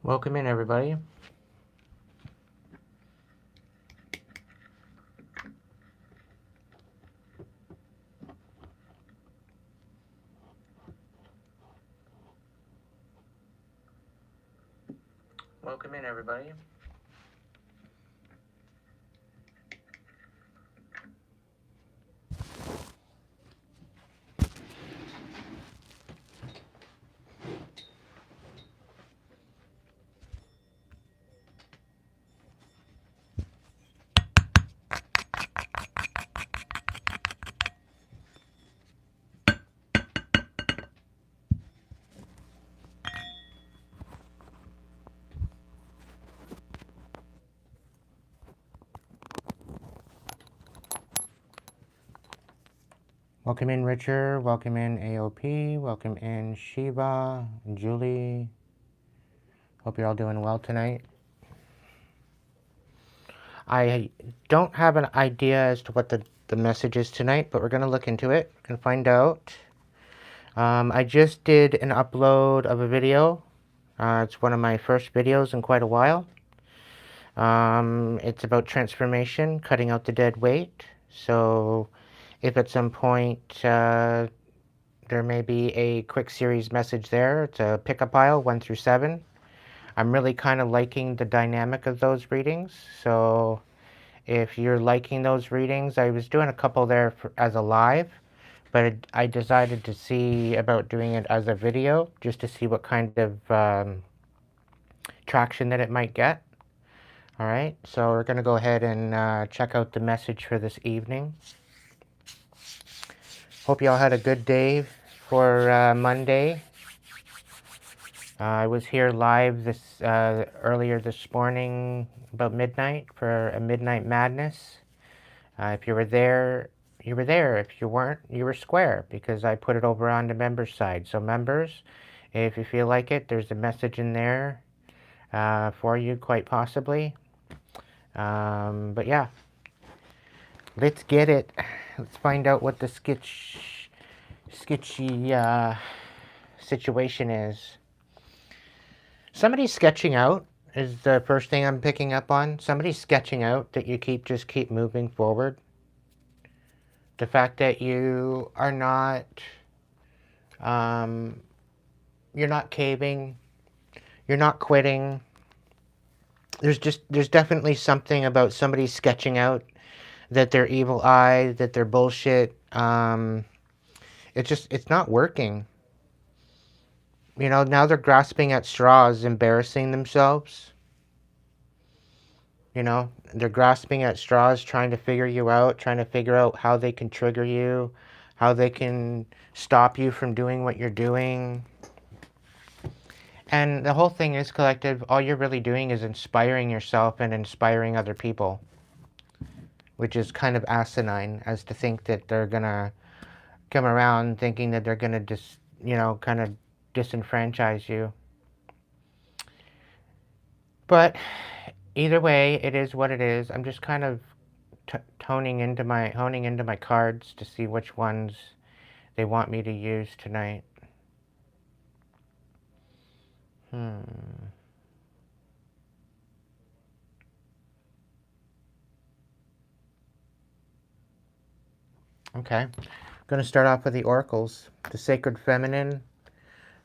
Welcome in, everybody. Welcome in, everybody. Welcome in, Richard. Welcome in, AOP. Welcome in, Shiva, Julie. Hope you're all doing well tonight. I don't have an idea as to what the message is tonight, but we're going to look into it and find out. I just did an upload of a video. It's one of my first videos in quite a while. It's about transformation, cutting out the dead weight. So if at some point there may be a quick series message there, it's a pickup pile 1 through 7. I'm really kind of liking the dynamic of those readings. So if you're liking those readings, I was doing a couple there as a live, but I decided to see about doing it as a video just to see what kind of traction that it might get. All right, so we're going to go ahead and check out the message for this evening. Hope you all had a good day for Monday. I was here live earlier this morning about midnight for a Midnight Madness. If you were there, you were there. If you weren't, you were square, because I put it over on the members side. So members, if you feel like it, there's a message in there for you, quite possibly. But yeah, let's get it. Let's find out what the sketchy situation is. Somebody's sketching out is the first thing I'm picking up on. Somebody's sketching out that you just keep moving forward. The fact that you are not, you're not caving, you're not quitting. There's definitely something about somebody sketching out that they're evil eye, that they're bullshit. It's not working. You know, now they're grasping at straws, embarrassing themselves. You know, they're grasping at straws, trying to figure you out, trying to figure out how they can trigger you, how they can stop you from doing what you're doing. And the whole thing is, collective, all you're really doing is inspiring yourself and inspiring other people, which is kind of asinine, as to think that they're going to come around thinking that they're going to just, you know, kind of disenfranchise you. But either way, it is what it is. I'm just kind of honing into my cards to see which ones they want me to use tonight. Okay. I'm going to start off with the oracles, the sacred feminine,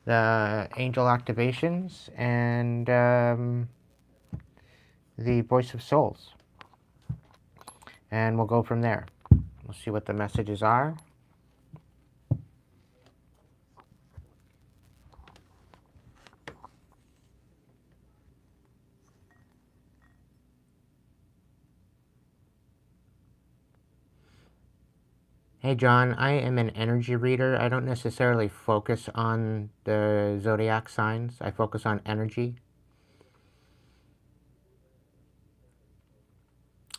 the angel activations, and the voice of souls. And we'll go from there. We'll see what the messages are. Hey John, I am an energy reader. I don't necessarily focus on the zodiac signs. I focus on energy.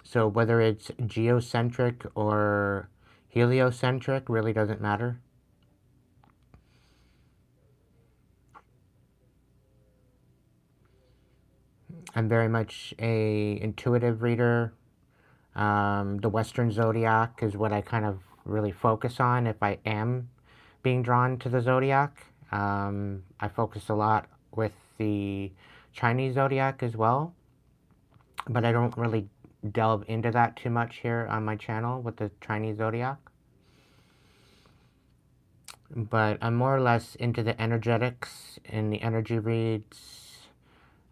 So whether it's geocentric or heliocentric really doesn't matter. I'm very much a intuitive reader. The Western zodiac is what I kind of really focus on if I am being drawn to the zodiac. I focus a lot with the Chinese zodiac as well, but I don't really delve into that too much here on my channel with the Chinese zodiac. But I'm more or less into the energetics and the energy reads.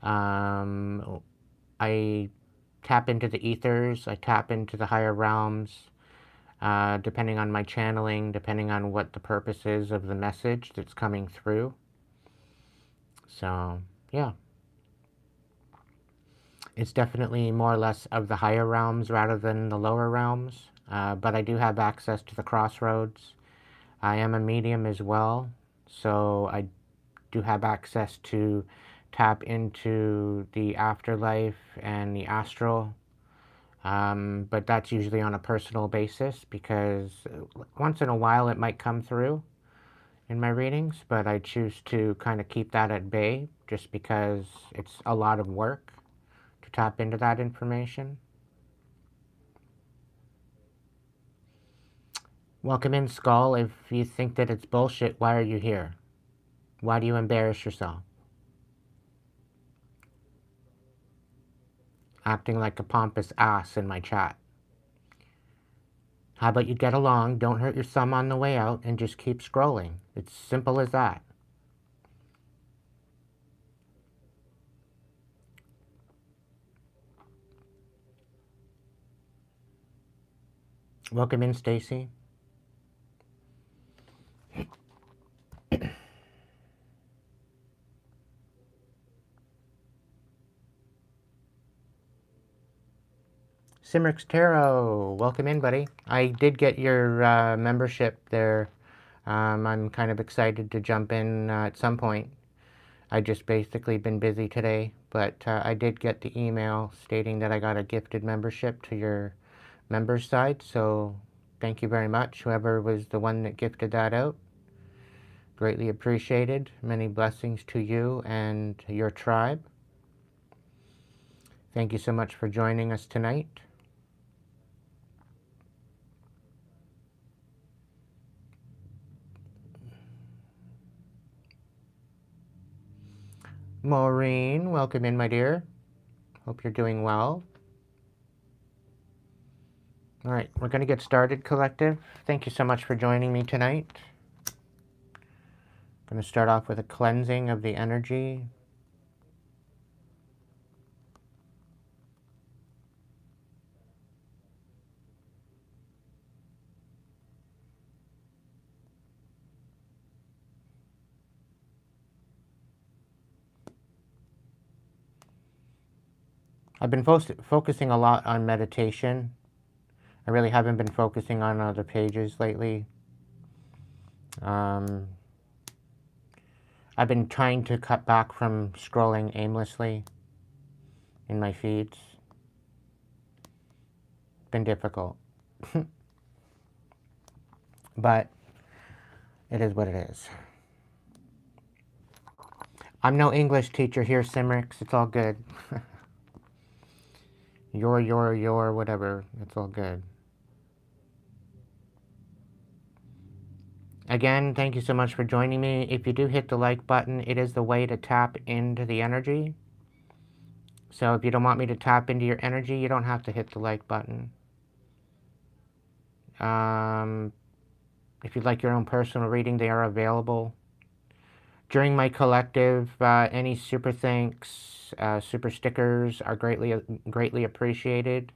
I tap into the ethers, I tap into the higher realms, depending on my channeling, depending on what the purpose is of the message that's coming through. So, yeah. It's definitely more or less of the higher realms rather than the lower realms, but I do have access to the crossroads. I am a medium as well, so I do have access to tap into the afterlife and the astral. But that's usually on a personal basis because once in a while it might come through in my readings, but I choose to kind of keep that at bay just because it's a lot of work to tap into that information. Welcome in, Skull. If you think that it's bullshit, why are you here? Why do you embarrass yourself? Acting like a pompous ass in my chat. How about you get along, don't hurt your thumb on the way out, and just keep scrolling? It's simple as that. Welcome in, Stacy. Simrix Tarot, welcome in, buddy. I did get your membership there. I'm kind of excited to jump in at some point. I just basically been busy today, but I did get the email stating that I got a gifted membership to your members side, so thank you very much, whoever was the one that gifted that out. Greatly appreciated. Many blessings to you and your tribe. Thank you so much for joining us tonight. Maureen, welcome in, my dear. Hope you're doing well. All right, we're going to get started, collective. Thank you so much for joining me tonight. I'm going to start off with a cleansing of the energy. I've been focusing a lot on meditation. I really haven't been focusing on other pages lately. I've been trying to cut back from scrolling aimlessly in my feeds. Been difficult. But it is what it is. I'm no English teacher here, Simrix. It's all good. your, whatever. It's all good. Again, thank you so much for joining me. If you do hit the like button, it is the way to tap into the energy. So if you don't want me to tap into your energy, you don't have to hit the like button. If you'd like your own personal reading, they are available. During my collective, any super thanks, super stickers are greatly appreciated.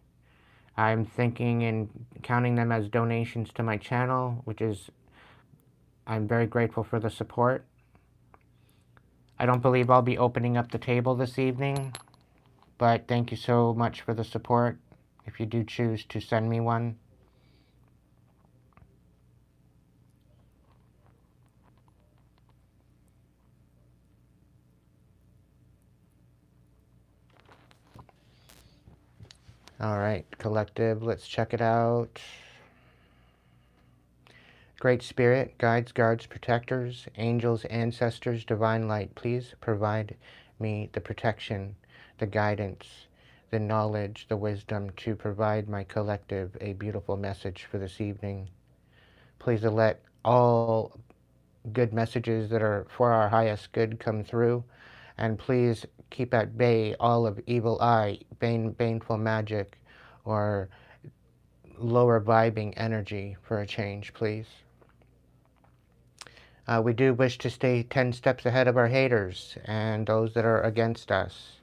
I'm thinking and counting them as donations to my channel, which is, I'm very grateful for the support. I don't believe I'll be opening up the table this evening, but thank you so much for the support. If you do choose to send me one. All right, collective, let's check it out. Great Spirit, guides, guards, protectors, angels, ancestors, divine light, please provide me the protection, the guidance, the knowledge, the wisdom to provide my collective a beautiful message for this evening. Please let all good messages that are for our highest good come through, And please keep at bay all of evil eye, baneful magic, or lower vibing energy for a change, please. We do wish to stay 10 steps ahead of our haters and those that are against us.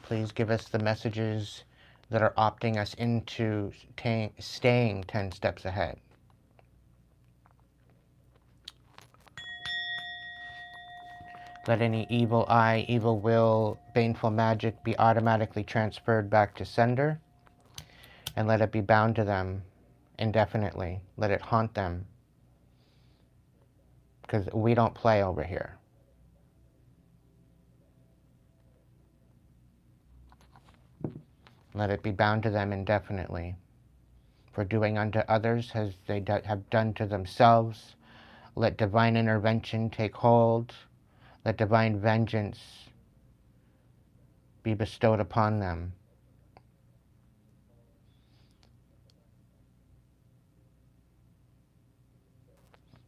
Please give us the messages that are opting us into staying 10 steps ahead. Let any evil eye, evil will, baneful magic be automatically transferred back to sender, and let it be bound to them indefinitely. Let it haunt them, because we don't play over here. Let it be bound to them indefinitely, for doing unto others as they have done to themselves. Let divine intervention take hold. Let divine vengeance be bestowed upon them.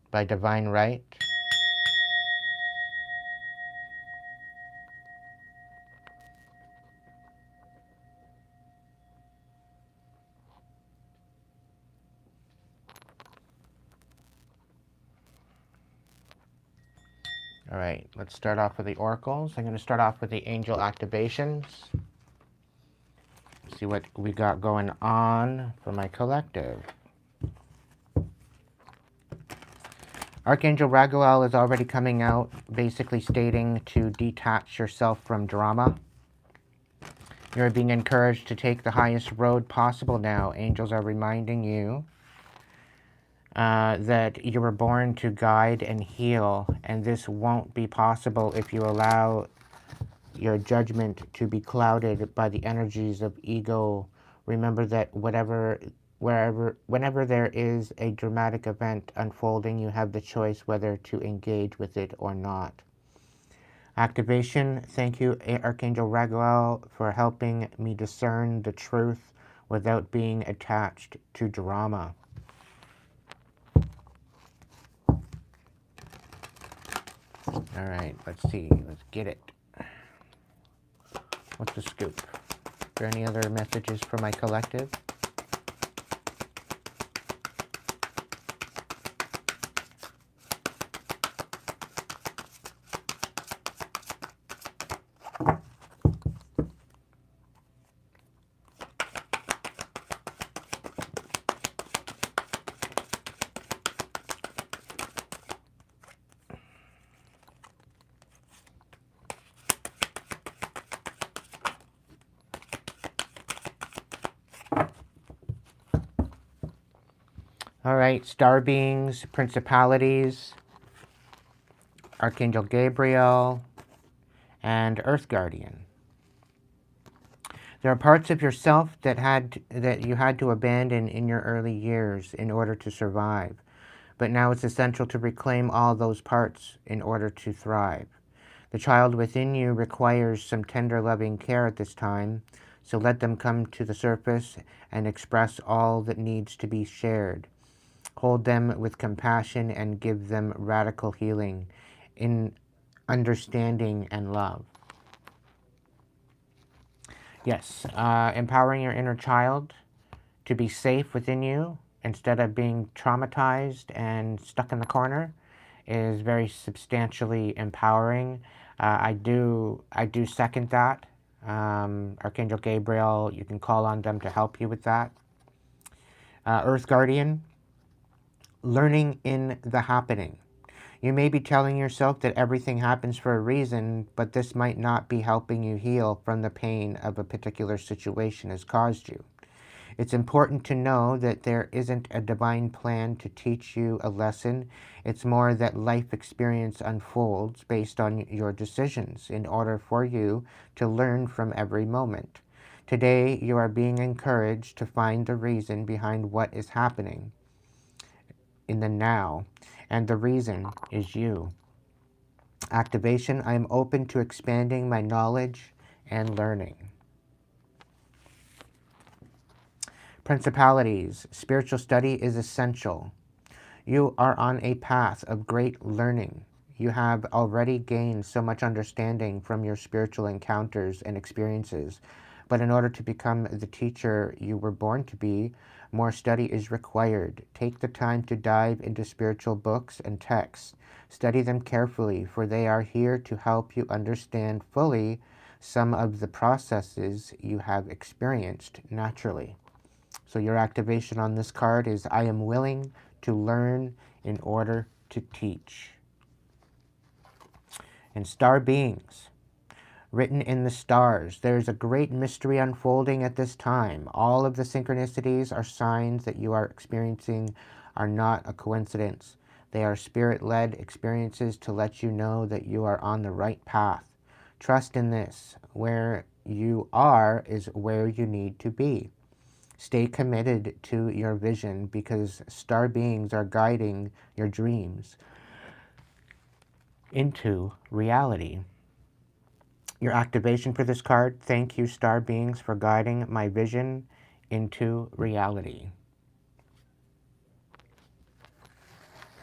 By divine right, all right, let's start off with the oracles. I'm going to start off with the angel activations. See what we got going on for my collective. Archangel Raguel is already coming out, basically stating to detach yourself from drama. You're being encouraged to take the highest road possible now. Angels are reminding you that you were born to guide and heal, and this won't be possible if you allow your judgment to be clouded by the energies of ego. Remember that whenever there is a dramatic event unfolding, you have the choice whether to engage with it or not. Activation, thank you, Archangel Raguel, for helping me discern the truth without being attached to drama. All right, let's see. Let's get it. What's the scoop? Are there any other messages for my collective? All right, star beings, principalities, Archangel Gabriel, and Earth Guardian. There are parts of yourself that you had to abandon in your early years in order to survive. But now it's essential to reclaim all those parts in order to thrive. The child within you requires some tender, loving care at this time, so let them come to the surface and express all that needs to be shared. Hold them with compassion and give them radical healing in understanding and love. Yes, empowering your inner child to be safe within you instead of being traumatized and stuck in the corner is very substantially empowering. I do second that. Archangel Gabriel, you can call on them to help you with that. Earth Guardian, learning in the happening. You may be telling yourself that everything happens for a reason, but this might not be helping you heal from the pain of a particular situation has caused you. It's important to know that there isn't a divine plan to teach you a lesson. It's more that life experience unfolds based on your decisions in order for you to learn from every moment. Today, you are being encouraged to find the reason behind what is happening in the now, and the reason is you. Activation, I am open to expanding my knowledge and learning. Principalities, spiritual study is essential. You are on a path of great learning. You have already gained so much understanding from your spiritual encounters and experiences. But in order to become the teacher you were born to be, more study is required. Take the time to dive into spiritual books and texts. Study them carefully, for they are here to help you understand fully some of the processes you have experienced naturally. So your activation on this card is, I am willing to learn in order to teach. And star beings, written in the stars, there is a great mystery unfolding at this time. All of the synchronicities are signs that you are experiencing are not a coincidence. They are spirit-led experiences to let you know that you are on the right path. Trust in this. Where you are is where you need to be. Stay committed to your vision, because star beings are guiding your dreams into reality. Your activation for this card, thank you, star beings, for guiding my vision into reality.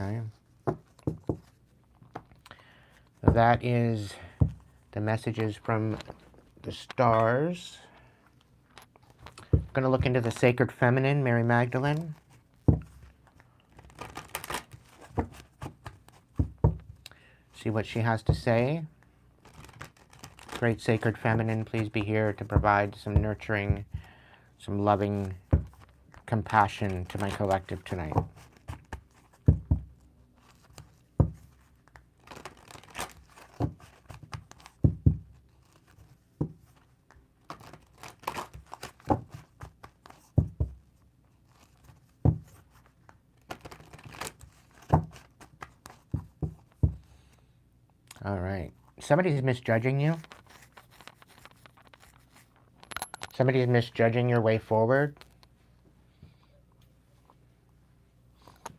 Okay. That is the messages from the stars. I'm going to look into the Sacred Feminine, Mary Magdalene. See what she has to say. Great Sacred Feminine, please be here to provide some nurturing, some loving compassion to my collective tonight. All right. Somebody's misjudging you. Somebody is misjudging your way forward.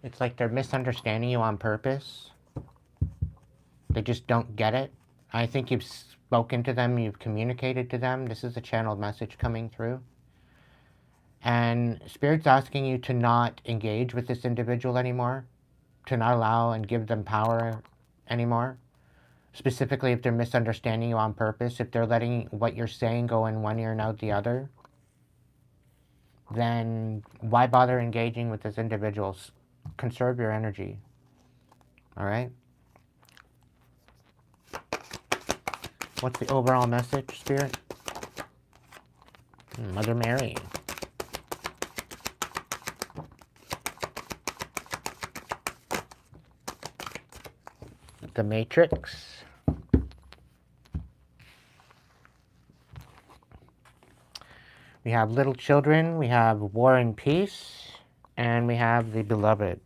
It's like they're misunderstanding you on purpose. They just don't get it. I think you've spoken to them, you've communicated to them. This is a channeled message coming through. And Spirit's asking you to not engage with this individual anymore, to not allow and give them power anymore. Specifically, if they're misunderstanding you on purpose, if they're letting what you're saying go in one ear and out the other, then why bother engaging with this individual? Conserve your energy. All right? What's the overall message, Spirit? Mother Mary. The Matrix. We have little children, we have war and peace, and we have the beloved.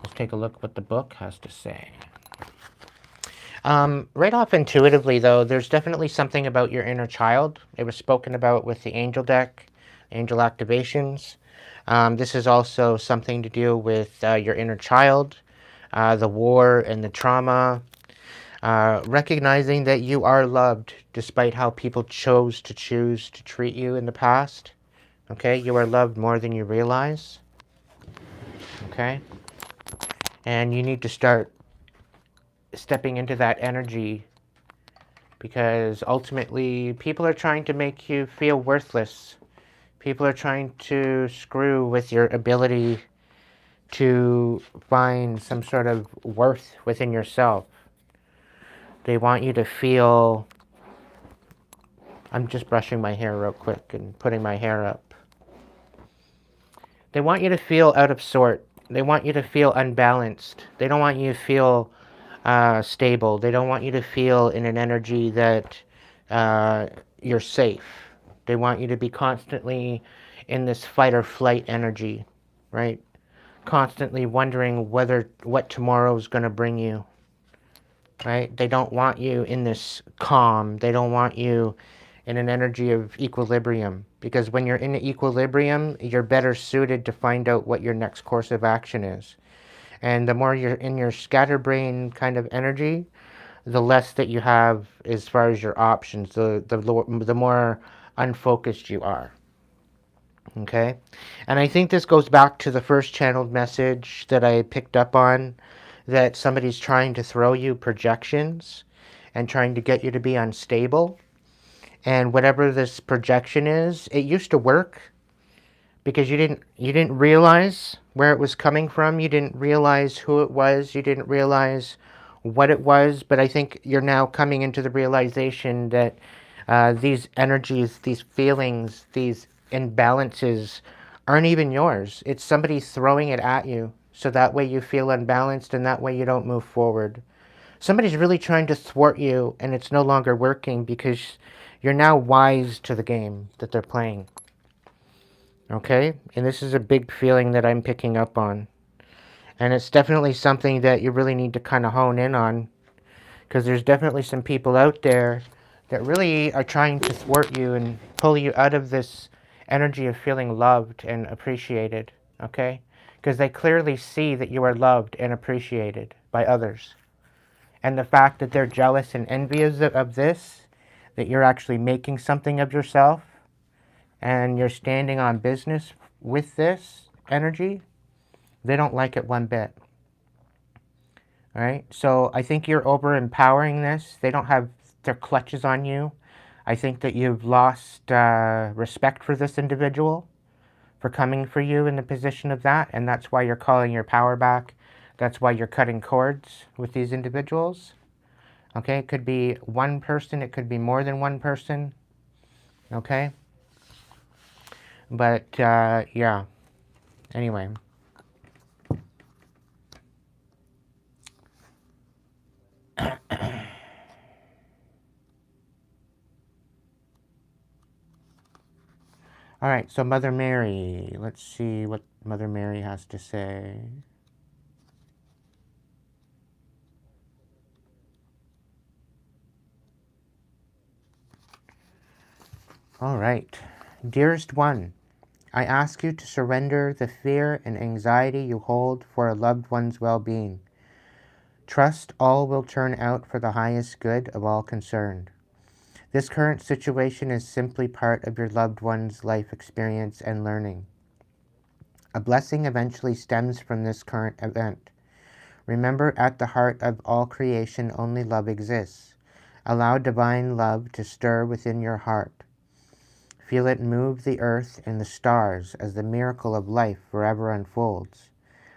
Let's take a look what the book has to say. Right off intuitively, though, there's definitely something about your inner child. It was spoken about with the angel deck, angel activations. This is also something to do with your inner child, the war and the trauma. Recognizing that you are loved despite how people choose to treat you in the past. Okay, you are loved more than you realize. Okay, and you need to start stepping into that energy, because ultimately people are trying to make you feel worthless. People are trying to screw with your ability to find some sort of worth within yourself. They want you to feel... I'm just brushing my hair real quick and putting my hair up. They want you to feel out of sort. They want you to feel unbalanced. They don't want you to feel stable. They don't want you to feel in an energy that you're safe. They want you to be constantly in this fight or flight energy, right? Constantly wondering what tomorrow's going to bring you, right? They don't want you in this calm. They don't want you in an energy of equilibrium, because when you're in equilibrium, you're better suited to find out what your next course of action is. And the more you're in your scatterbrain kind of energy, the less that you have as far as your options, the more unfocused you are. Okay? And I think this goes back to the first channeled message that I picked up on, that somebody's trying to throw you projections and trying to get you to be unstable. And whatever this projection is, it used to work because you didn't realize where it was coming from. You didn't realize who it was. You didn't realize what it was. But I think you're now coming into the realization that these energies, these feelings, these imbalances aren't even yours. It's somebody throwing it at you. So that way you feel unbalanced and that way you don't move forward. Somebody's really trying to thwart you and it's no longer working because you're now wise to the game that they're playing. Okay? And this is a big feeling that I'm picking up on. And it's definitely something that you really need to kind of hone in on because there's definitely some people out there that really are trying to thwart you and pull you out of this energy of feeling loved and appreciated. Okay? Because they clearly see that you are loved and appreciated by others. And the fact that they're jealous and envious of this, that you're actually making something of yourself and you're standing on business with this energy, they don't like it one bit. All right? So I think you're over empowering this. They don't have their clutches on you. I think that you've lost respect for this individual for coming for you in the position of that, and that's why you're calling your power back. That's why you're cutting cords with these individuals. Okay, it could be one person, it could be more than one person. Okay, but yeah, anyway. All right, so Mother Mary, let's see what Mother Mary has to say. All right, dearest one, I ask you to surrender the fear and anxiety you hold for a loved one's well-being. Trust all will turn out for the highest good of all concerned. This current situation is simply part of your loved one's life experience and learning. A blessing eventually stems from this current event. Remember, at the heart of all creation, only love exists. Allow divine love to stir within your heart. Feel it move the earth and the stars as the miracle of life forever unfolds.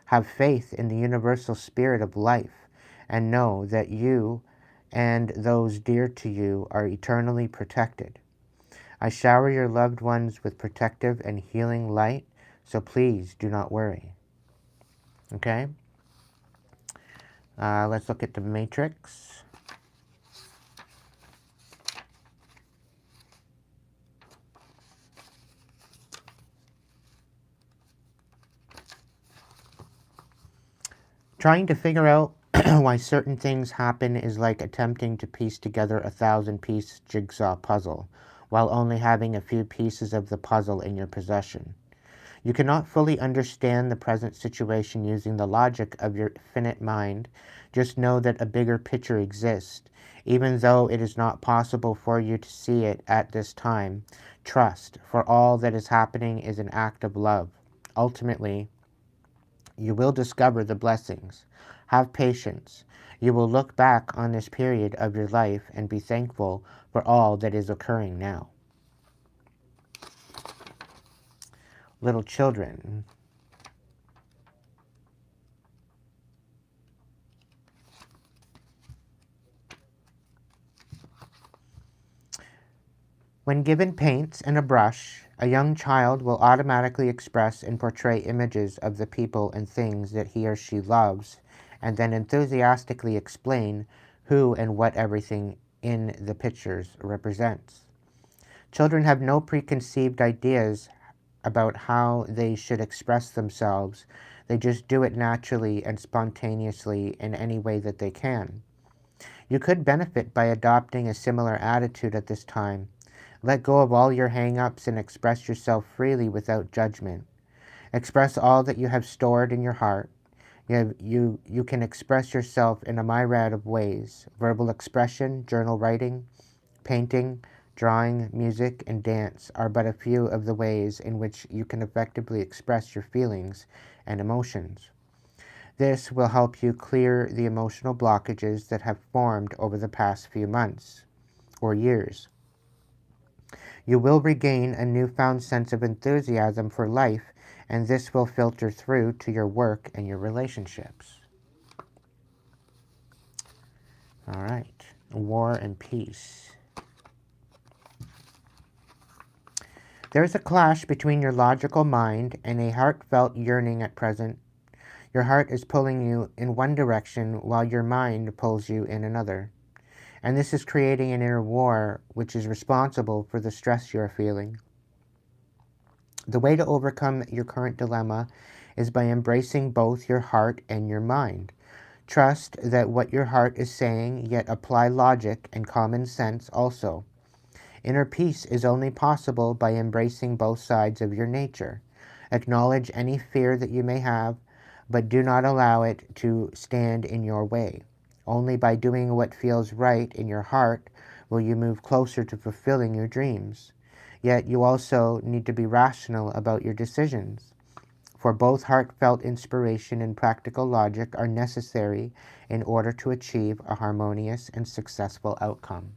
Have faith in the universal spirit of life and know that you and those dear to you are eternally protected. I shower your loved ones with protective and healing light, so please do not worry. Okay? Let's look at the matrix. Trying to figure out why certain things happen is like attempting to piece together a 1,000-piece jigsaw puzzle while only having a few pieces of the puzzle in your possession. You cannot fully understand the present situation using the logic of your finite mind. Just know that a bigger picture exists. Even though it is not possible for you to see it at this time, trust, for all that is happening is an act of love. Ultimately, you will discover the blessings. Have patience. You will look back on this period of your life and be thankful for all that is occurring now. Little children. When given paints and a brush, a young child will automatically express and portray images of the people and things that he or she loves, and then enthusiastically explain who and what everything in the pictures represents. Children have no preconceived ideas about how they should express themselves. They just do it naturally and spontaneously in any way that they can. You could benefit by adopting a similar attitude at this time. Let go of all your hang-ups and express yourself freely without judgment. Express all that you have stored in your heart. You can express yourself in a myriad of ways: verbal expression, journal writing, painting, drawing, music, and dance are but a few of the ways in which you can effectively express your feelings and emotions. This will help you clear the emotional blockages that have formed over the past few months or years. You will regain a newfound sense of enthusiasm for life, and this will filter through to your work and your relationships. All right, war and peace. There is a clash between your logical mind and a heartfelt yearning at present. Your heart is pulling you in one direction while your mind pulls you in another. And this is creating an inner war which is responsible for the stress you are feeling. The way to overcome your current dilemma is by embracing both your heart and your mind. Trust that what your heart is saying, yet apply logic and common sense also. Inner peace is only possible by embracing both sides of your nature. Acknowledge any fear that you may have, but do not allow it to stand in your way. Only by doing what feels right in your heart will you move closer to fulfilling your dreams. Yet you also need to be rational about your decisions, for both heartfelt inspiration and practical logic are necessary in order to achieve a harmonious and successful outcome.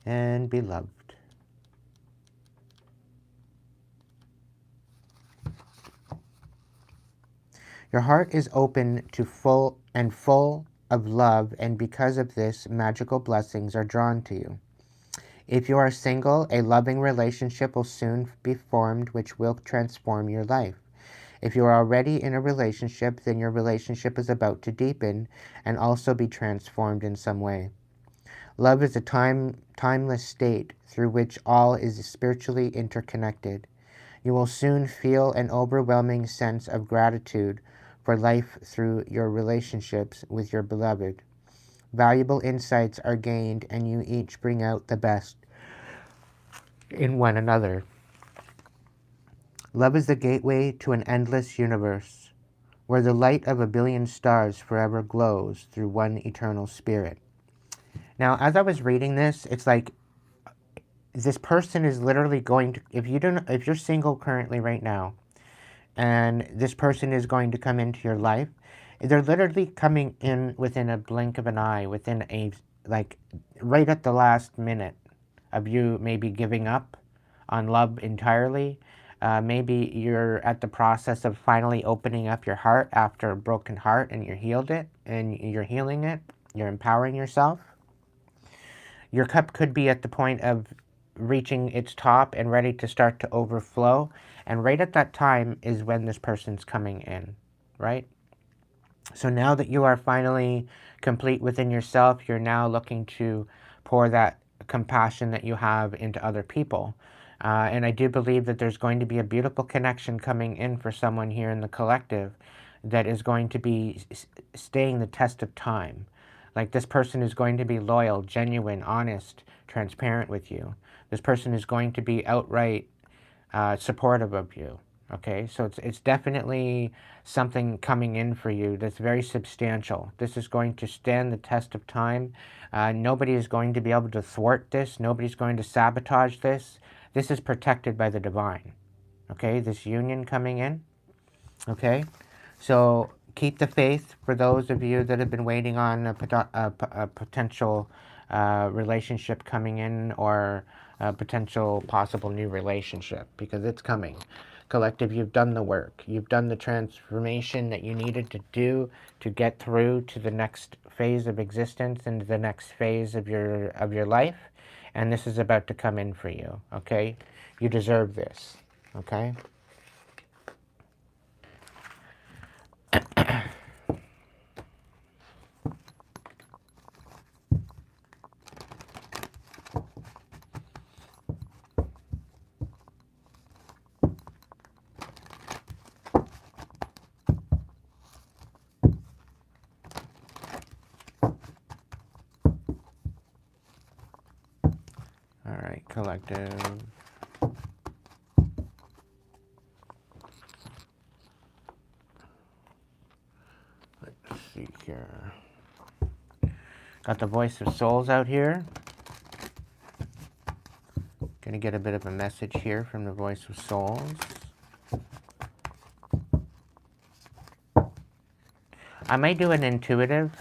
And beloved, your heart is open to full of love, and because of this, magical blessings are drawn to you. If you are single, a loving relationship will soon be formed which will transform your life. If you are already in a relationship, then your relationship is about to deepen and also be transformed in some way. Love is a timeless state through which all is spiritually interconnected. You will soon feel an overwhelming sense of gratitude for life through your relationships with your beloved. Valuable insights are gained, and you each bring out the best in one another. Love is the gateway to an endless universe, where the light of a billion stars forever glows through one eternal spirit. Now, as I was reading this, it's like this person is literally going to, if you're single currently right now, and this person is going to come into your life, they're literally coming in within a blink of an eye, within a, like, right at the last minute of you maybe giving up on love entirely. Maybe you're at the process of finally opening up your heart after a broken heart, and you're healed it, and you're healing it, you're empowering yourself. Your cup could be at the point of reaching its top and ready to start to overflow. And right at that time is when this person's coming in, right? So now that you are finally complete within yourself, you're now looking to pour that compassion that you have into other people. And I do believe that there's going to be a beautiful connection coming in for someone here in the collective that is going to be staying the test of time. Like, this person is going to be loyal, genuine, honest, transparent with you. This person is going to be outright supportive of you. Okay, so it's definitely something coming in for you that's very substantial. This is going to stand the test of time. Nobody is going to be able to thwart this. Nobody's going to sabotage this. This is protected by the divine. Okay, this union coming in. Okay, so keep the faith for those of you that have been waiting on a potential relationship coming in, or a potential possible new relationship, because it's coming. Collective, you've done the work. You've done the transformation that you needed to do to get through to the next phase of existence and the next phase of your life. And this is about to come in for you, okay? You deserve this, okay? All right, collective. Let's see here. Got the voice of souls out here. Gonna get a bit of a message here from the voice of souls. I may do an intuitive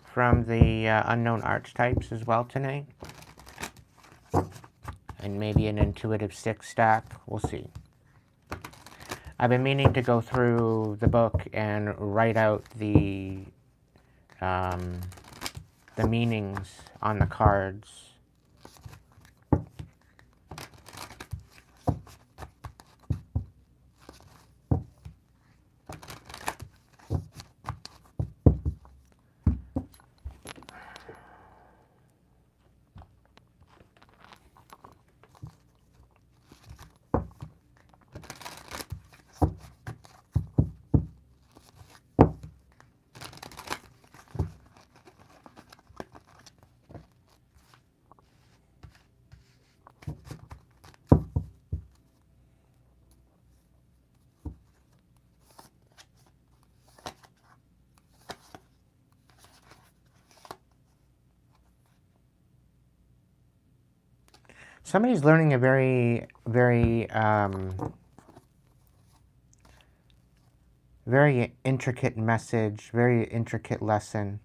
from the unknown archetypes as well tonight. And maybe an intuitive 6 stack. We'll see. I've been meaning to go through the book and write out the meanings on the cards. Somebody's learning a very, very, very intricate message, very intricate lesson.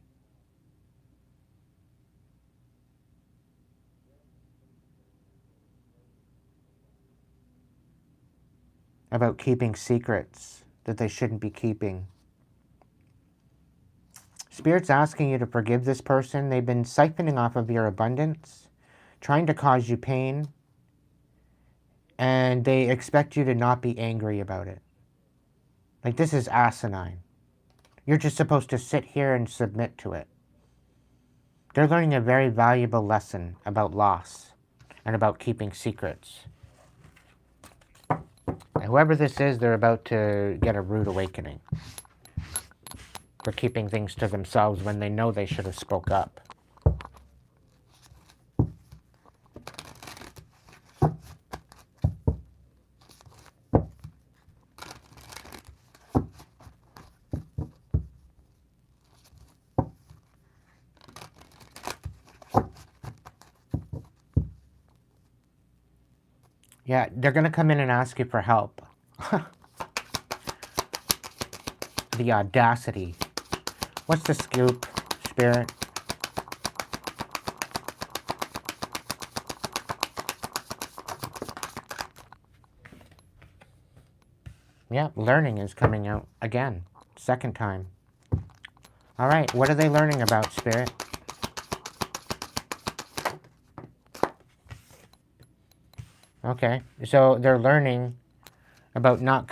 About keeping secrets that they shouldn't be keeping. Spirit's asking you to forgive this person. They've been siphoning off of your abundance, trying to cause you pain, and they expect you to not be angry about it. Like, this is asinine. You're just supposed to sit here and submit to it. They're learning a very valuable lesson about loss and about keeping secrets. And whoever this is, they're about to get a rude awakening for keeping things to themselves when they know they should have spoke up. Yeah, they're going to come in and ask you for help. The audacity. What's the scoop, Spirit? Yeah, learning is coming out again. Second time. All right, what are they learning about, Spirit? Okay, so they're learning about not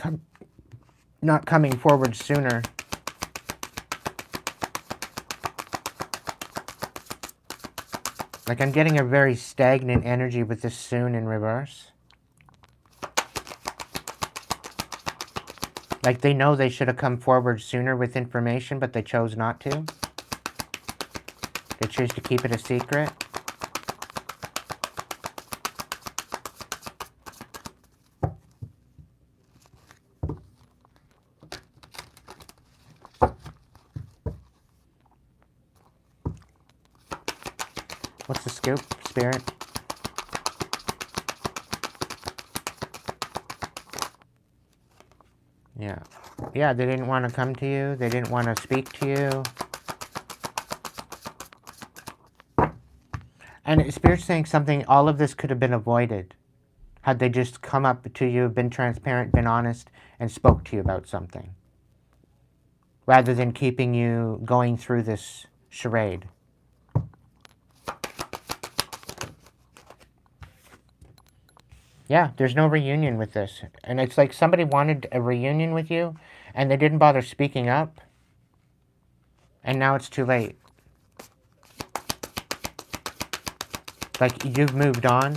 coming forward sooner. Like, I'm getting a very stagnant energy with this soon in reverse. Like, they know they should have come forward sooner with information, but they chose not to. They choose to keep it a secret. What's the scoop, Spirit? Yeah. Yeah, they didn't want to come to you. They didn't want to speak to you. And Spirit's saying something, all of this could have been avoided had they just come up to you, been transparent, been honest, and spoke to you about something. Rather than keeping you going through this charade. Yeah, there's no reunion with this. And it's like somebody wanted a reunion with you, and they didn't bother speaking up. And now it's too late. Like, you've moved on.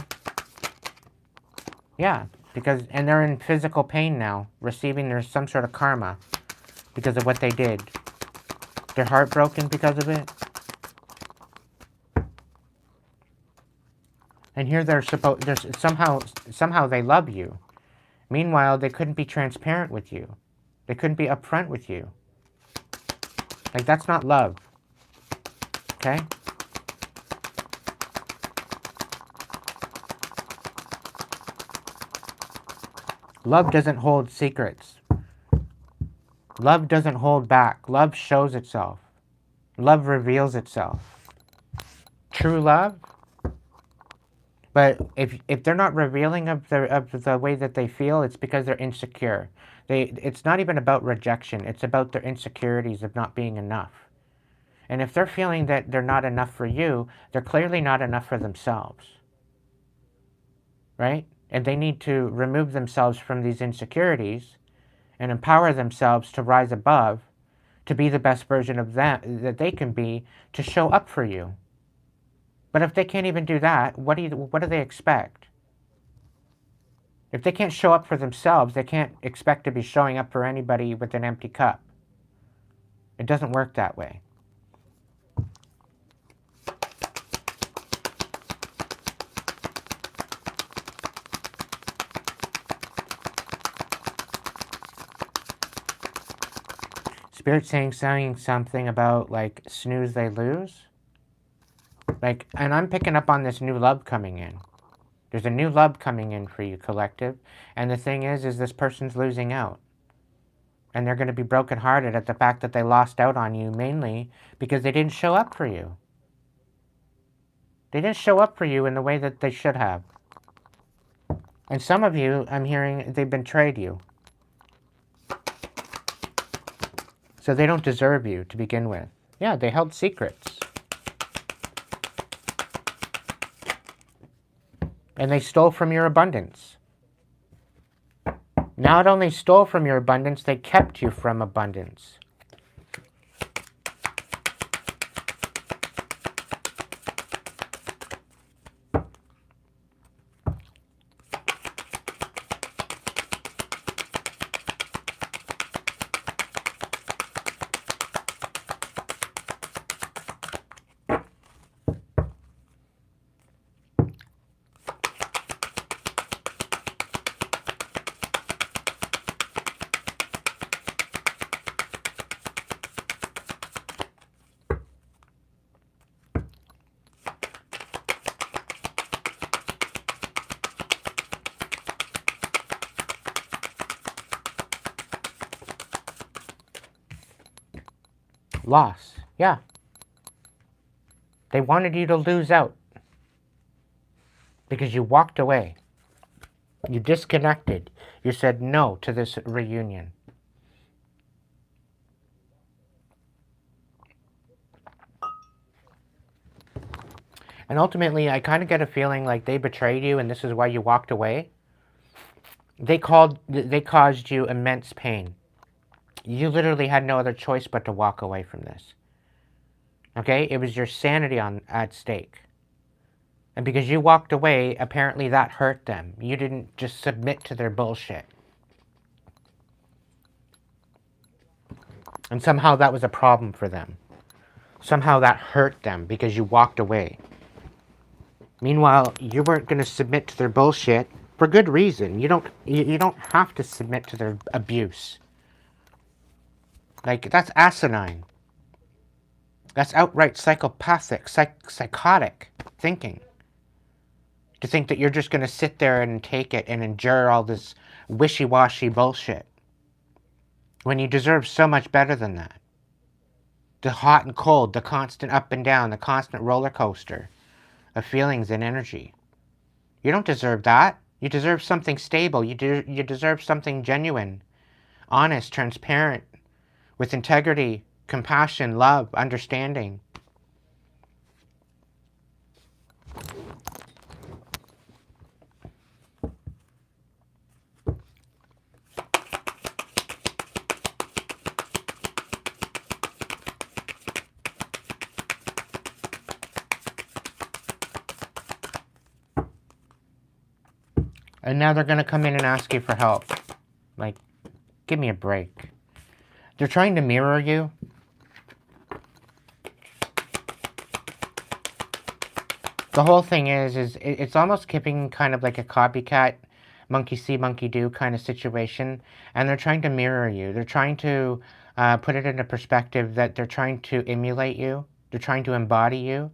Yeah, because, and they're in physical pain now, receiving there's some sort of karma because of what they did. They're heartbroken because of it. And here they're somehow they love you. Meanwhile, they couldn't be transparent with you. They couldn't be upfront with you. Like, that's not love. Okay? Love doesn't hold secrets. Love doesn't hold back. Love shows itself. Love reveals itself. True love. But if they're not revealing of the way that they feel, it's because they're insecure. It's not even about rejection. It's about their insecurities of not being enough. And if they're feeling that they're not enough for you, they're clearly not enough for themselves. Right? And they need to remove themselves from these insecurities and empower themselves to rise above, to be the best version of them that they can be, to show up for you. But if they can't even do that, what do they expect? If they can't show up for themselves, they can't expect to be showing up for anybody with an empty cup. It doesn't work that way. Spirit saying something about like snooze they lose. Like, and I'm picking up on this new love coming in. There's a new love coming in for you, collective. And the thing is this person's losing out. And they're going to be brokenhearted at the fact that they lost out on you, mainly because they didn't show up for you. They didn't show up for you in the way that they should have. And some of you, I'm hearing, they betrayed you. So they don't deserve you to begin with. Yeah, they held secrets. And they stole from your abundance. Not only stole from your abundance, they kept you from abundance. Loss. Yeah. They wanted you to lose out. Because you walked away. You disconnected. You said no to this reunion. And ultimately, I kind of get a feeling like they betrayed you and this is why you walked away. They caused you immense pain. You literally had no other choice but to walk away from this. Okay? It was your sanity at stake. And because you walked away, apparently that hurt them. You didn't just submit to their bullshit. And somehow that was a problem for them. Somehow that hurt them because you walked away. Meanwhile, you weren't going to submit to their bullshit for good reason. You don't have to submit to their abuse. Like, that's asinine. That's outright psychopathic, psychotic thinking. To think that you're just going to sit there and take it and endure all this wishy-washy bullshit. When you deserve so much better than that. The hot and cold, the constant up and down, the constant roller coaster of feelings and energy. You don't deserve that. You deserve something stable. You deserve something genuine, honest, transparent, with integrity, compassion, love, understanding. And now they're going to come in and ask you for help. Like, give me a break. They're trying to mirror you. The whole thing is it's almost keeping kind of like a copycat, monkey see, monkey do kind of situation. And they're trying to mirror you. They're trying to put it into perspective that they're trying to emulate you. They're trying to embody you.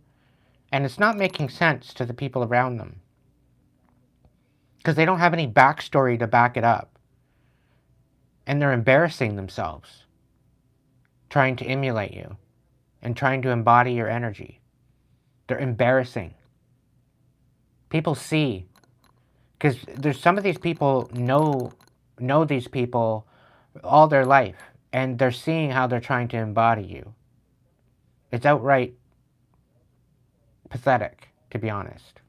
And it's not making sense to the people around them. Because they don't have any backstory to back it up. And they're embarrassing themselves. trying to emulate you and trying to embody your energy. They're embarrassing. People see, because there's some of these people know these people all their life, and they're seeing how they're trying to embody you. It's outright pathetic, to be honest.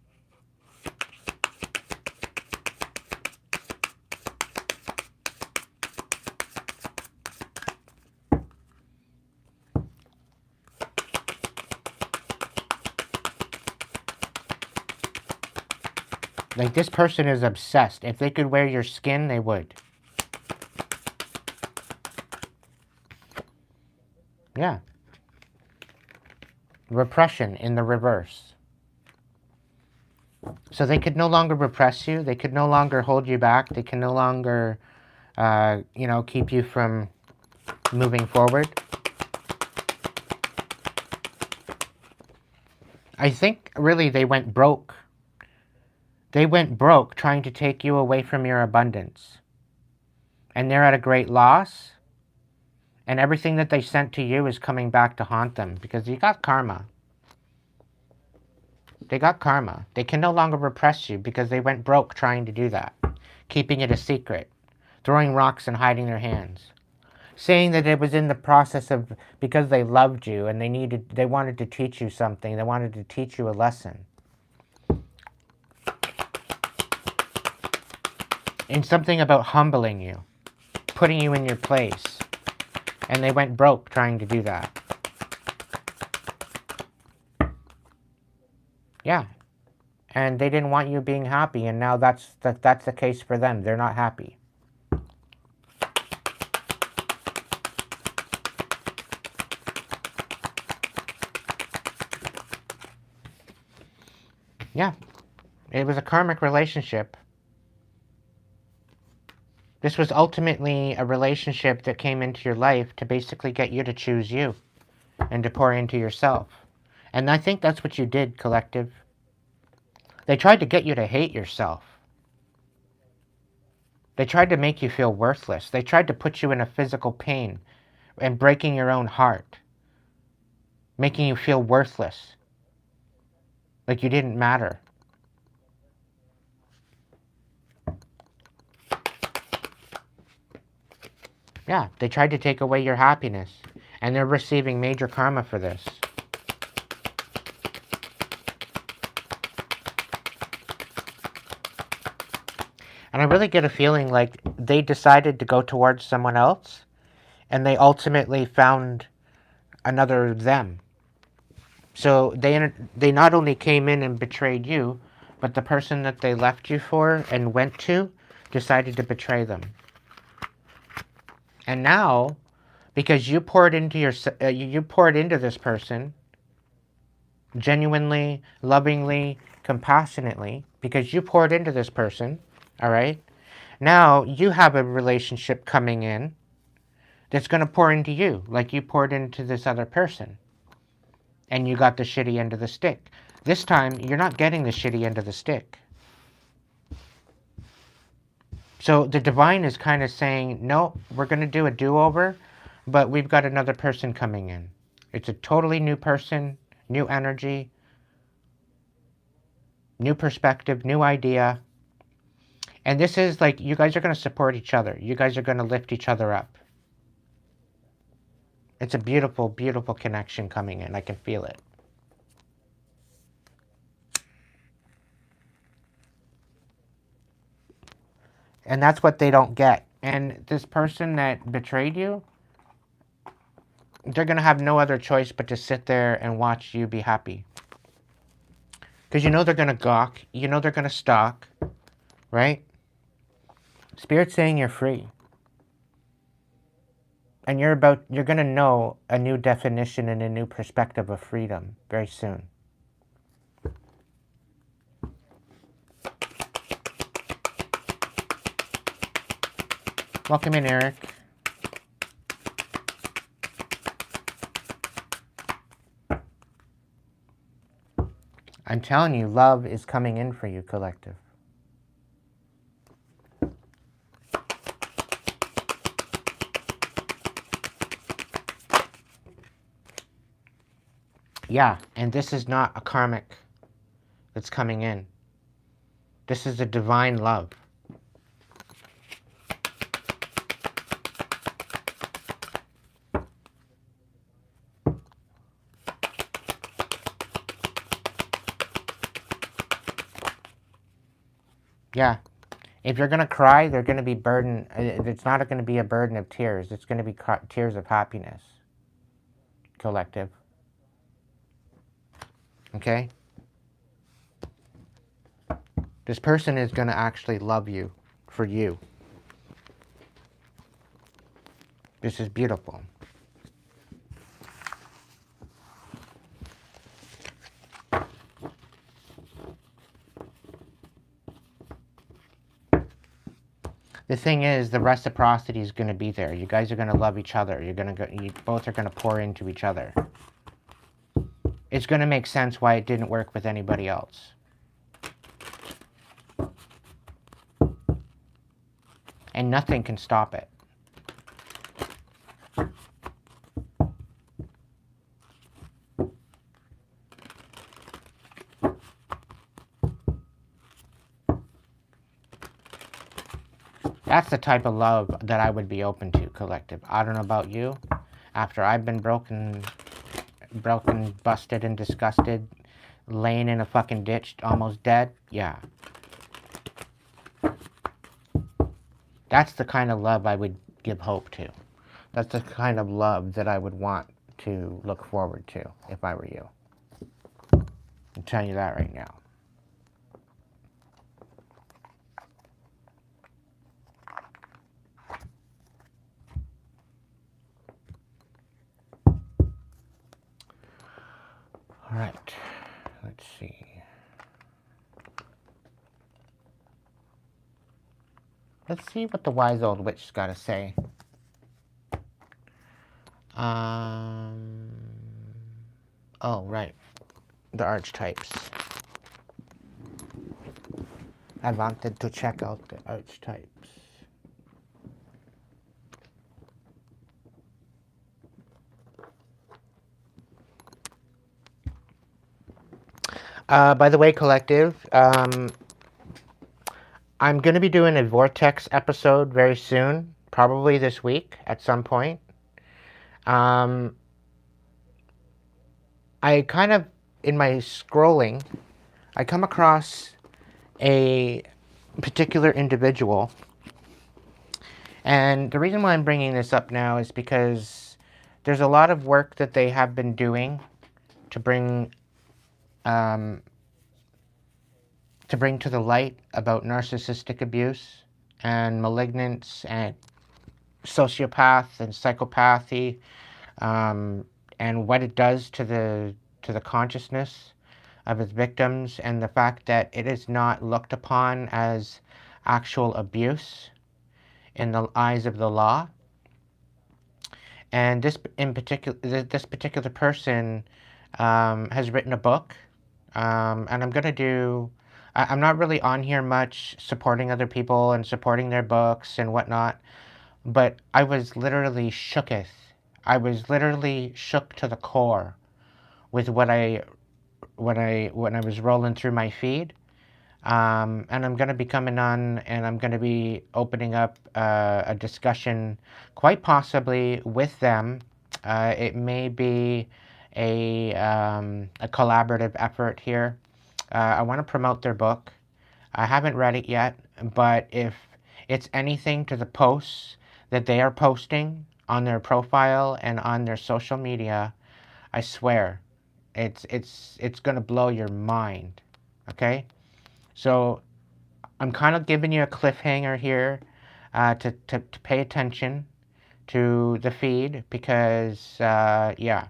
Like, this person is obsessed. If they could wear your skin, they would. Yeah. Repression in the reverse. So they could no longer repress you. They could no longer hold you back. They can no longer, keep you from moving forward. I think, really, they went broke. They went broke trying to take you away from your abundance. And they're at a great loss. And everything that they sent to you is coming back to haunt them, because you got karma. They got karma. They can no longer repress you because they went broke trying to do that. Keeping it a secret. Throwing rocks and hiding their hands. Saying that it was in the process of, because they loved you and they wanted to teach you something. They wanted to teach you a lesson. And something about humbling you. Putting you in your place. And they went broke trying to do that. Yeah. And they didn't want you being happy, and now that's the case for them. They're not happy. Yeah. It was a karmic relationship. This was ultimately a relationship that came into your life to basically get you to choose you and to pour into yourself. And I think that's what you did, collective. They tried to get you to hate yourself. They tried to make you feel worthless. They tried to put you in a physical pain and breaking your own heart. Making you feel worthless. Like you didn't matter. Yeah, they tried to take away your happiness, and they're receiving major karma for this. And I really get a feeling like they decided to go towards someone else, and they ultimately found another them. So they not only came in and betrayed you, but the person that they left you for and went to decided to betray them. And now, because you poured into this person, genuinely, lovingly, compassionately, because you poured into this person, all right? Now you have a relationship coming in that's going to pour into you, like you poured into this other person. And you got the shitty end of the stick. This time, you're not getting the shitty end of the stick. So the divine is kind of saying, no, we're going to do a do-over, but we've got another person coming in. It's a totally new person, new energy, new perspective, new idea. And this is like, you guys are going to support each other. You guys are going to lift each other up. It's a beautiful, beautiful connection coming in. I can feel it. And that's what they don't get. And this person that betrayed you, they're going to have no other choice but to sit there and watch you be happy. Because you know they're going to gawk. You know they're going to stalk. Right? Spirit's saying you're free. And you're going to know a new definition and a new perspective of freedom very soon. Welcome in, Eric. I'm telling you, love is coming in for you, collective. Yeah, and this is not a karmic that's coming in. This is a divine love. Yeah. If you're going to cry, they're going to be burden. It's not going to be a burden of tears. It's going to be tears of happiness. Collective. Okay? This person is going to actually love you for you. This is beautiful. The thing is, the reciprocity is going to be there. You guys are going to love each other. You both are going to pour into each other. It's going to make sense why it didn't work with anybody else. And nothing can stop it. That's the type of love that I would be open to, collective. I don't know about you. After I've been broken, busted, and disgusted, laying in a fucking ditch, almost dead, yeah. That's the kind of love I would give hope to. That's the kind of love that I would want to look forward to if I were you. I'm telling you that right now. All right, let's see. Let's see what the wise old witch's got to say. Oh, right. The archetypes. I wanted to check out the archetypes. By the way, collective, I'm going to be doing a Vortex episode very soon, probably this week at some point. I kind of, in my scrolling, I come across a particular individual. And the reason why I'm bringing this up now is because there's a lot of work that they have been doing to bring to the light about narcissistic abuse and malignance and sociopath and psychopathy, and what it does to the consciousness of its victims, and the fact that it is not looked upon as actual abuse in the eyes of the law. And this particular person has written a book, and I'm not really on here much supporting other people and supporting their books and whatnot, but I was literally shooketh. I was literally shook to the core with when I was rolling through my feed. And I'm going to be coming on and I'm going to be opening up a discussion, quite possibly with them. It may be a collaborative effort here. I want to promote their book. I haven't read it yet, but if it's anything to the posts that they are posting on their profile and on their social media, I swear, it's going to blow your mind. Okay? So I'm kind of giving you a cliffhanger here to pay attention to the feed because, yeah.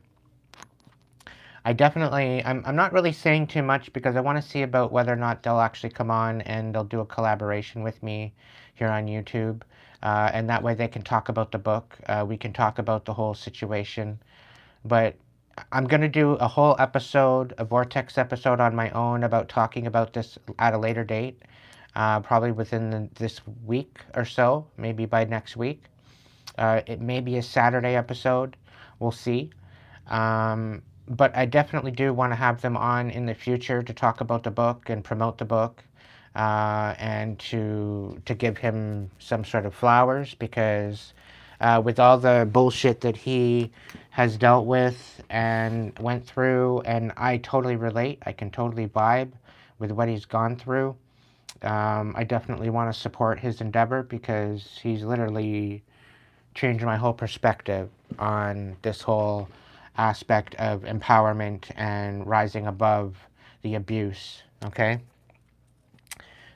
I'm not really saying too much because I want to see about whether or not they'll actually come on and they'll do a collaboration with me here on YouTube. And that way they can talk about the book. We can talk about the whole situation. But I'm going to do a whole episode, a Vortex episode on my own about talking about this at a later date. Probably within this week or so, maybe by next week. It may be a Saturday episode. We'll see. but I definitely do want to have them on in the future to talk about the book and promote the book, and to give him some sort of flowers, because with all the bullshit that he has dealt with and went through, and I totally relate, I can totally vibe with what he's gone through. I definitely want to support his endeavor because he's literally changed my whole perspective on this whole aspect of empowerment and rising above the abuse. Okay,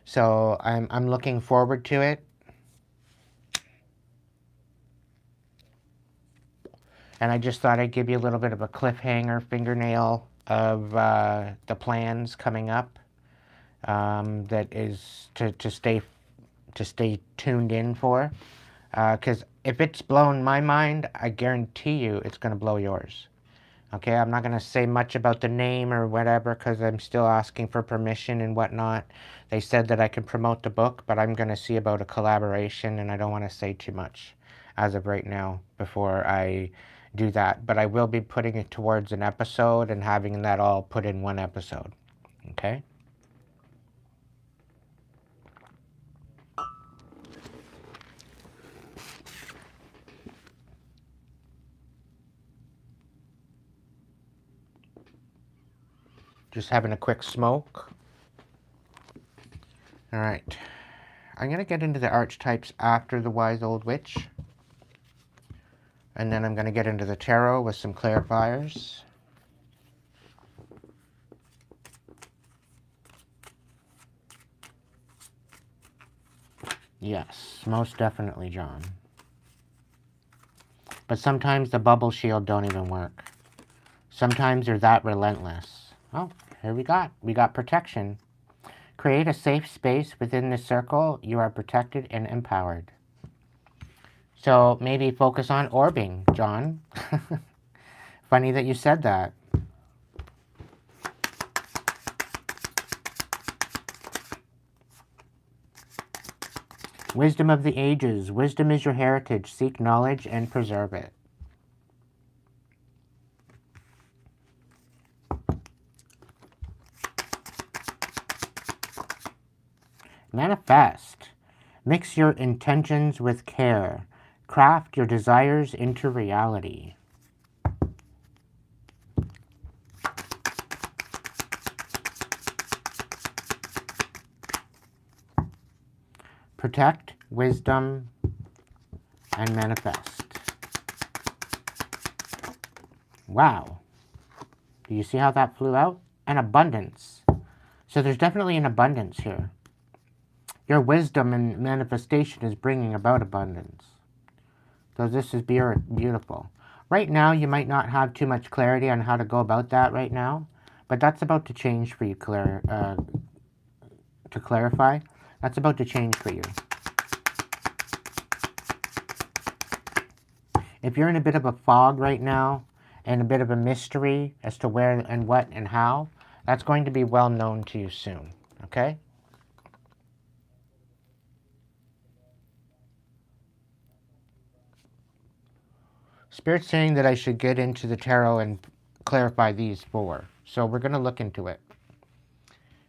so I'm looking forward to it, and I just thought I'd give you a little bit of a cliffhanger fingernail of the plans coming up. That is to stay tuned in for, because if it's blown my mind, I guarantee you it's going to blow yours. Okay, I'm not going to say much about the name or whatever because I'm still asking for permission and whatnot. They said that I can promote the book, but I'm going to see about a collaboration, and I don't want to say too much as of right now before I do that. But I will be putting it towards an episode and having that all put in one episode. Okay? Just having a quick smoke. All right. I'm going to get into the archetypes after the Wise Old Witch. And then I'm going to get into the tarot with some clarifiers. Yes, most definitely, John. But sometimes the bubble shield don't even work. Sometimes they're that relentless. Oh, here we got protection. Create a safe space within the circle. You are protected and empowered. So maybe focus on orbing, John. Funny that you said that. Wisdom of the ages. Wisdom is your heritage. Seek knowledge and preserve it. Manifest. Mix your intentions with care. Craft your desires into reality. Protect, wisdom, and manifest. Wow. Do you see how that flew out? An abundance. So there's definitely an abundance here. Your wisdom and manifestation is bringing about abundance. So this is beautiful. Right now, you might not have too much clarity on how to go about that right now, but that's about to change for you, to clarify. That's about to change for you. If you're in a bit of a fog right now and a bit of a mystery as to where and what and how, that's going to be well known to you soon, okay? Spirit's saying that I should get into the tarot and clarify these four. So we're going to look into it.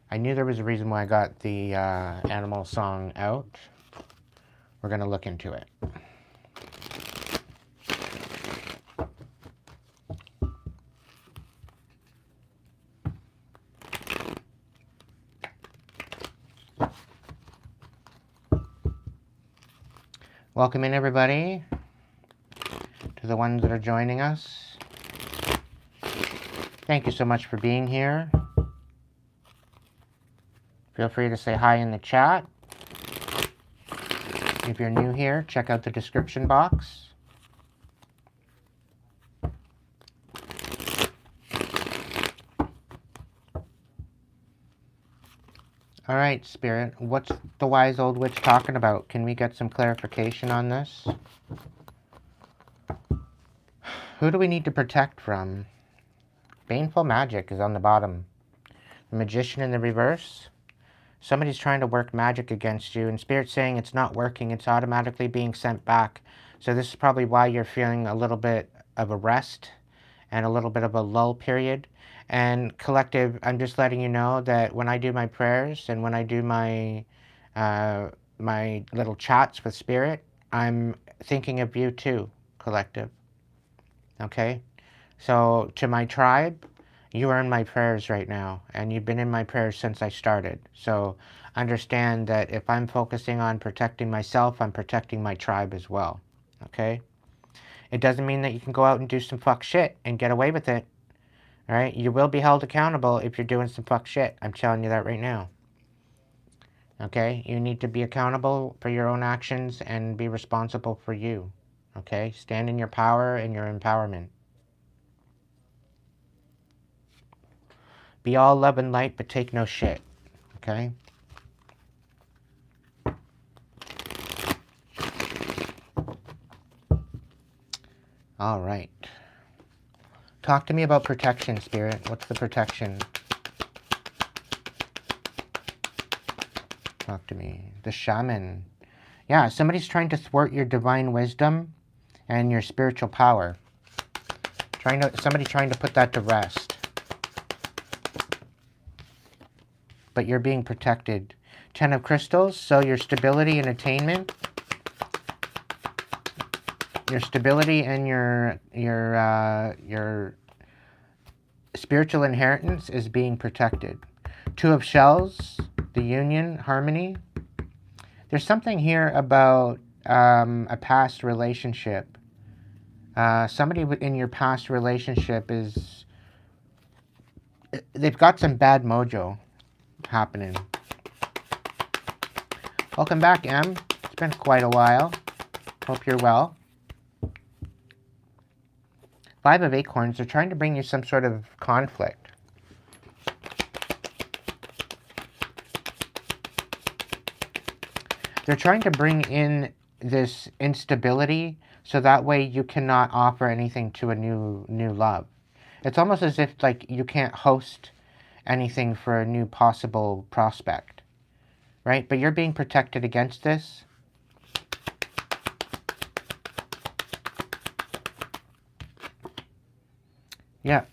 I knew there was a reason why I got the animal song out. We're going to look into it. Welcome in, everybody, to the ones that are joining us. Thank you so much for being here. Feel free to say hi in the chat. If you're new here, check out the description box. All right, Spirit, what's the Wise Old Witch talking about? Can we get some clarification on this? Who do we need to protect from? Baneful magic is on the bottom. The Magician in the reverse. Somebody's trying to work magic against you, and Spirit's saying it's not working. It's automatically being sent back. So this is probably why you're feeling a little bit of a rest and a little bit of a lull period. And collective, I'm just letting you know that when I do my prayers and when I do my my little chats with spirit, I'm thinking of you too, collective. Okay? So to my tribe, you are in my prayers right now, and you've been in my prayers since I started. So understand that if I'm focusing on protecting myself, I'm protecting my tribe as well. Okay? It doesn't mean that you can go out and do some fuck shit and get away with it. All right? You will be held accountable if you're doing some fuck shit. I'm telling you that right now. Okay? You need to be accountable for your own actions and be responsible for you. Okay? Stand in your power and your empowerment. Be all love and light, but take no shit. Okay? All right. Talk to me about protection, Spirit. What's the protection? Talk to me. The shaman. Yeah, somebody's trying to thwart your divine wisdom and your spiritual power. Somebody trying to put that to rest. But you're being protected. 10 of crystals, so your stability and attainment. Your stability and your spiritual inheritance is being protected. 2 of shells, the union, harmony. There's something here about a past relationship. Somebody in your past relationship they've got some bad mojo happening. Welcome back, Em. It's been quite a while. Hope you're well. 5 of acorns. They're trying to bring you some sort of conflict. They're trying to bring in this instability so that way you cannot offer anything to a new love. It's almost as if like you can't host anything for a new possible prospect, right? But you're being protected against this. Yeah.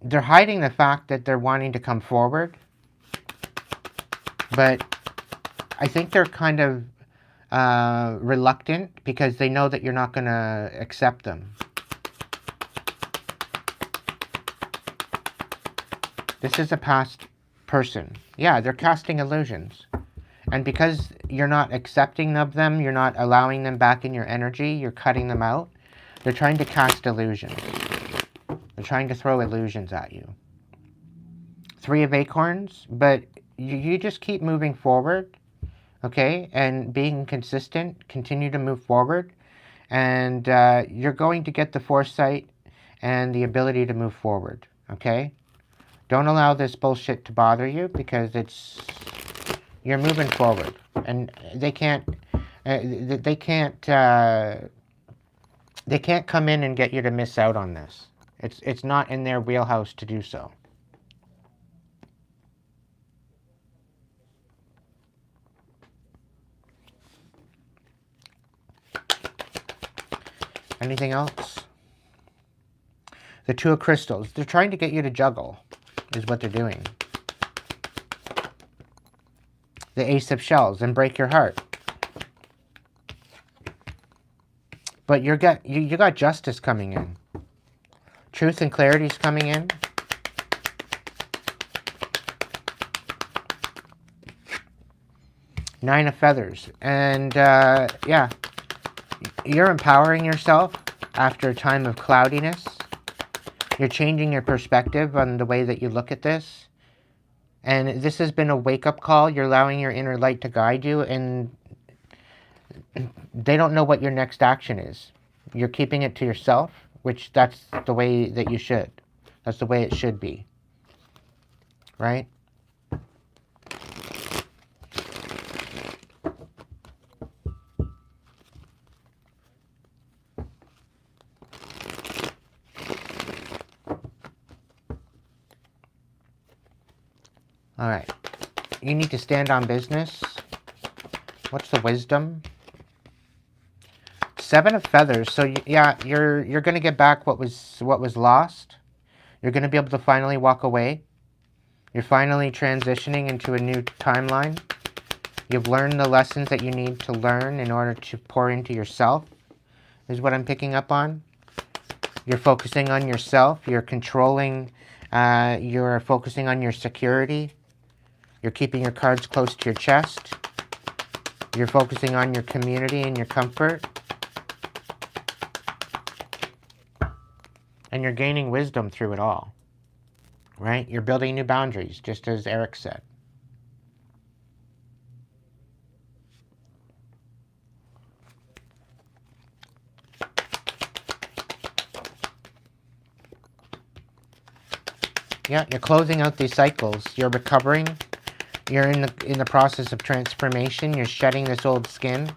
They're hiding the fact that they're wanting to come forward, but I think they're kind of reluctant because they know that you're not going to accept them. This is a past person. Yeah, they're casting illusions. And because you're not accepting of them, you're not allowing them back in your energy, you're cutting them out, they're trying to cast illusions. They're trying to throw illusions at you. 3 of acorns, but you just keep moving forward, okay? And being consistent, continue to move forward. And you're going to get the foresight and the ability to move forward, okay? Don't allow this bullshit to bother you because you're moving forward. And they can't come in and get you to miss out on this. It's not in their wheelhouse to do so. Anything else? The 2 of crystals. They're trying to get you to juggle, is what they're doing. The Ace of shells, and break your heart. But you got justice coming in. Truth and clarity is coming in. 9 of feathers. And yeah, you're empowering yourself after a time of cloudiness. You're changing your perspective on the way that you look at this. And this has been a wake-up call. You're allowing your inner light to guide you, and they don't know what your next action is. You're keeping it to yourself, which that's the way that you should. That's the way it should be. Right? All right. You need to stand on business. What's the wisdom? Seven of Feathers. So yeah, you're going to get back what was lost. You're going to be able to finally walk away. You're finally transitioning into a new timeline. You've learned the lessons that you need to learn in order to pour into yourself, is what I'm picking up on. You're focusing on yourself. You're controlling, you're focusing on your security. You're keeping your cards close to your chest. You're focusing on your community and your comfort. And you're gaining wisdom through it all, right? You're building new boundaries, just as Eric said. Yeah, you're closing out these cycles. You're recovering. You're in the process of transformation. You're shedding this old skin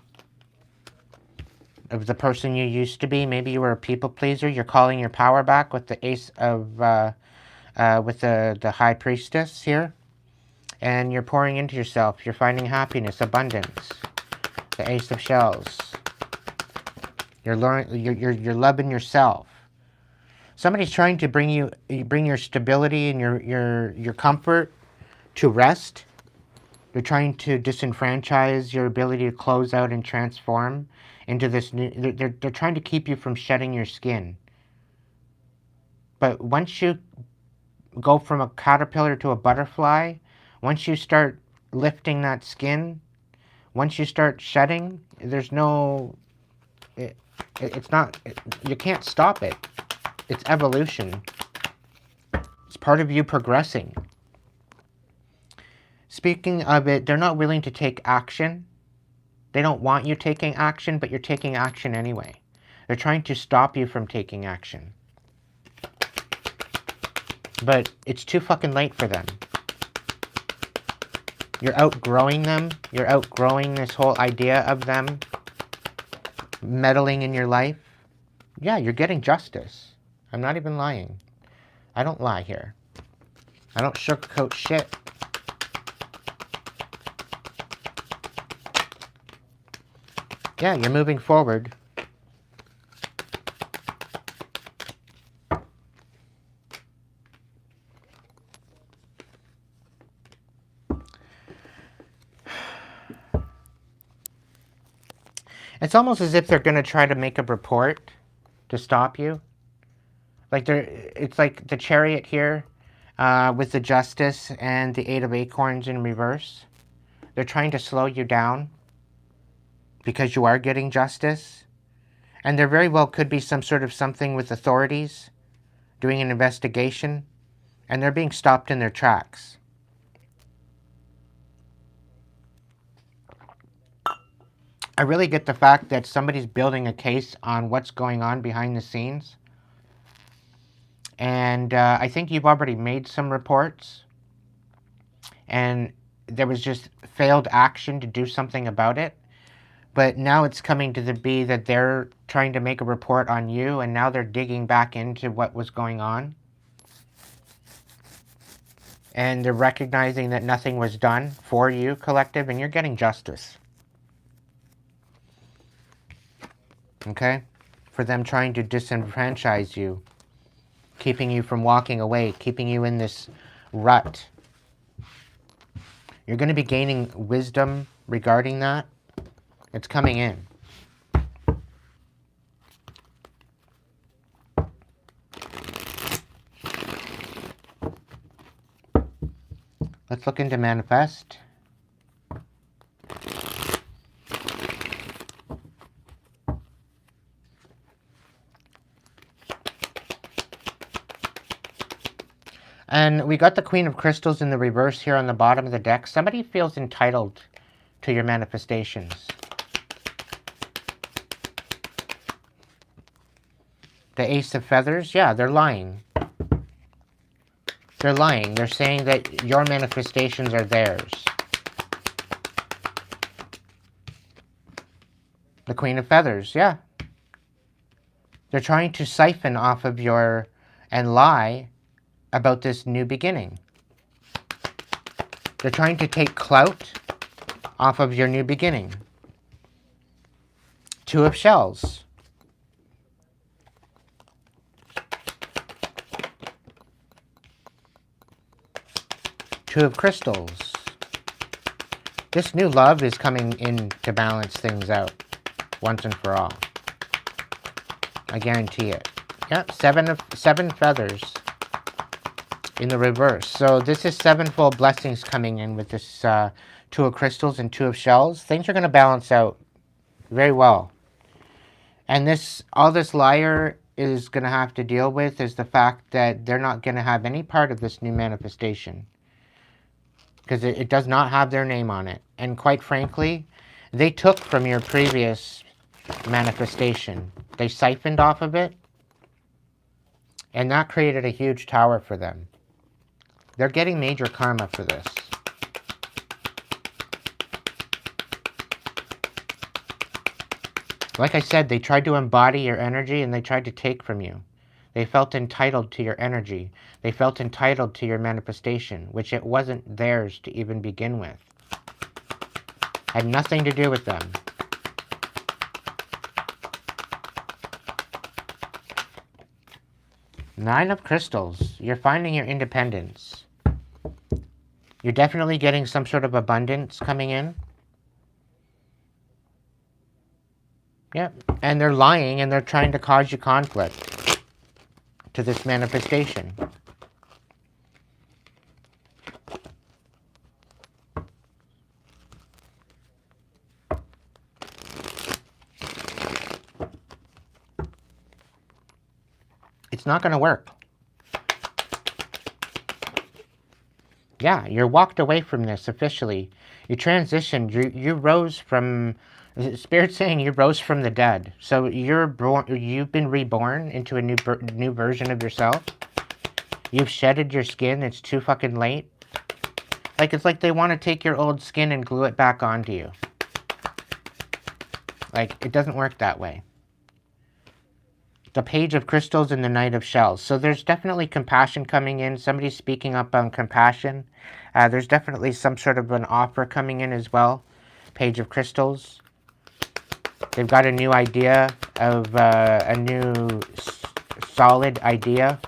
of the person you used to be. Maybe you were a people pleaser. You're calling your power back with the ace of with the high priestess here, and you're pouring into yourself. You're finding happiness, abundance. The ace of shells. You're learning. You're loving yourself. Somebody's trying to bring your stability and your comfort to rest. They're trying to disenfranchise your ability to close out and transform into this new. They're trying to keep you from shedding your skin. But once you go from a caterpillar to a butterfly, once you start lifting that skin, once you start shedding, there's no. It's not. You can't stop it. It's evolution. It's part of you progressing. Speaking of it, they're not willing to take action. They don't want you taking action, but you're taking action anyway. They're trying to stop you from taking action. But it's too fucking late for them. You're outgrowing them. You're outgrowing this whole idea of them meddling in your life. Yeah, you're getting justice. I'm not even lying. I don't lie here. I don't sugarcoat shit. Yeah, you're moving forward. It's almost as if they're going to try to make a report to stop you. Like it's like the Chariot here with the Justice and the Eight of Acorns in reverse. They're trying to slow you down because you are getting justice. And there very well could be some sort of something with authorities doing an investigation, and they're being stopped in their tracks. I really get the fact that somebody's building a case on what's going on behind the scenes. And I think you've already made some reports. And there was just failed action to do something about it. But now it's coming to be that they're trying to make a report on you, and now they're digging back into what was going on. And they're recognizing that nothing was done for you, collective, and you're getting justice. Okay? For them trying to disenfranchise you, keeping you from walking away, keeping you in this rut. You're going to be gaining wisdom regarding that. It's coming in. Let's look into manifest. And we got the Queen of Crystals in the reverse here on the bottom of the deck. Somebody feels entitled to your manifestations. The Ace of Feathers, yeah, they're lying. They're lying. They're saying that your manifestations are theirs. The Queen of Feathers, yeah. They're trying to siphon off of your and lie about this new beginning. They're trying to take clout off of your new beginning. Two of Shells. Two of Crystals. This new love is coming in to balance things out once and for all. I guarantee it. Yep, seven feathers in the reverse. So this is sevenfold blessings coming in with this Two of Crystals and Two of Shells. Things are going to balance out very well. And all this liar is going to have to deal with is the fact that they're not going to have any part of this new manifestation. Because it does not have their name on it. And quite frankly, they took from your previous manifestation. They siphoned off of it. And that created a huge tower for them. They're getting major karma for this. Like I said, they tried to embody your energy and they tried to take from you. They felt entitled to your energy. They felt entitled to your manifestation, which it wasn't theirs to even begin with. Had nothing to do with them. Nine of Crystals. You're finding your independence. You're definitely getting some sort of abundance coming in. Yep. And they're lying and they're trying to cause you conflict to this manifestation. It's not going to work. Yeah, you're walked away from this officially. You transitioned. You rose from... Spirit's saying you rose from the dead. So you've been reborn into a new version of yourself. You've shedded your skin. It's too fucking late. Like, it's like they want to take your old skin and glue it back onto you. Like, it doesn't work that way. The Page of Crystals and the Knight of Shells. So there's definitely compassion coming in. Somebody's speaking up on compassion. There's definitely some sort of an offer coming in as well. Page of Crystals. They've got a new idea of a new solid idea.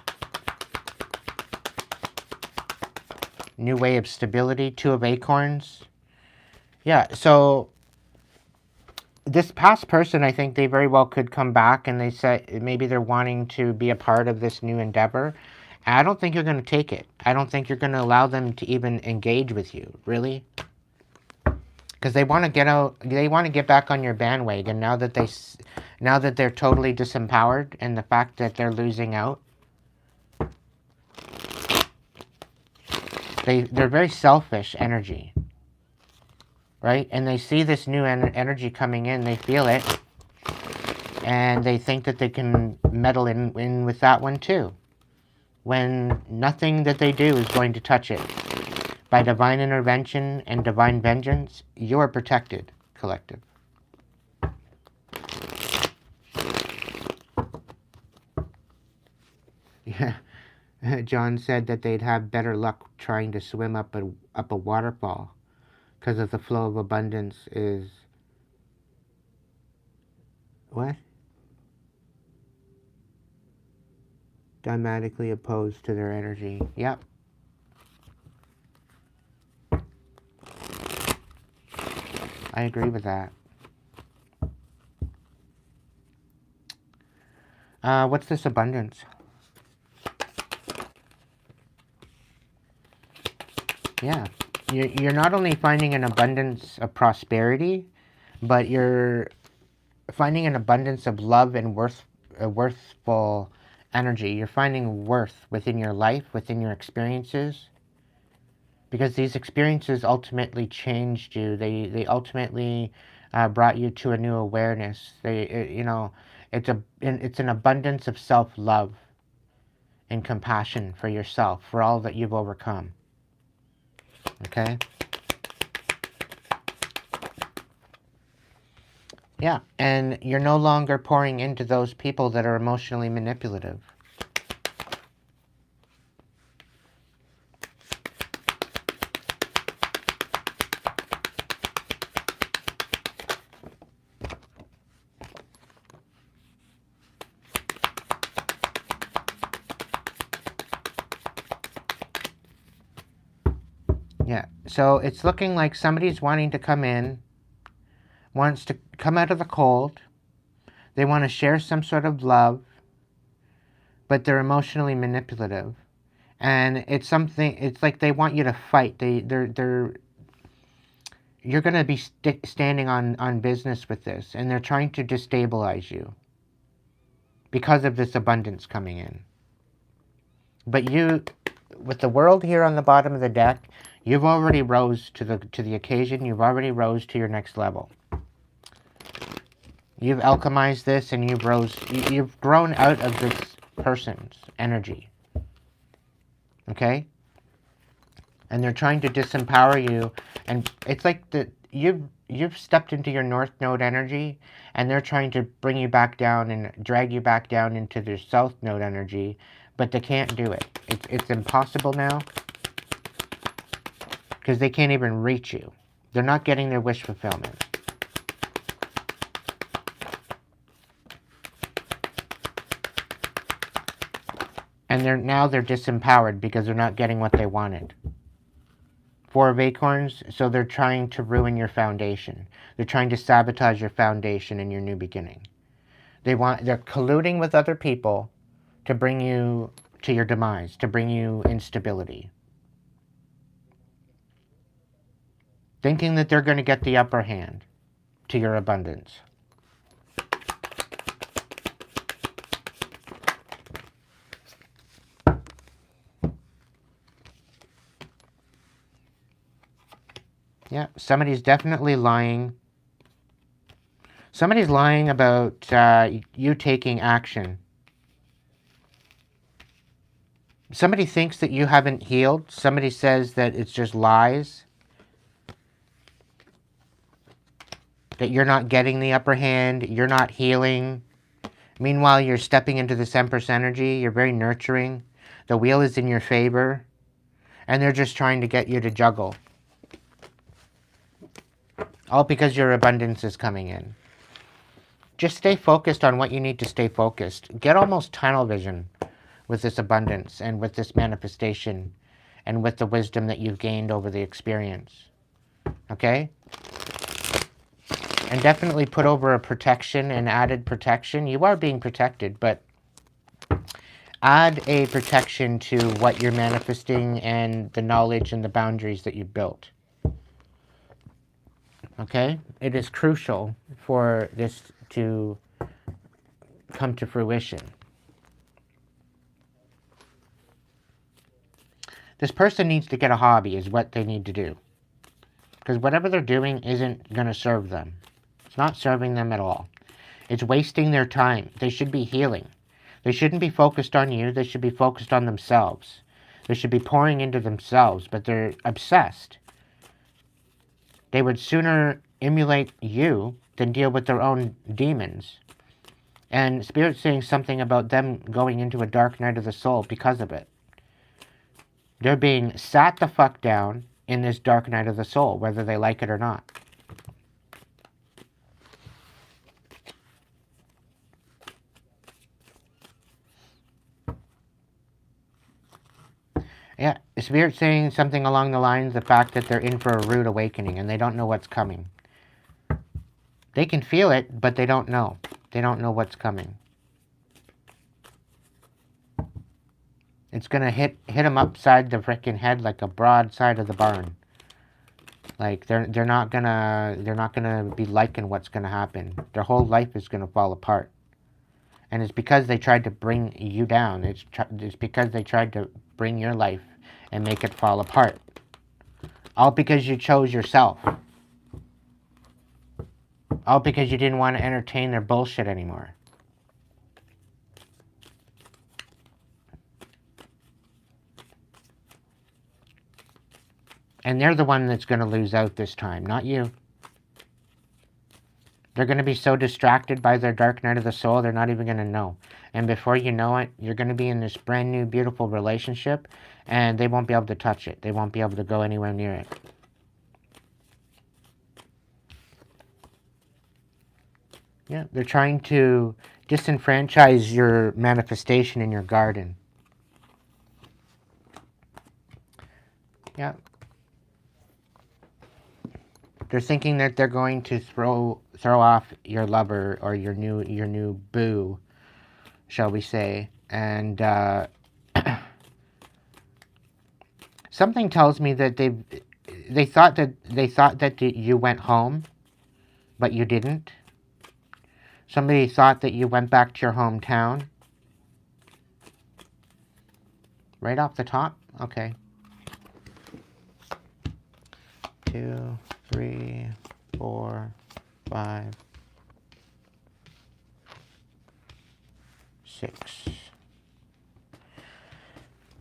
New way of stability. Two of Acorns. Yeah, so this past person, I think they very well could come back and they said maybe they're wanting to be a part of this new endeavor. I don't think you're going to take it. I don't think you're going to allow them to even engage with you, really. Because they want to get out, they want to get back on your bandwagon now that they're totally disempowered and the fact that they're losing out. They're very selfish energy. Right? And they see this new energy coming in, they feel it, and they think that they can meddle in with that one too, when nothing that they do is going to touch it. By divine intervention and divine vengeance, you are protected, collective. Yeah. John said that they'd have better luck trying to swim up a waterfall. Because of the flow of abundance is... What? Diametrically opposed to their energy. Yep. I agree with that. What's this abundance? Yeah. You're not only finding an abundance of prosperity, but you're finding an abundance of love and worthful energy. You're finding worth within your life, within your experiences, because these experiences ultimately changed you. They ultimately brought you to a new awareness. It's an abundance of self-love and compassion for yourself, for all that you've overcome. Okay? Yeah, and you're no longer pouring into those people that are emotionally manipulative. Yeah, so it's looking like somebody's wanting to come in, wants to come out of the cold. They want to share some sort of love, but they're emotionally manipulative. And it's like they want you to fight. You're going to be standing on business with this, and they're trying to destabilize you because of this abundance coming in. But you, with the world here on the bottom of the deck, you've already rose to the occasion. You've already rose to your next level. You've alchemized this, and you've grown out of this person's energy. Okay? And they're trying to disempower you, and it's like you've stepped into your North Node energy, and they're trying to bring you back down and drag you back down into their South Node energy, but they can't do it. It's impossible now, because they can't even reach you. They're not getting their wish fulfillment. And they're disempowered because they're not getting what they wanted. Four of Acorns, so they're trying to ruin your foundation. They're trying to sabotage your foundation and your new beginning. They're colluding with other people to bring you to your demise, to bring you instability. Thinking that they're going to get the upper hand to your abundance. Yeah, somebody's definitely lying. Somebody's lying about you taking action. Somebody thinks that you haven't healed. Somebody says that it's just lies. That you're not getting the upper hand. You're not healing. Meanwhile, you're stepping into this Empress energy. You're very nurturing. The wheel is in your favor. And they're just trying to get you to juggle. All because your abundance is coming in. Just stay focused on what you need to stay focused. Get almost tunnel vision with this abundance and with this manifestation and with the wisdom that you've gained over the experience. Okay? And definitely put over a protection, an added protection. You are being protected, but add a protection to what you're manifesting and the knowledge and the boundaries that you've built. Okay? It is crucial for this to come to fruition. This person needs to get a hobby is what they need to do. Because whatever they're doing isn't going to serve them. It's not serving them at all. It's wasting their time. They should be healing. They shouldn't be focused on you. They should be focused on themselves. They should be pouring into themselves, but they're obsessed. They would sooner emulate you than deal with their own demons. And Spirit's saying something about them going into a dark night of the soul because of it. They're being sat the fuck down in this dark night of the soul, whether they like it or not. Yeah, Spirit's saying something along the lines of the fact that they're in for a rude awakening and they don't know what's coming. They can feel it, but they don't know. They don't know what's coming. It's gonna hit them upside the frickin' head like a broadside of the barn. Like they're not gonna be liking what's gonna happen. Their whole life is gonna fall apart. And it's because they tried to bring you down. It's because they tried to bring your life and make it fall apart. All because you chose yourself. All because you didn't want to entertain their bullshit anymore. And they're the one that's going to lose out this time, not you. They're going to be so distracted by their dark night of the soul, they're not even going to know. And before you know it, you're going to be in this brand new, beautiful relationship, and they won't be able to touch it. They won't be able to go anywhere near it. Yeah, they're trying to disenfranchise your manifestation in your garden. Yeah. They're thinking that they're going to throw off your lover or your new boo, shall we say. And something tells me that they thought that you went home, but you didn't. Somebody thought that you went back to your hometown. Right off the top? Okay. 2, 3, 4, 5, 6.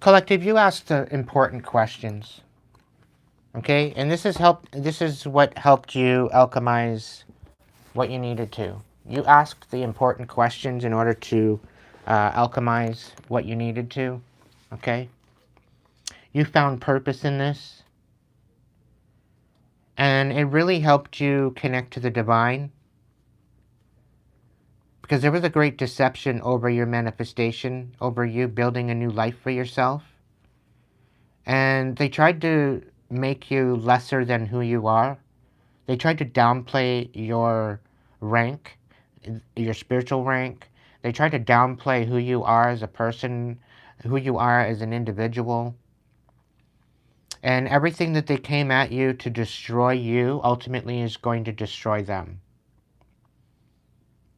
Collective, you asked the important questions. Okay? And this is what helped you alchemize what you needed to. You asked the important questions in order to alchemize what you needed to. Okay? You found purpose in this. And it really helped you connect to the divine. Because there was a great deception over your manifestation, over you building a new life for yourself. And they tried to make you lesser than who you are. They tried to downplay your rank, your spiritual rank. They tried to downplay who you are as a person, who you are as an individual. And everything that they came at you to destroy you ultimately is going to destroy them.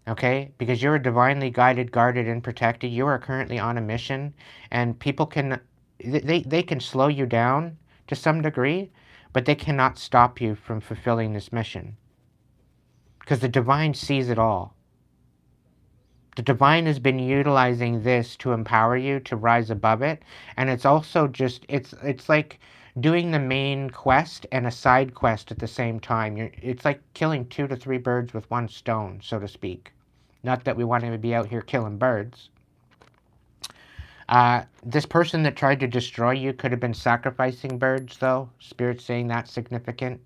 Okay? Because you're divinely guided, guarded, and protected. You are currently on a mission, and people can, they can slow you down to some degree, but they cannot stop you from fulfilling this mission. Because the divine sees it all. The divine has been utilizing this to empower you to rise above it, and it's also just, it's like doing the main quest and a side quest at the same time. It's like killing 2 to 3 birds with one stone, so to speak. Not that we want to be out here killing birds. This person that tried to destroy you could have been sacrificing birds, though. Spirit's saying that's significant,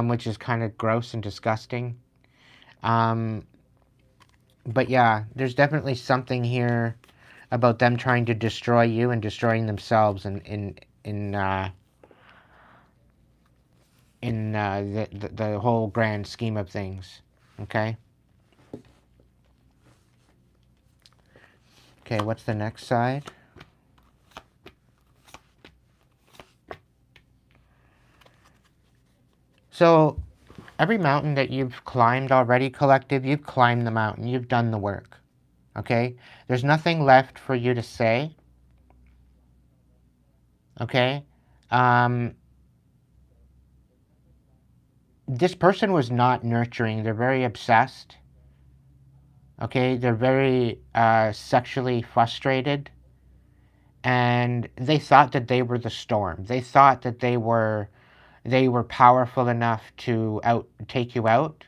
which is kind of gross and disgusting. But yeah, there's definitely something here about them trying to destroy you and destroying themselves in the whole grand scheme of things. Okay? Okay, what's the next side? So, every mountain that you've climbed already, Collective, you've climbed the mountain. You've done the work. Okay? There's nothing left for you to say. Okay? This person was not nurturing. They're very obsessed. Okay? They're very sexually frustrated. And they thought that they were the storm. They thought that they were powerful enough to take you out.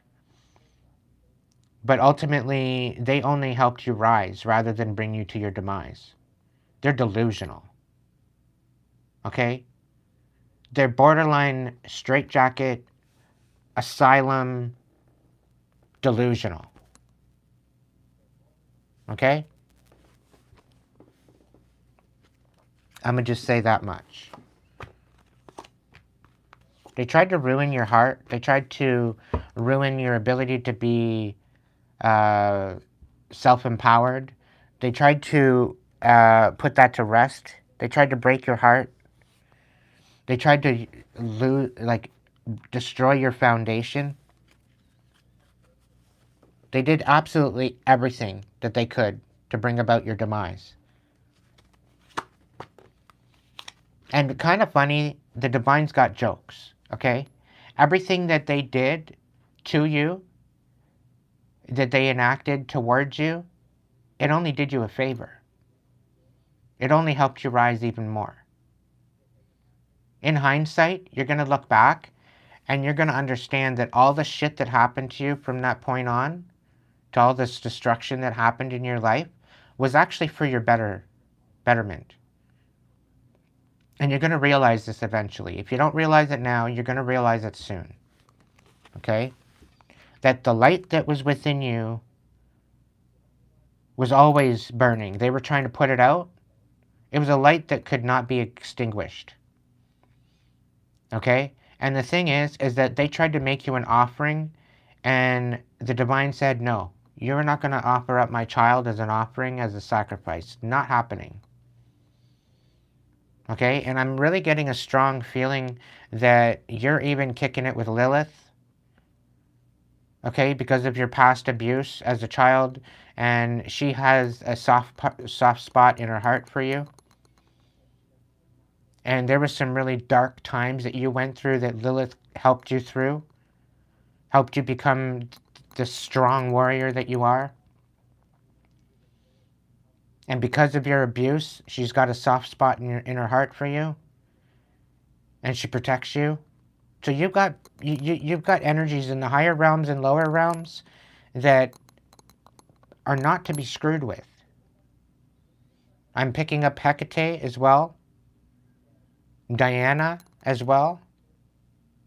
But ultimately, they only helped you rise rather than bring you to your demise. They're delusional. Okay? They're borderline straitjacket, asylum, delusional. Okay? I'm going to just say that much. They tried to ruin your heart. They tried to ruin your ability to be self-empowered. They tried to put that to rest. They tried to break your heart. They tried to destroy your foundation. They did absolutely everything that they could to bring about your demise. And kind of funny, the Divine's got jokes, okay? Everything that they did to you, that they enacted towards you, it only did you a favor. It only helped you rise even more. In hindsight, you're going to look back and you're going to understand that all the shit that happened to you from that point on, to all this destruction that happened in your life, was actually for your betterment. And you're going to realize this eventually. If you don't realize it now, you're going to realize it soon. Okay? That the light that was within you was always burning. They were trying to put it out. It was a light that could not be extinguished. Okay? And the thing is that they tried to make you an offering, and the divine said, no, you're not going to offer up my child as an offering, as a sacrifice. Not happening. Okay? And I'm really getting a strong feeling that you're even kicking it with Lilith. Okay? Because of your past abuse as a child, and she has a soft spot in her heart for you. And there were some really dark times that you went through that Lilith helped you through, helped you become the strong warrior that you are. And because of your abuse, she's got a soft spot in her heart for you, and she protects you. So you've got energies in the higher realms and lower realms that are not to be screwed with. I'm picking up Hecate as well, Diana as well.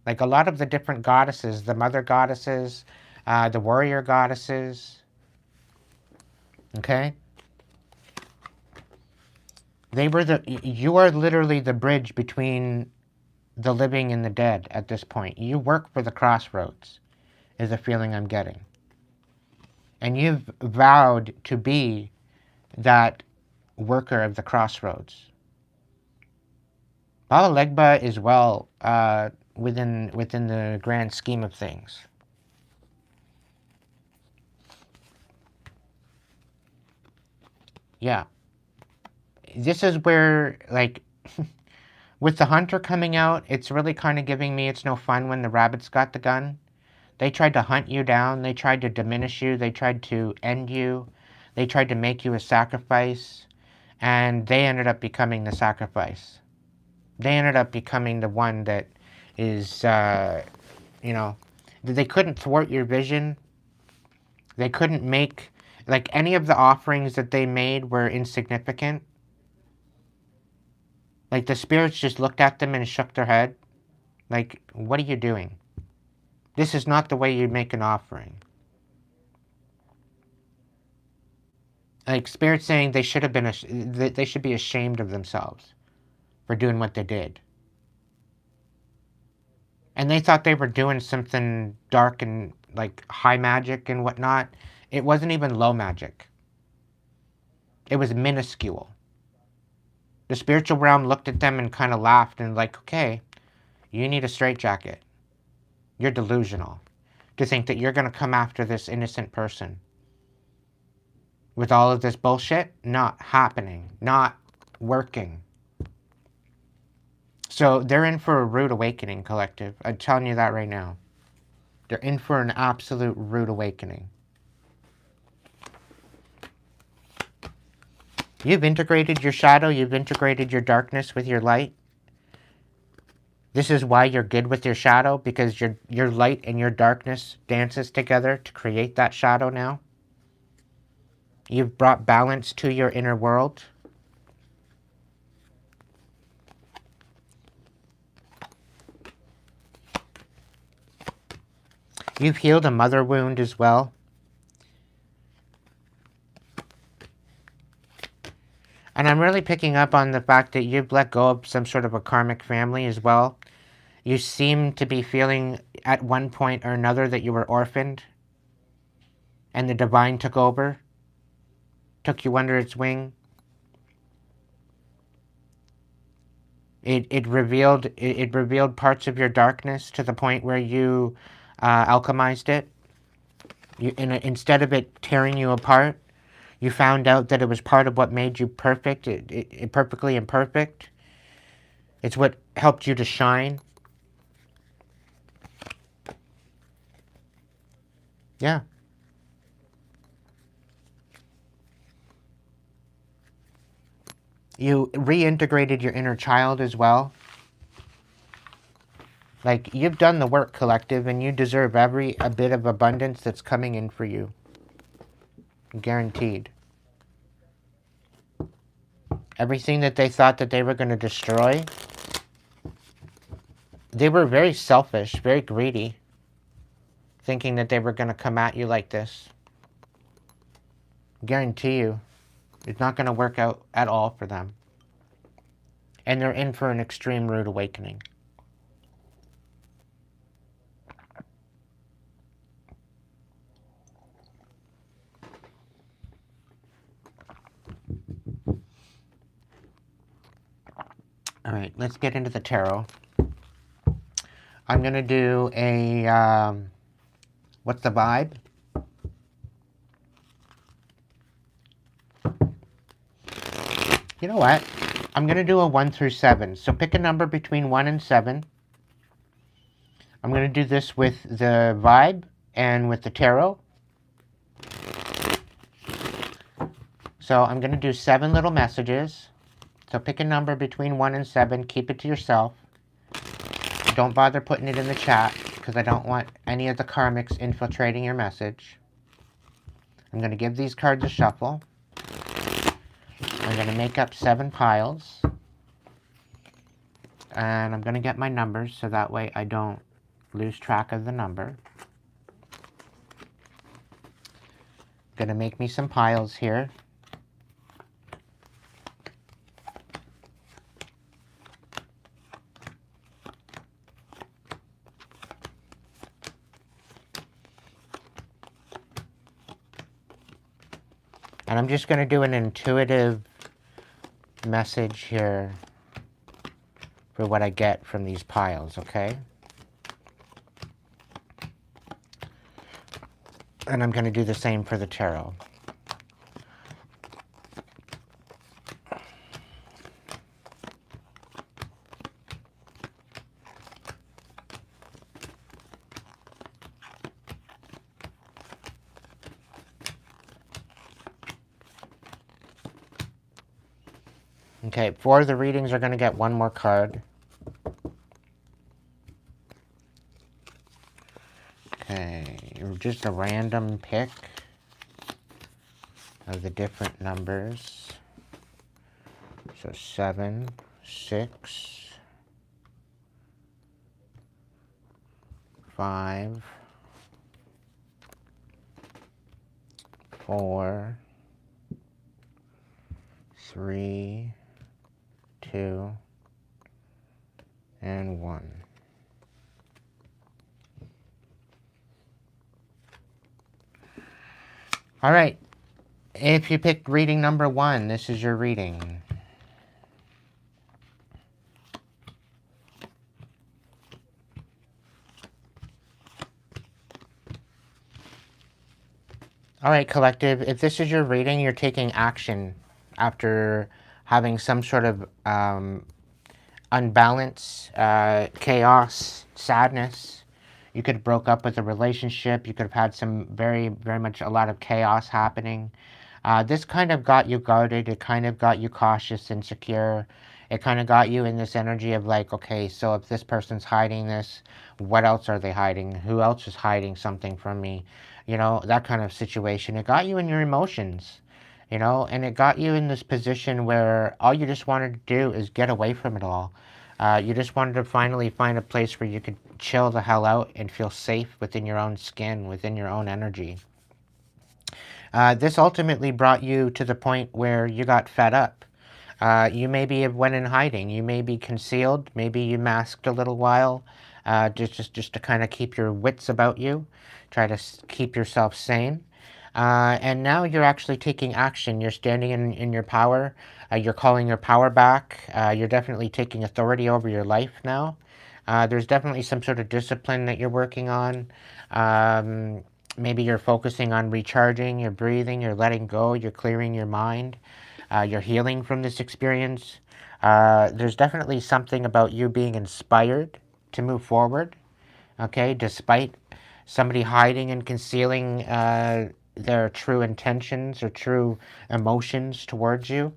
Like a lot of the different goddesses, the mother goddesses, the warrior goddesses. Okay? You are literally the bridge between the living and the dead at this point. You work for the crossroads, is a feeling I'm getting. And you've vowed to be that worker of the crossroads. Baba Legba is well within the grand scheme of things. Yeah. This is where, like, with the hunter coming out, it's really kind of giving me it's no fun when the rabbits got the gun. They tried to hunt you down. They tried to diminish you. They tried to end you. They tried to make you a sacrifice. And they ended up becoming the sacrifice. They ended up becoming the one that is, you know, they couldn't thwart your vision. They couldn't make, like, any of the offerings that they made were insignificant. Like, the spirits just looked at them and shook their head. Like, what are you doing? This is not the way you make an offering. Like, spirits saying they should have been, they should be ashamed of themselves for doing what they did. And they thought they were doing something dark and, like, high magic and whatnot. It wasn't even low magic. It was minuscule. The spiritual realm looked at them and kind of laughed and like, okay, you need a straitjacket. You're delusional to think that you're going to come after this innocent person. With all of this bullshit, not happening, not working. So they're in for a rude awakening, collective. I'm telling you that right now. They're in for an absolute rude awakening. You've integrated your shadow, you've integrated your darkness with your light. This is why you're good with your shadow, because your light and your darkness dances together to create that shadow now. You've brought balance to your inner world. You've healed a mother wound as well. And I'm really picking up on the fact that you've let go of some sort of a karmic family as well. You seem to be feeling at one point or another that you were orphaned. And the divine took over. Took you under its wing. It revealed parts of your darkness to the point where you alchemized it. Instead of it tearing you apart, you found out that it was part of what made you perfect, perfectly imperfect. It's what helped you to shine. Yeah. You reintegrated your inner child as well. Like, you've done the work, collective, and you deserve a bit of abundance that's coming in for you. Guaranteed. Everything that they thought that they were going to destroy, they were very selfish, very greedy, thinking that they were going to come at you like this. Guarantee you, it's not going to work out at all for them. And they're in for an extreme rude awakening. All right, let's get into the tarot. I'm going to do a, what's the vibe? You know what? I'm going to do a 1 through 7. So pick a number between 1 and 7. I'm going to do this with the vibe and with the tarot. So I'm going to do 7 little messages. So pick a number between 1 and 7. Keep it to yourself. Don't bother putting it in the chat because I don't want any of the karmics infiltrating your message. I'm going to give these cards a shuffle. I'm going to make up 7 piles. And I'm going to get my numbers so that way I don't lose track of the number. Going to make me some piles here. And I'm just going to do an intuitive message here for what I get from these piles, okay? And I'm going to do the same for the tarot. Okay, 4 of the readings are going to get 1 more card. Okay, just a random pick of the different numbers. So 7, 6, 5, 4, 3, 2, and 1. All right, if you picked reading number 1, this is your reading. All right, collective, if this is your reading, you're taking action after having some sort of unbalance, chaos, sadness. You could have broke up with a relationship. You could have had some very much a lot of chaos happening. This kind of got you guarded. It kind of got you cautious, insecure. It kind of got you in this energy of like, okay, so if this person's hiding this, what else are they hiding? Who else is hiding something from me? You know, that kind of situation. It got you in your emotions, you know, and it got you in this position where all you just wanted to do is get away from it all. You just wanted to finally find a place where you could chill the hell out and feel safe within your own skin, within your own energy. This ultimately brought you to the point where you got fed up. You maybe have went in hiding. You may be concealed. Maybe you masked a little while just to kind of keep your wits about you. Try to keep yourself sane. And now you're actually taking action. You're standing in your power. You're calling your power back. You're definitely taking authority over your life now. There's definitely some sort of discipline that you're working on. Maybe you're focusing on recharging, you're breathing, you're letting go, you're clearing your mind, you're healing from this experience. There's definitely something about you being inspired to move forward, okay, despite somebody hiding and concealing their true intentions or true emotions towards you.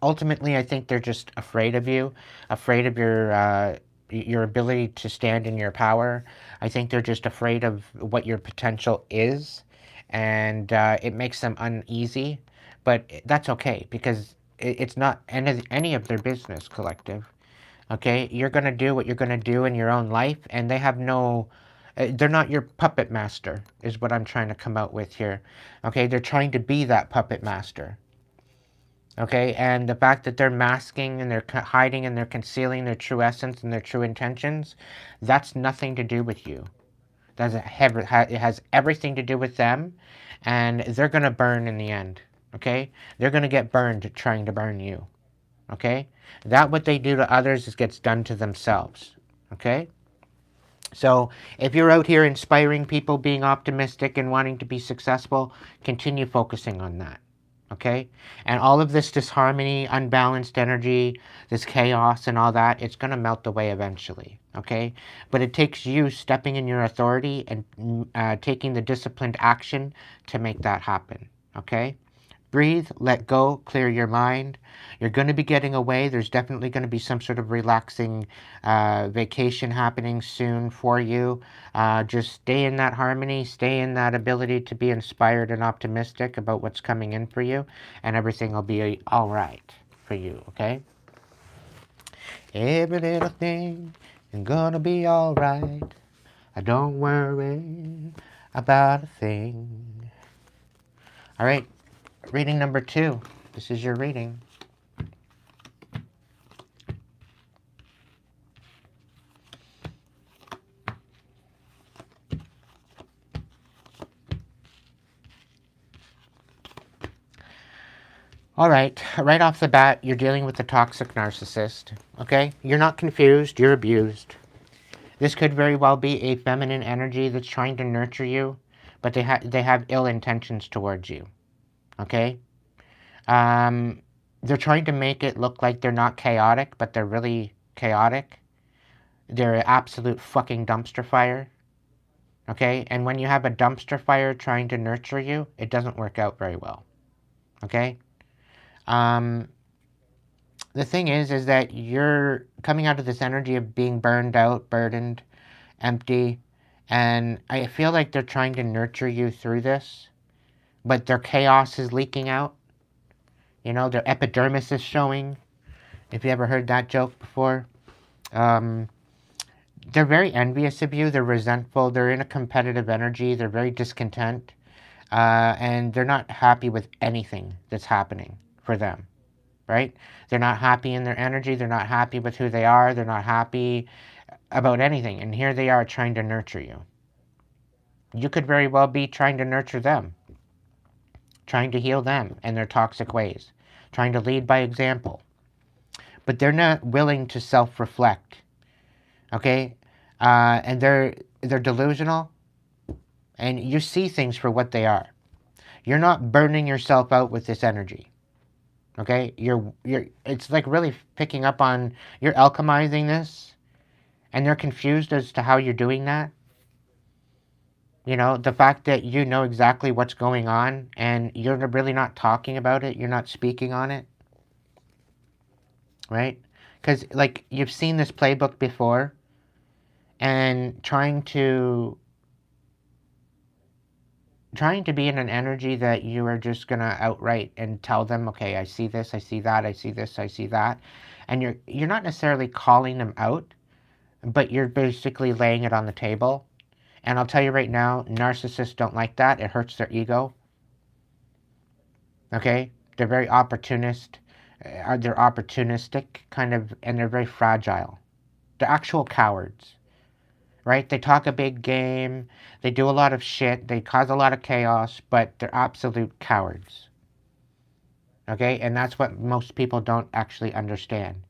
Ultimately, I think they're just afraid of you, afraid of your ability to stand in your power. I think they're just afraid of what your potential is, and it makes them uneasy. But that's okay, because it's not any of their business, collective. Okay? You're going to do what you're going to do in your own life, and they have no... they're not your puppet master, is what I'm trying to come out with here. Okay? They're trying to be that puppet master. Okay, and the fact that they're masking and they're hiding and they're concealing their true essence and their true intentions, that's nothing to do with you. It has everything to do with them, and they're going to burn in the end. Okay, they're going to get burned trying to burn you. okay? That what they do to others is gets done to themselves, okay? So if you're out here inspiring people, being optimistic and wanting to be successful, continue focusing on that, okay? And all of this disharmony, unbalanced energy, this chaos and all that, it's going to melt away eventually, okay? But it takes you stepping in your authority and taking the disciplined action to make that happen, okay? Breathe, let go, clear your mind. You're going to be getting away. There's definitely going to be some sort of relaxing vacation happening soon for you. Just stay in that harmony, stay in that ability to be inspired and optimistic about what's coming in for you, and everything will be all right for you, okay? Every little thing is going to be all right. Don't worry about a thing. All right. Reading number 2. This is your reading. All right off the bat, you're dealing with a toxic narcissist, okay? You're not confused, you're abused. This could very well be a feminine energy that's trying to nurture you, but they have ill intentions towards you, okay? They're trying to make it look like they're not chaotic, but they're really chaotic. They're an absolute fucking dumpster fire, okay? And when you have a dumpster fire trying to nurture you, it doesn't work out very well, okay? The thing is that you're coming out of this energy of being burned out, burdened, empty, and I feel like they're trying to nurture you through this, but their chaos is leaking out. You know, their epidermis is showing. If you ever heard that joke before. They're very envious of you. They're resentful. They're in a competitive energy. They're very discontent. And they're not happy with anything that's happening for them, right? They're not happy in their energy. They're not happy with who they are. They're not happy about anything. And here they are trying to nurture you. You could very well be trying to nurture them, trying to heal them and their toxic ways, trying to lead by example. But they're not willing to self-reflect, okay? And they're delusional, and you see things for what they are. You're not burning yourself out with this energy, okay? It's like really picking up on, you're alchemizing this, and they're confused as to how you're doing that. You know, the fact that you know exactly what's going on, and you're really not talking about it, you're not speaking on it, right? Because, like, you've seen this playbook before, and trying to be in an energy that you are just going to outright and tell them, okay, I see this, I see that, I see this, I see that. And you're not necessarily calling them out, but you're basically laying it on the table. And I'll tell you right now, narcissists don't like that. It hurts their ego. Okay? They're very opportunistic kind of, and they're very fragile. They're actual cowards. Right? They talk a big game, they do a lot of shit, they cause a lot of chaos, but they're absolute cowards. Okay? And that's what most people don't actually understand.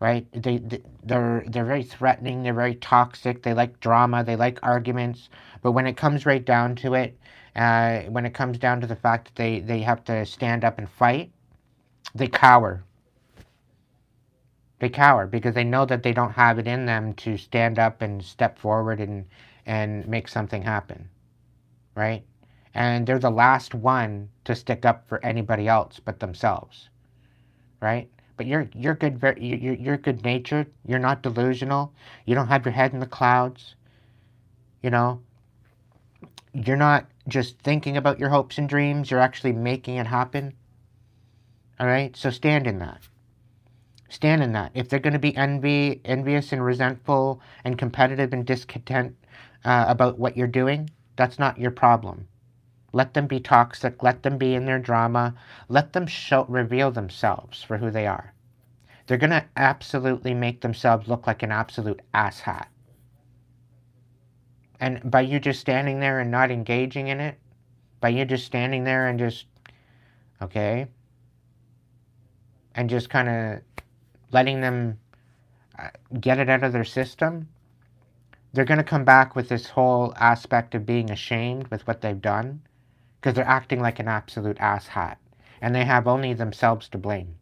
Right? They're very threatening, they're very toxic, they like drama, they like arguments, but when it comes right down to it, when it comes down to the fact that they have to stand up and fight, they cower. They cower because they know that they don't have it in them to stand up and step forward and make something happen, right? And they're the last one to stick up for anybody else but themselves, right? But you're good, you're good natured. You're not delusional. You don't have your head in the clouds. You know, you're not just thinking about your hopes and dreams. You're actually making it happen. All right, so stand in that. Stand in that. If they're going to be envious and resentful and competitive and discontent about what you're doing, that's not your problem. Let them be toxic. Let them be in their drama. Let them reveal themselves for who they are. They're going to absolutely make themselves look like an absolute asshat. And by you just standing there and not engaging in it, by you just standing there and just, okay, and just kind of letting them get it out of their system, they're going to come back with this whole aspect of being ashamed with what they've done because they're acting like an absolute asshat. And they have only themselves to blame.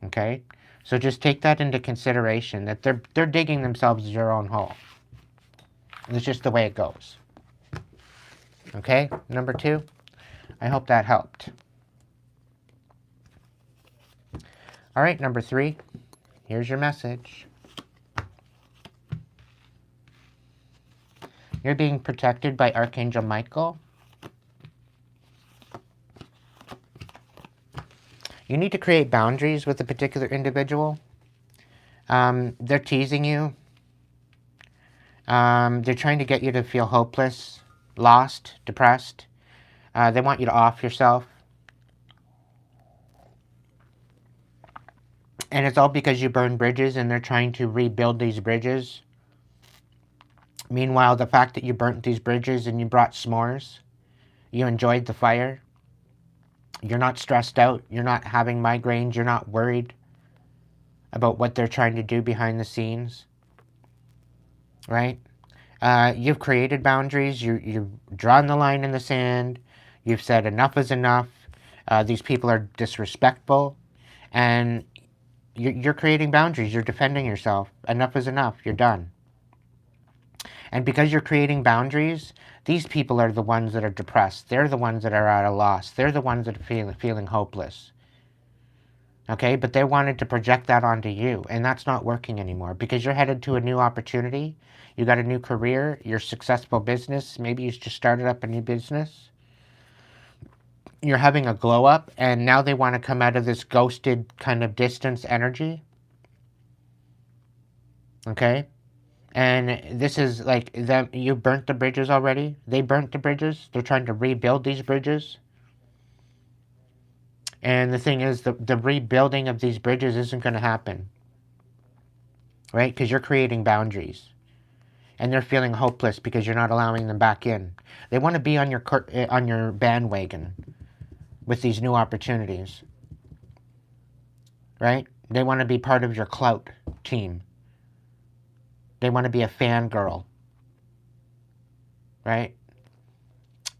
Okay? So just take that into consideration, that they're digging themselves their own hole. It's just the way it goes. Okay? Number 2. I hope that helped. All right, number 3. Here's your message. You're being protected by Archangel Michael. You need to create boundaries with a particular individual. They're teasing you. They're trying to get you to feel hopeless, lost, depressed. They want you to off yourself. And it's all because you burned bridges and they're trying to rebuild these bridges. Meanwhile, the fact that you burnt these bridges and you brought s'mores, you enjoyed the fire, you're not stressed out, you're not having migraines, you're not worried about what they're trying to do behind the scenes, right? You've created boundaries, you've drawn the line in the sand, you've said enough is enough, these people are disrespectful, and you're creating boundaries, you're defending yourself. Enough is enough, you're done. And because you're creating boundaries, these people are the ones that are depressed. They're the ones that are at a loss. They're the ones that are feeling hopeless. Okay, but they wanted to project that onto you, and that's not working anymore because you're headed to a new opportunity. You got a new career, your successful business. Maybe you just started up a new business. You're having a glow up, and now they want to come out of this ghosted kind of distance energy. Okay? And this is like them. You burnt the bridges already. They burnt the bridges. They're trying to rebuild these bridges. And the thing is, the rebuilding of these bridges isn't going to happen. Right? Because you're creating boundaries. And they're feeling hopeless because you're not allowing them back in. They want to be on your bandwagon with these new opportunities. Right? They want to be part of your clout team. They want to be a fangirl. Right?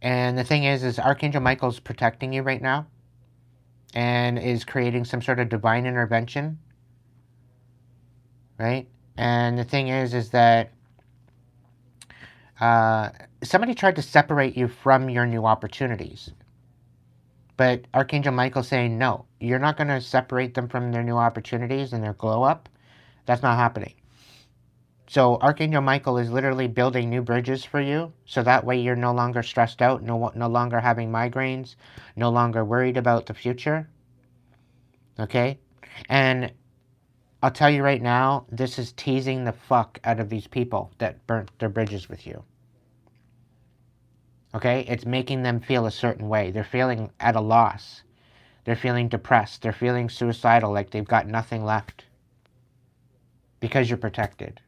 And the thing is Archangel Michael's protecting you right now. And is creating some sort of divine intervention. Right? And the thing is that somebody tried to separate you from your new opportunities. But Archangel Michael's saying, no, you're not going to separate them from their new opportunities and their glow up. That's not happening. So Archangel Michael is literally building new bridges for you, so that way you're no longer stressed out, no longer having migraines, no longer worried about the future. Okay? And I'll tell you right now, this is teasing the fuck out of these people that burnt their bridges with you. Okay? It's making them feel a certain way. They're feeling at a loss. They're feeling depressed. They're feeling suicidal, like they've got nothing left. Because you're protected.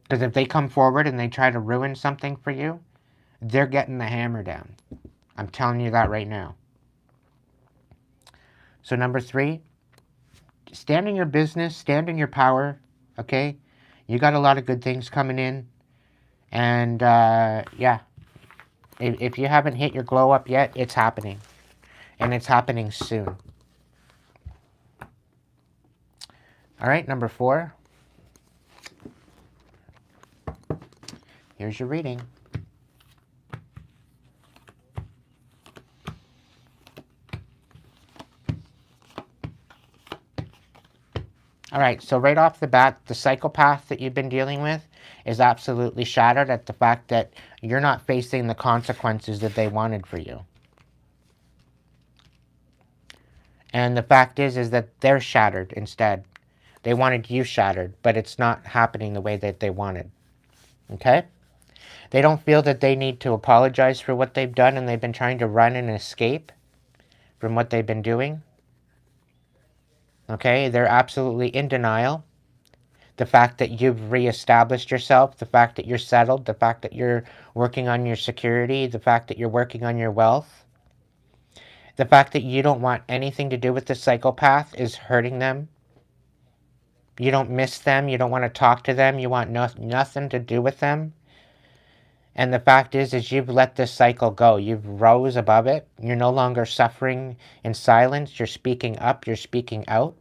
Because if they come forward and they try to ruin something for you, they're getting the hammer down. I'm telling you that right now. So number 3, stand in your business, stand in your power, okay? You got a lot of good things coming in. And, yeah. If you haven't hit your glow up yet, it's happening. And it's happening soon. All right, number 4. Here's your reading. All right, so right off the bat, the psychopath that you've been dealing with is absolutely shattered at the fact that you're not facing the consequences that they wanted for you. And the fact is that they're shattered instead. They wanted you shattered, but it's not happening the way that they wanted. Okay? They don't feel that they need to apologize for what they've done, and they've been trying to run and escape from what they've been doing. Okay? They're absolutely in denial. The fact that you've reestablished yourself, the fact that you're settled, the fact that you're working on your security, the fact that you're working on your wealth. The fact that you don't want anything to do with the psychopath is hurting them. You don't miss them. You don't want to talk to them. You want nothing to do with them. And the fact is you've let this cycle go. You've rose above it. You're no longer suffering in silence. You're speaking up. You're speaking out.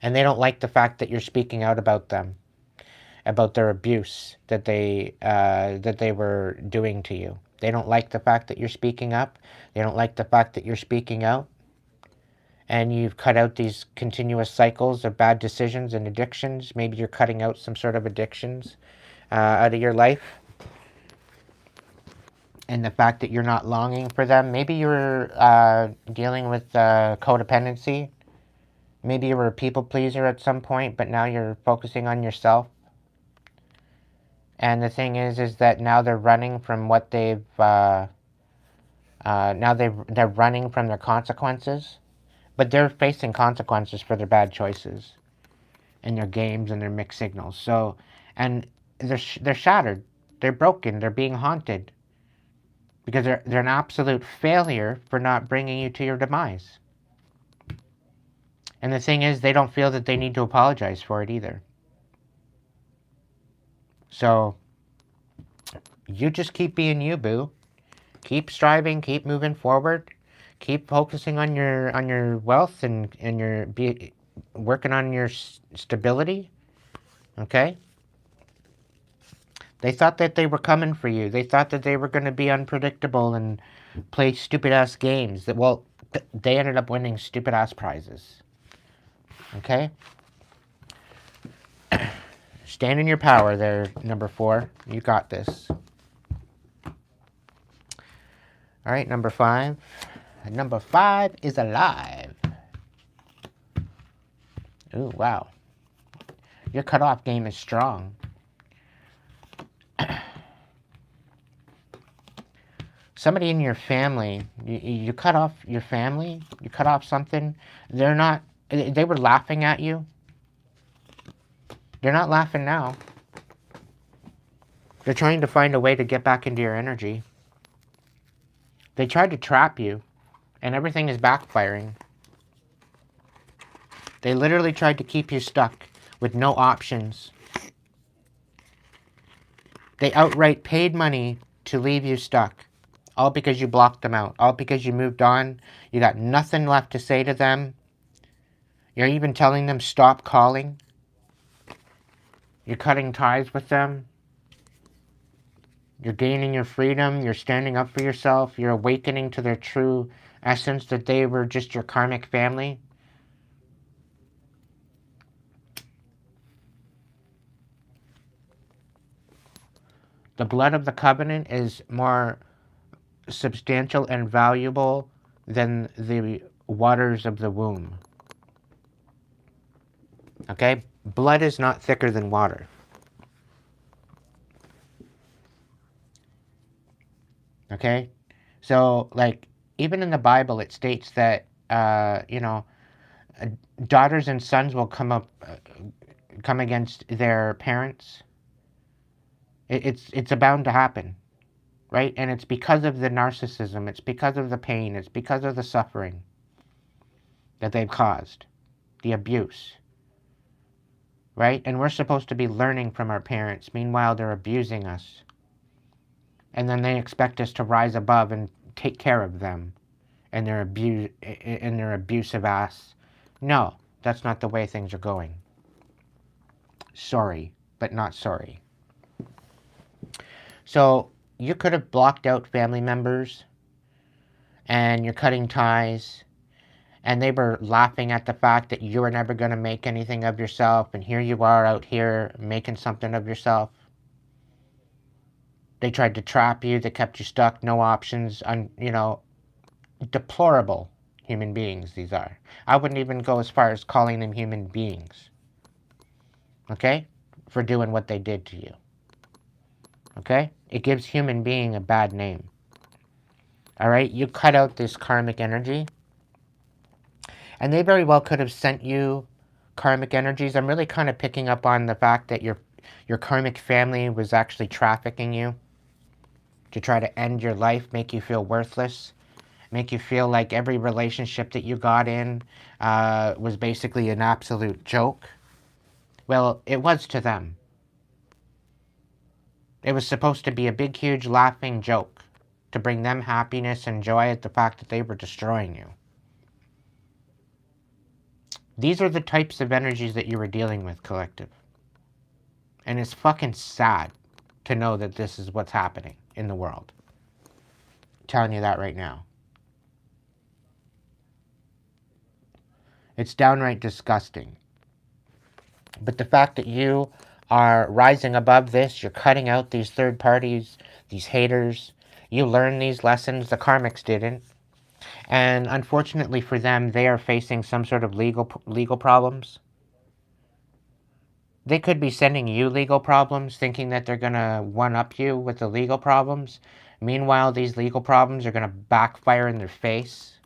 And they don't like the fact that you're speaking out about them, about their abuse that they were doing to you. They don't like the fact that you're speaking up. They don't like the fact that you're speaking out. And you've cut out these continuous cycles of bad decisions and addictions. Maybe you're cutting out some sort of addictions out of your life. And the fact that you're not longing for them. Maybe you're dealing with codependency. Maybe you were a people pleaser at some point, but now you're focusing on yourself. And the thing is that now they're running from what they've, they're running from their consequences. But they're facing consequences for their bad choices and their games and their mixed signals. So, and they're shattered. They're broken. They're being haunted. Because they're an absolute failure for not bringing you to your demise. And the thing is, they don't feel that they need to apologize for it either. So, you just keep being you, boo. Keep striving, keep moving forward. Keep focusing on your wealth and working on your stability. Okay? They thought that they were coming for you. They thought that they were going to be unpredictable and play stupid-ass games. Well, they ended up winning stupid-ass prizes. Okay? Stand in your power there, number 4. You got this. All right, number 5. Number 5 is alive. Ooh, wow. Your cutoff game is strong. Somebody in your family, you cut off your family, you cut off something, they were laughing at you. They're not laughing now. They're trying to find a way to get back into your energy. They tried to trap you, and everything is backfiring. They literally tried to keep you stuck with no options. They outright paid money to leave you stuck. All because you blocked them out. All because you moved on. You got nothing left to say to them. You're even telling them stop calling. You're cutting ties with them. You're gaining your freedom. You're standing up for yourself. You're awakening to their true essence that they were just your karmic family. The blood of the covenant is more substantial and valuable than the waters of the womb. Okay? Blood is not thicker than water. Okay? So, like, even in the Bible, it states that, daughters and sons will come against their parents. It's bound to happen. Right? And it's because of the narcissism. It's because of the pain. It's because of the suffering that they've caused. The abuse. Right? And we're supposed to be learning from our parents. Meanwhile, they're abusing us. And then they expect us to rise above and take care of them and their abusive ass. No, that's not the way things are going. Sorry, but not sorry. So, you could have blocked out family members, and you're cutting ties, and they were laughing at the fact that you were never going to make anything of yourself, and here you are out here making something of yourself. They tried to trap you, they kept you stuck, no options, deplorable human beings these are. I wouldn't even go as far as calling them human beings, okay, for doing what they did to you. Okay? It gives human being a bad name. Alright? You cut out this karmic energy. And they very well could have sent you karmic energies. I'm really kind of picking up on the fact that your karmic family was actually trafficking you to try to end your life, make you feel worthless. make you feel like every relationship that you got in was basically an absolute joke. Well, it was to them. It was supposed to be a big, huge laughing joke to bring them happiness and joy at the fact that they were destroying you. These are the types of energies that you were dealing with, collective. And it's fucking sad to know that this is what's happening in the world. I'm telling you that right now. It's downright disgusting. But the fact that you are rising above this, you're cutting out these third parties, these haters, you learn these lessons, the karmics didn't. And unfortunately for them, they are facing some sort of legal problems. They could be sending you legal problems, thinking that they're going to one-up you with the legal problems. Meanwhile, these legal problems are going to backfire in their face.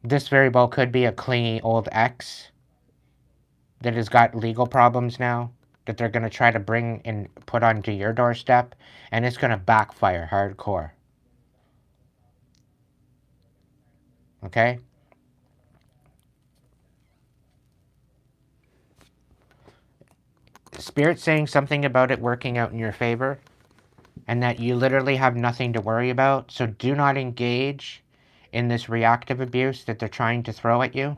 This very well could be a clingy old ex that has got legal problems now that they're going to try to bring and put onto your doorstep, and it's going to backfire hardcore. Okay? Spirit's saying something about it working out in your favor, and that you literally have nothing to worry about, so do not engage in this reactive abuse that they're trying to throw at you,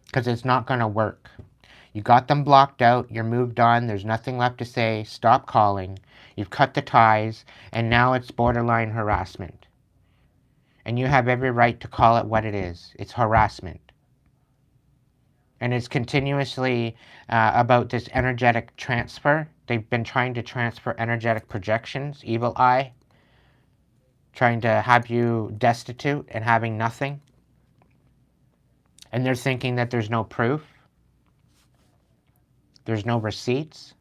because it's not going to work. You got them blocked out, you're moved on, there's nothing left to say, stop calling, you've cut the ties, and now it's borderline harassment. And you have every right to call it what it is. It's harassment. And it's continuously about this energetic transfer. They've been trying to transfer energetic projections, evil eye, trying to have you destitute and having nothing. And they're thinking that there's no proof. There's no receipts.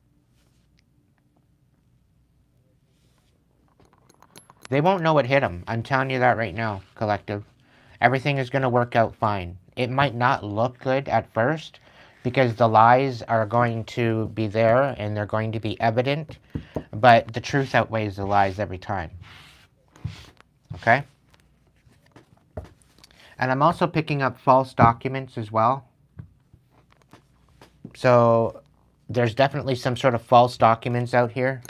They won't know what hit them. I'm telling you that right now, collective. Everything is going to work out fine. It might not look good at first because the lies are going to be there and they're going to be evident, but the truth outweighs the lies every time. Okay? And I'm also picking up false documents as well. So there's definitely some sort of false documents out here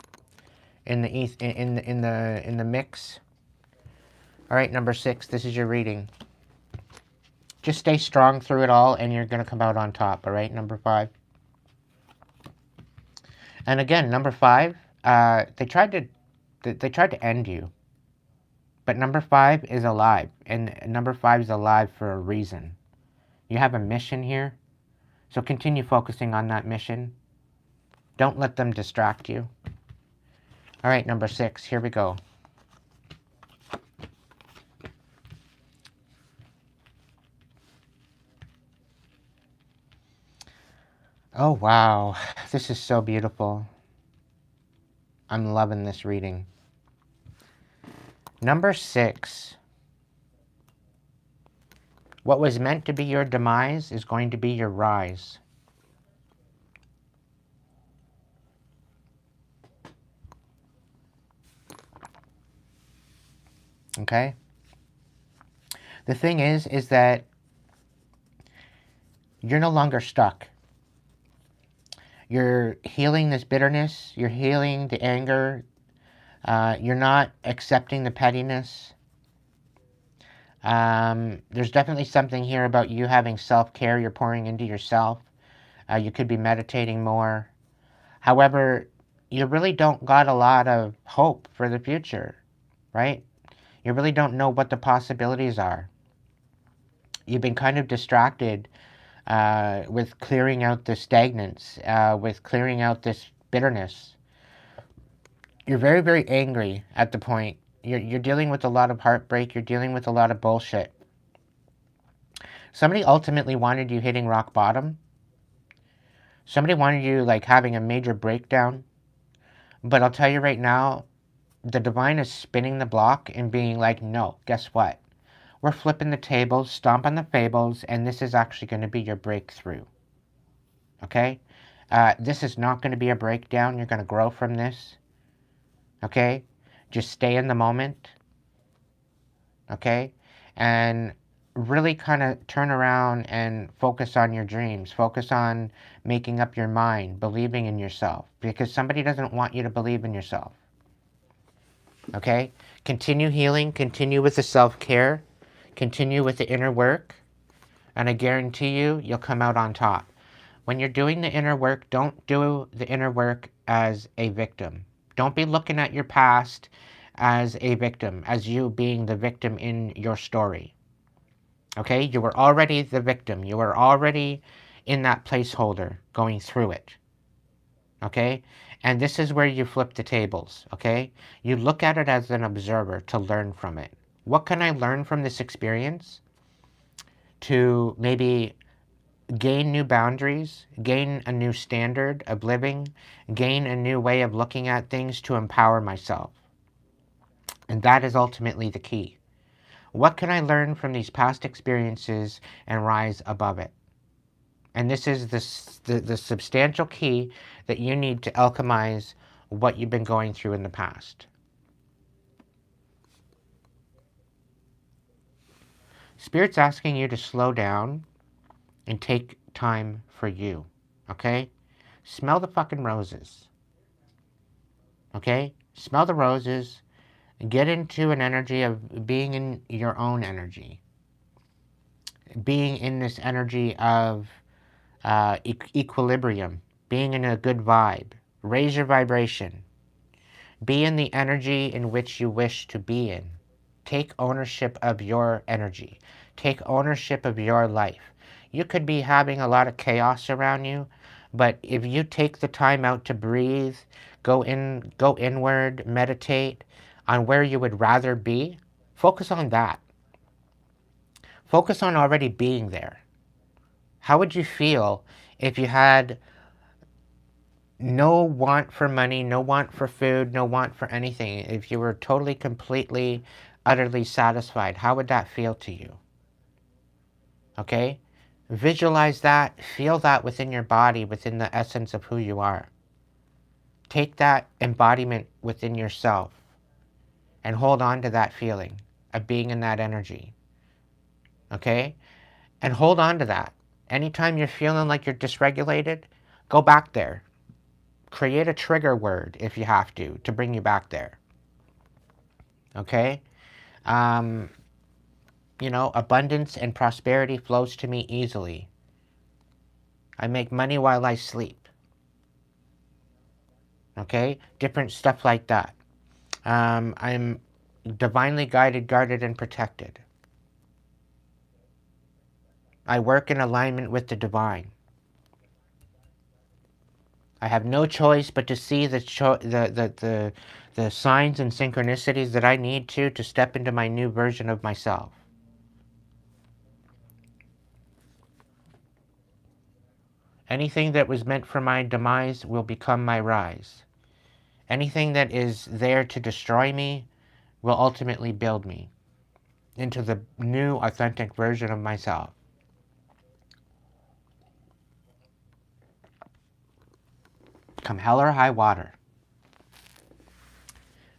in the mix. All right, number 6, this is your reading. Just stay strong through it all, and you're going to come out on top, all right? Number 5. And again, number 5, they tried to end you. But number 5 is alive, and number 5 is alive for a reason. You have a mission here, so continue focusing on that mission. Don't let them distract you. All right, number 6, here we go. Oh, wow. This is so beautiful. I'm loving this reading. Number 6. What was meant to be your demise is going to be your rise. Okay? The thing is that you're no longer stuck. You're healing this bitterness. You're healing the anger. You're not accepting the pettiness. There's definitely something here about you having self-care. You're pouring into yourself. You could be meditating more. However, you really don't got a lot of hope for the future, right? You really don't know what the possibilities are. You've been kind of distracted with clearing out the stagnance, with clearing out this bitterness. You're very, very angry at the point. You're dealing with a lot of heartbreak. You're dealing with a lot of bullshit. Somebody ultimately wanted you hitting rock bottom. Somebody wanted you like having a major breakdown. But I'll tell you right now, the divine is spinning the block and being like, no, guess what? We're flipping the tables, stomping the fables, and this is actually going to be your breakthrough. Okay? This is not going to be a breakdown. You're going to grow from this. Okay? Just stay in the moment, okay? And really kind of turn around and focus on your dreams. Focus on making up your mind, believing in yourself, because somebody doesn't want you to believe in yourself, okay? Continue healing, continue with the self-care, continue with the inner work, and I guarantee you, you'll come out on top. When you're doing the inner work, don't do the inner work as a victim. Don't be looking at your past as a victim, as you being the victim in your story. Okay? You were already the victim. You were already in that placeholder going through it. Okay? And this is where you flip the tables. Okay? You look at it as an observer to learn from it. What can I learn from this experience to maybe gain new boundaries, gain a new standard of living, gain a new way of looking at things to empower myself? And that is ultimately the key. What can I learn from these past experiences and rise above it? And this is the substantial key that you need to alchemize what you've been going through in the past. Spirit's asking you to slow down and take time for you, okay? Smell the fucking roses, okay? Smell the roses. Get into an energy of being in your own energy. Being in this energy of equilibrium. Being in a good vibe. Raise your vibration. Be in the energy in which you wish to be in. Take ownership of your energy. Take ownership of your life. You could be having a lot of chaos around you, but if you take the time out to breathe, go inward, meditate on where you would rather be, focus on that. Focus on already being there. How would you feel if you had no want for money, no want for food, no want for anything? If you were totally, completely, utterly satisfied, how would that feel to you? Okay? Visualize that, feel that within your body, within the essence of who you are. Take that embodiment within yourself and hold on to that feeling of being in that energy. Okay? And hold on to that. Anytime you're feeling like you're dysregulated, go back there. Create a trigger word if you have to bring you back there. Okay? You know, abundance and prosperity flows to me easily. I make money while I sleep. Okay? Different stuff like that. I'm divinely guided, guarded, and protected. I work in alignment with the divine. I have no choice but to see the signs and synchronicities that I need to step into my new version of myself. Anything that was meant for my demise will become my rise. Anything that is there to destroy me will ultimately build me into the new, authentic version of myself. Come hell or high water.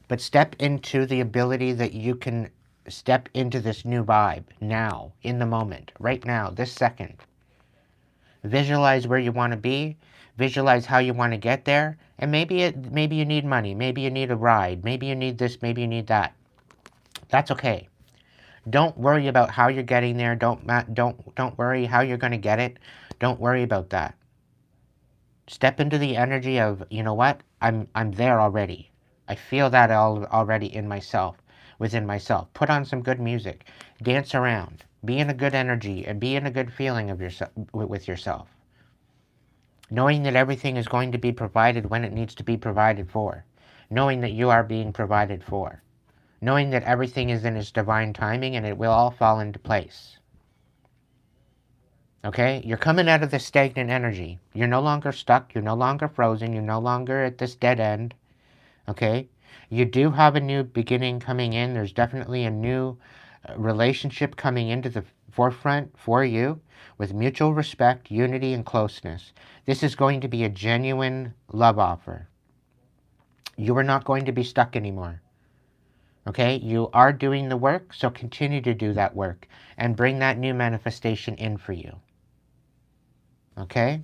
But step into the ability that you can step into this new vibe now, in the moment, right now, this second. Visualize where you want to be, visualize how you want to get there, and maybe you need money, maybe you need a ride, maybe you need this, maybe you need that. That's okay. Don't worry about how you're getting there. Don't worry how you're going to get it. Don't worry about that. Step into the energy of, you know what? I'm there already. I feel that already in myself, within myself. Put on some good music. Dance around. Be in a good energy and be in a good feeling of yourself, with yourself. Knowing that everything is going to be provided when it needs to be provided for. Knowing that you are being provided for. Knowing that everything is in its divine timing and it will all fall into place. Okay? You're coming out of this stagnant energy. You're no longer stuck. You're no longer frozen. You're no longer at this dead end. Okay? You do have a new beginning coming in. There's definitely a new relationship coming into the forefront for you with mutual respect, unity, and closeness. This is going to be a genuine love offer. You are not going to be stuck anymore. Okay, you are doing the work, so continue to do that work and bring that new manifestation in for you. Okay?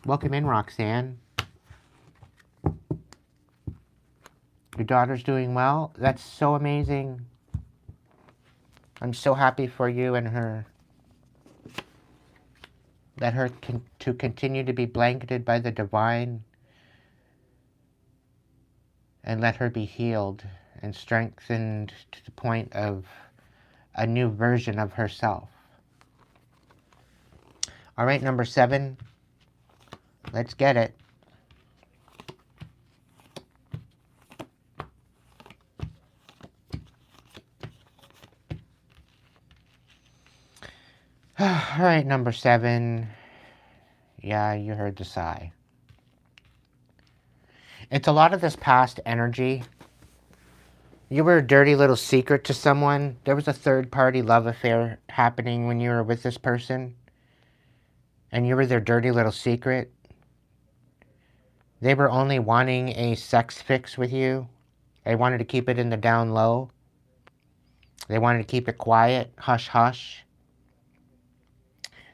Welcome in, Roxanne. Your daughter's doing well? That's so amazing. I'm so happy for you and her. Let her to continue to be blanketed by the divine, and let her be healed and strengthened to the point of a new version of herself. All right, number 7. Let's get it. All right, number 7. Yeah, you heard the sigh. It's a lot of this past energy. You were a dirty little secret to someone. There was a third-party love affair happening when you were with this person. And you were their dirty little secret. They were only wanting a sex fix with you. They wanted to keep it in the down low. They wanted to keep it quiet, hush hush.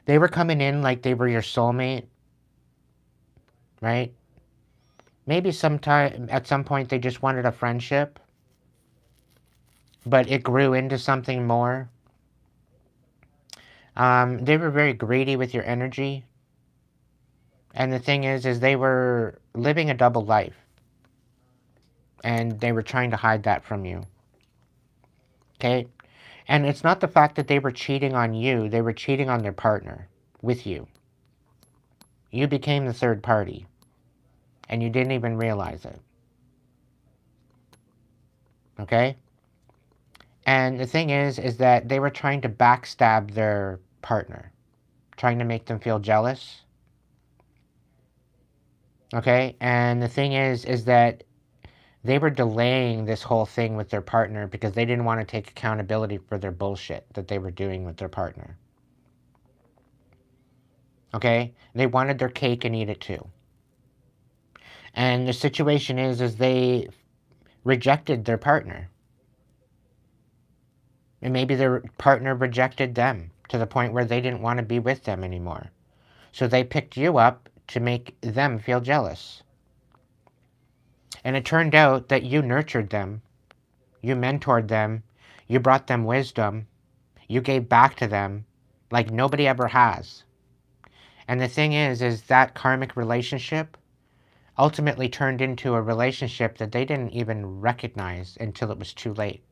They were coming in like they were your soulmate, right? Maybe sometime at some point they just wanted a friendship, but it grew into something more. They were very greedy with your energy. And the thing is they were living a double life. And they were trying to hide that from you. Okay? And it's not the fact that they were cheating on you. They were cheating on their partner with you. You became the third party. And you didn't even realize it. Okay? And the thing is that they were trying to backstab their partner. Trying to make them feel jealous. Okay? And the thing is that they were delaying this whole thing with their partner because they didn't want to take accountability for their bullshit that they were doing with their partner. Okay? They wanted their cake and eat it too. And the situation is they rejected their partner. And maybe their partner rejected them to the point where they didn't want to be with them anymore. So they picked you up to make them feel jealous. And it turned out that you nurtured them. You mentored them. You brought them wisdom. You gave back to them like nobody ever has. And the thing is that karmic relationship ultimately turned into a relationship that they didn't even recognize until it was too late.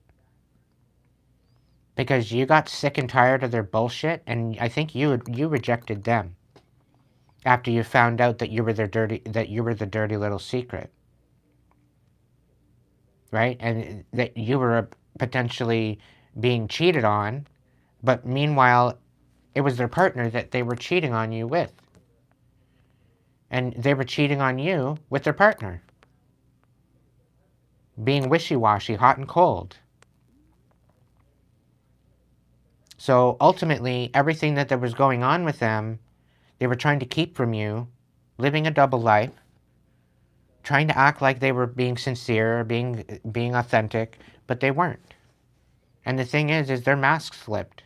Because you got sick and tired of their bullshit, and I think you rejected them after you found out that you were the dirty little secret. Right? And that you were potentially being cheated on, but meanwhile, it was their partner that they were cheating on you with. And they were cheating on you with their partner. Being wishy-washy, hot and cold. So ultimately, everything that was going on with them, they were trying to keep from you, living a double life, trying to act like they were being sincere, being authentic, but they weren't. And the thing is their masks slipped.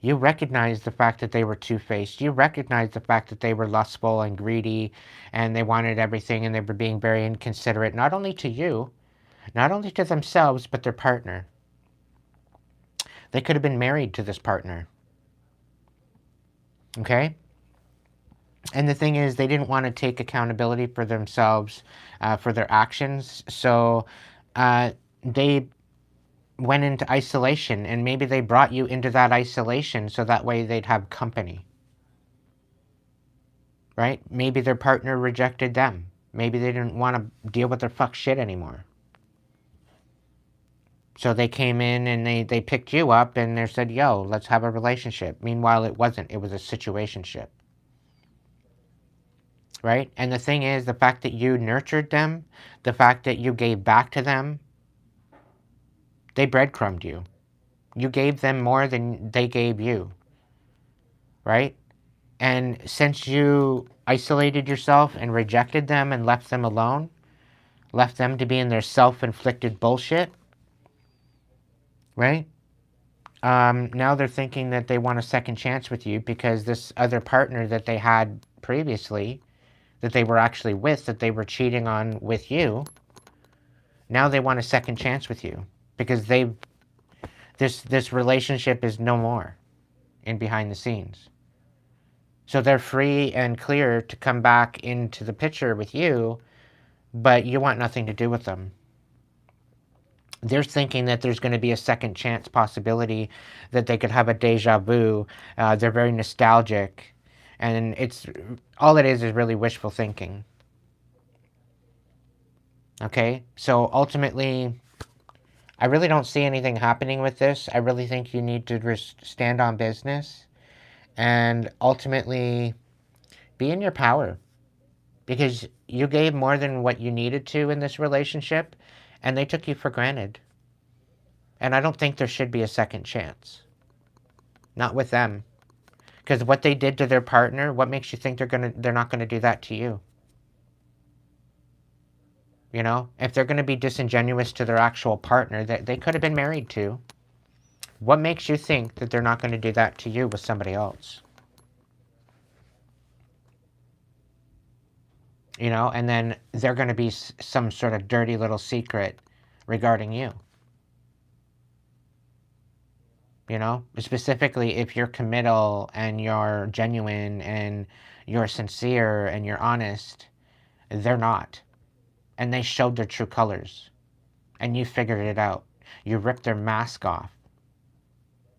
You recognized the fact that they were two-faced. You recognized the fact that they were lustful and greedy, and they wanted everything, and they were being very inconsiderate, not only to you, not only to themselves, but their partner. They could have been married to this partner. Okay? And the thing is, they didn't want to take accountability for themselves, for their actions, so they went into isolation, and maybe they brought you into that isolation so that way they'd have company. Right? Maybe their partner rejected them. Maybe they didn't want to deal with their fuck shit anymore. So they came in and they picked you up and they said, yo, let's have a relationship. Meanwhile, it wasn't. It was a situationship. Right? And the thing is, the fact that you nurtured them, the fact that you gave back to them, they breadcrumbed you. You gave them more than they gave you. Right? And since you isolated yourself and rejected them and left them alone, left them to be in their self-inflicted bullshit, right? Now they're thinking that they want a second chance with you because this other partner that they had previously, that they were actually with, that they were cheating on with you, now they want a second chance with you because this relationship is no more in behind the scenes. So they're free and clear to come back into the picture with you, but you want nothing to do with them. They're thinking that there's going to be a second chance possibility, that they could have a deja vu. They're very nostalgic. And it's all it is really wishful thinking. Okay? So ultimately, I really don't see anything happening with this. I really think you need to stand on business and ultimately be in your power. Because you gave more than what you needed to in this relationship, and they took you for granted. And I don't think there should be a second chance. Not with them. Because what they did to their partner, what makes you think they're not gonna do that to you? You know? If they're gonna be disingenuous to their actual partner that they could have been married to, what makes you think that they're not gonna do that to you with somebody else? You know, and then they're gonna be some sort of dirty little secret regarding you. You know, specifically if you're committal and you're genuine and you're sincere and you're honest, they're not. And they showed their true colors. And you figured it out. You ripped their mask off.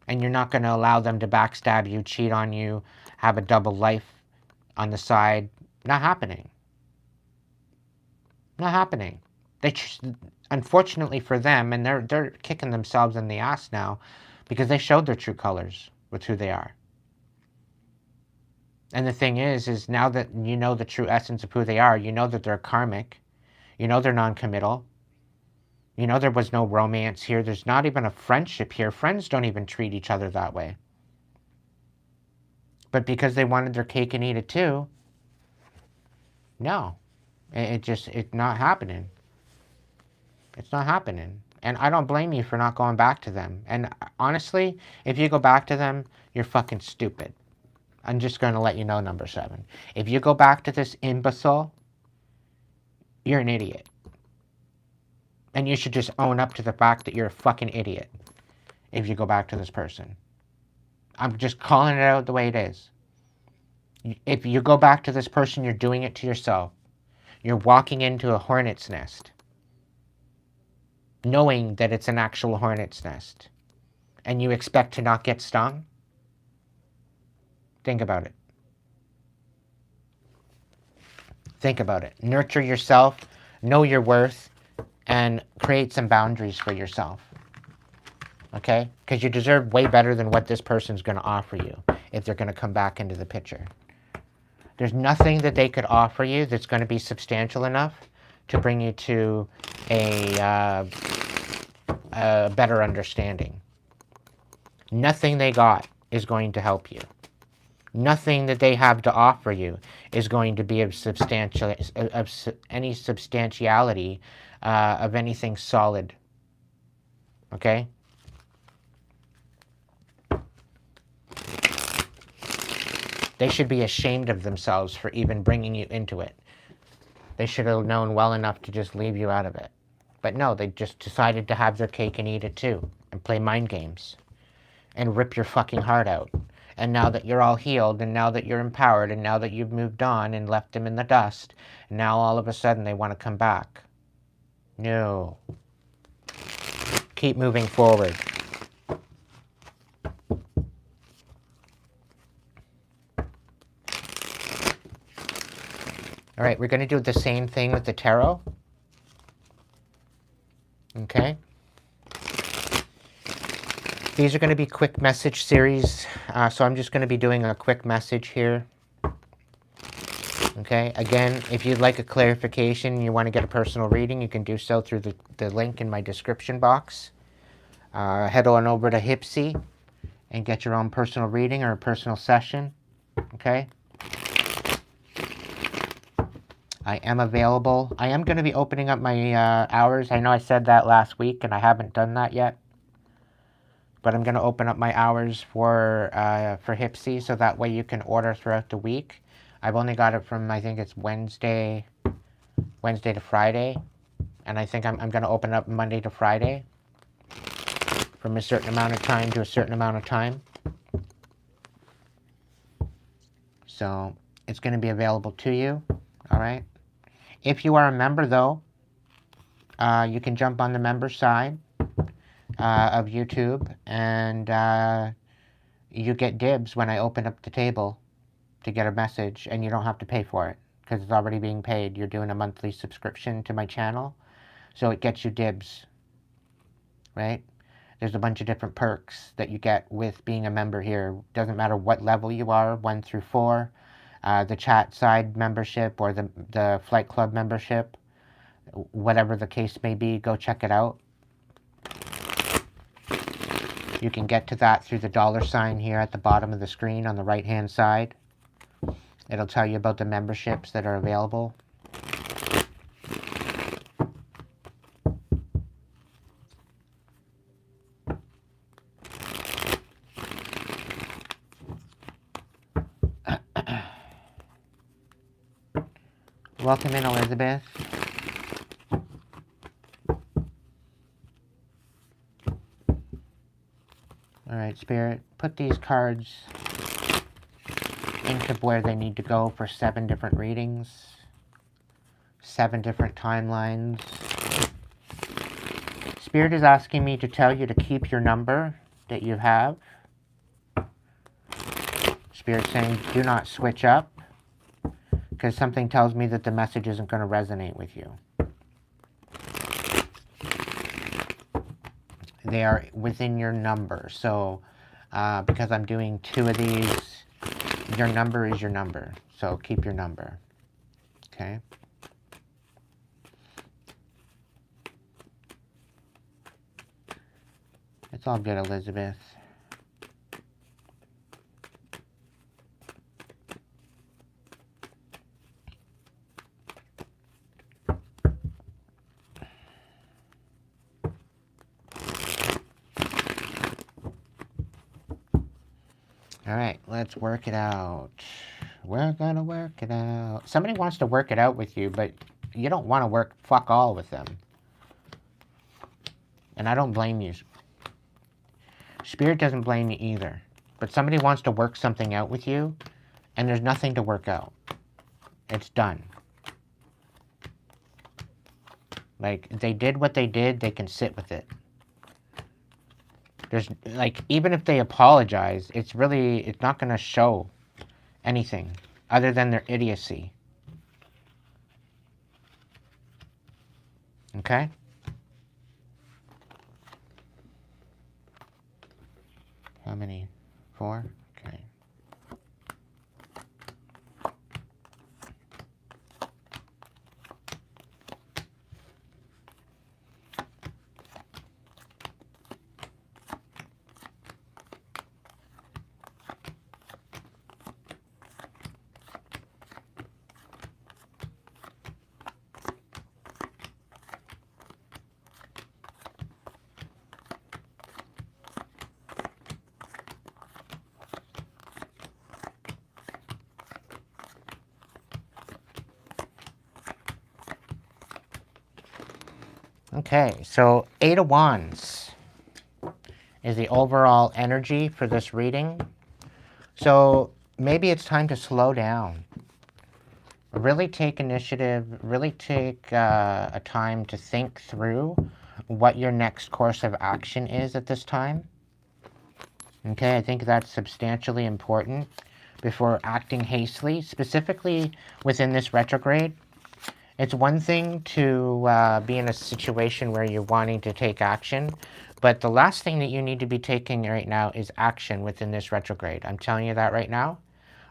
And you're not going to allow them to backstab you, cheat on you, have a double life on the side. Not happening. Not happening. Unfortunately for them, and they're kicking themselves in the ass now, because they showed their true colors with who they are. And the thing is now that you know the true essence of who they are, you know that they're karmic, you know they're non-committal, you know there was no romance here, there's not even a friendship here. Friends don't even treat each other that way. But because they wanted their cake and eat it too, no. It's not happening. It's not happening. And I don't blame you for not going back to them. And honestly, if you go back to them, you're fucking stupid. I'm just going to let you know, number 7. If you go back to this imbecile, you're an idiot. And you should just own up to the fact that you're a fucking idiot if you go back to this person. I'm just calling it out the way it is. If you go back to this person, you're doing it to yourself. You're walking into a hornet's nest, knowing that it's an actual hornet's nest, and you expect to not get stung? Think about it. Think about it. Nurture yourself, know your worth, and create some boundaries for yourself. Okay? Because you deserve way better than what this person's going to offer you if they're going to come back into the picture. There's nothing that they could offer you that's going to be substantial enough to bring you to a better understanding. Nothing they got is going to help you. Nothing that they have to offer you is going to be of any substantiality of anything solid. Okay? They should be ashamed of themselves for even bringing you into it. They should have known well enough to just leave you out of it. But no, they just decided to have their cake and eat it too, and play mind games, and rip your fucking heart out. And now that you're all healed, and now that you're empowered, and now that you've moved on and left them in the dust, now all of a sudden they want to come back. No. Keep moving forward. All right, we're going to do the same thing with the tarot. Okay. These are going to be quick message series, so I'm just going to be doing a quick message here. Okay, again, if you'd like a clarification, you want to get a personal reading, you can do so through the link in my description box. Head on over to Hipsy and get your own personal reading or a personal session. Okay. I am available. I am going to be opening up my hours. I know I said that last week, and I haven't done that yet. But I'm going to open up my hours for Hipsy, so that way you can order throughout the week. I've only got it from, I think it's Wednesday to Friday. And I think I'm going to open up Monday to Friday from a certain amount of time to a certain amount of time. So it's going to be available to you. All right. If you are a member, though, you can jump on the member side of YouTube, and you get dibs when I open up the table to get a message, and you don't have to pay for it because it's already being paid. You're doing a monthly subscription to my channel, so it gets you dibs, right? There's a bunch of different perks that you get with being a member here. Doesn't matter what level you are, 1 through 4. The chat side membership or the Flight Club membership, whatever the case may be, go check it out. You can get to that through the $ here at the bottom of the screen on the right-hand side. It'll tell you about the memberships that are available. Welcome in, Elizabeth. Alright, Spirit, put these cards into where they need to go for 7 different readings, 7 different timelines. Spirit is asking me to tell you to keep your number that you have. Spirit saying do not switch up, because something tells me that the message isn't going to resonate with you. They are within your number. So because I'm doing 2 of these, your number is your number. So keep your number. Okay? It's all good, Elizabeth. Alright, let's work it out. We're gonna work it out. Somebody wants to work it out with you, but you don't want to work fuck all with them. And I don't blame you. Spirit doesn't blame you either. But somebody wants to work something out with you, and there's nothing to work out. It's done. Like, they did what they did, they can sit with it. There's, like, even if they apologize, it's not going to show anything other than their idiocy. Okay? How many? 4? Okay. Okay, so 8 of Wands is the overall energy for this reading. So maybe it's time to slow down. Really take initiative, really take a time to think through what your next course of action is at this time. Okay, I think that's substantially important before acting hastily, specifically within this retrograde. It's one thing to be in a situation where you're wanting to take action, but the last thing that you need to be taking right now is action within this retrograde. I'm telling you that right now.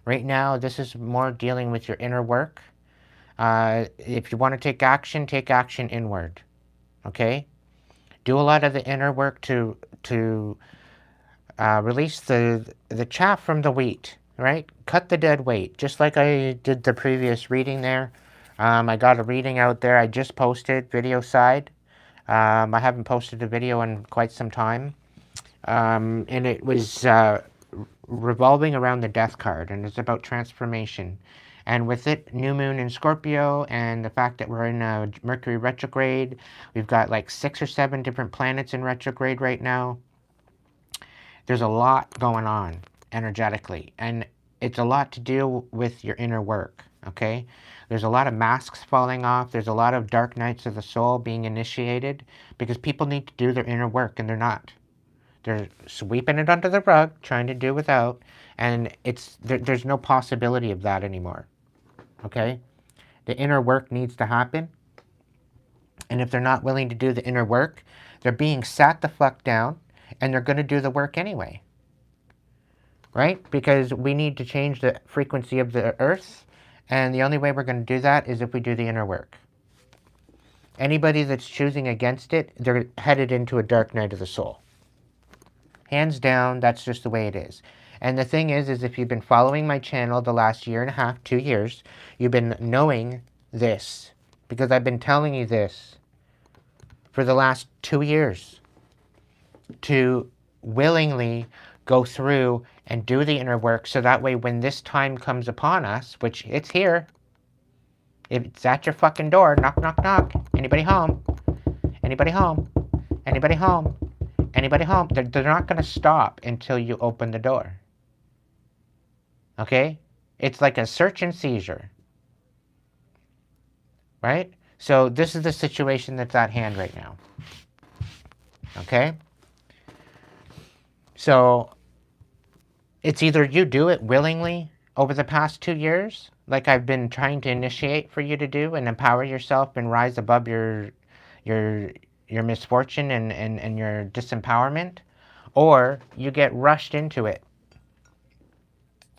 Right now, this is more dealing with your inner work. If you want to take action inward. Okay? Do a lot of the inner work to release the chaff from the wheat, right? Cut the dead weight, just like I did the previous reading there. I got a reading out there. I just posted video side. I haven't posted a video in quite some time. And it was revolving around the death card, and it's about transformation. And with it, new moon in Scorpio, and the fact that we're in a Mercury retrograde, we've got like 6 or 7 different planets in retrograde right now. There's a lot going on energetically, and it's a lot to do with your inner work, okay? There's a lot of masks falling off. There's a lot of dark nights of the soul being initiated because people need to do their inner work, and they're not. They're sweeping it under the rug, trying to do without, and there's no possibility of that anymore, okay? The inner work needs to happen, and if they're not willing to do the inner work, they're being sat the fuck down, and they're going to do the work anyway, right? Because we need to change the frequency of the earth, and the only way we're going to do that is if we do the inner work. Anybody that's choosing against it, they're headed into a dark night of the soul. Hands down, that's just the way it is. And the thing is if you've been following my channel the last year and a half, 2 years, you've been knowing this, because I've been telling you this for the last 2 years, to willingly go through and do the inner work, so that way when this time comes upon us, which it's here, it's at your fucking door, knock, knock, knock, anybody home? Anybody home? Anybody home? Anybody home? They're not going to stop until you open the door. Okay? It's like a search and seizure. Right? So this is the situation that's at hand right now. Okay? So it's either you do it willingly over the past 2 years, like I've been trying to initiate for you to do, and empower yourself and rise above your misfortune and your disempowerment, or you get rushed into it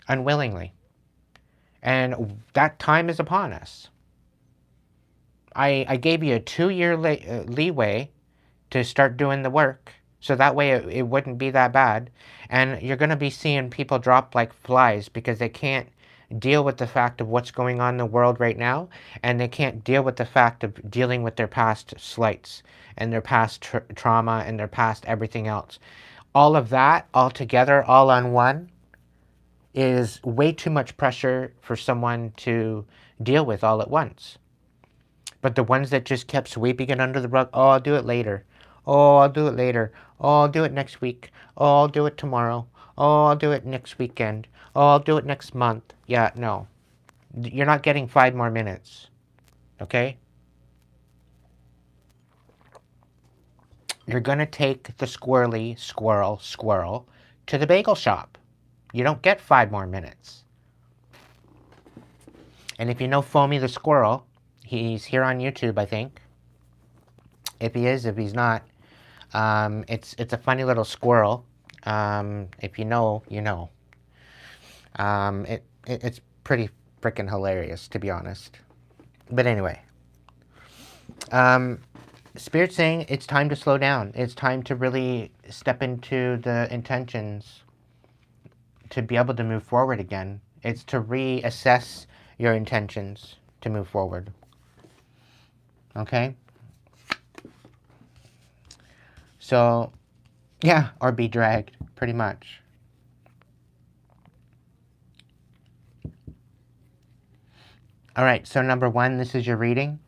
unwillingly. And that time is upon us. I gave you a 2-year leeway to start doing the work, so that way it wouldn't be that bad. And you're going to be seeing people drop like flies because they can't deal with the fact of what's going on in the world right now, and they can't deal with the fact of dealing with their past slights and their past trauma and their past everything else. All of that all together, all on one, is way too much pressure for someone to deal with all at once. But the ones that just kept sweeping it under the rug, oh, I'll do it later. Oh, I'll do it later. Oh, I'll do it next week. Oh, I'll do it tomorrow. Oh, I'll do it next weekend. Oh, I'll do it next month. Yeah, no. You're not getting 5 more minutes. Okay? You're going to take the squirrel to the bagel shop. You don't get 5 more minutes. And if you know Foamy the Squirrel, he's here on YouTube, I think. If he is, if he's not, it's a funny little squirrel. If you know, you know. It's pretty freaking hilarious, to be honest. But anyway, Spirit's saying it's time to slow down. It's time to really step into the intentions to be able to move forward again. It's to reassess your intentions to move forward. Okay? So, yeah, or be dragged, pretty much. All right, so number 1, this is your reading.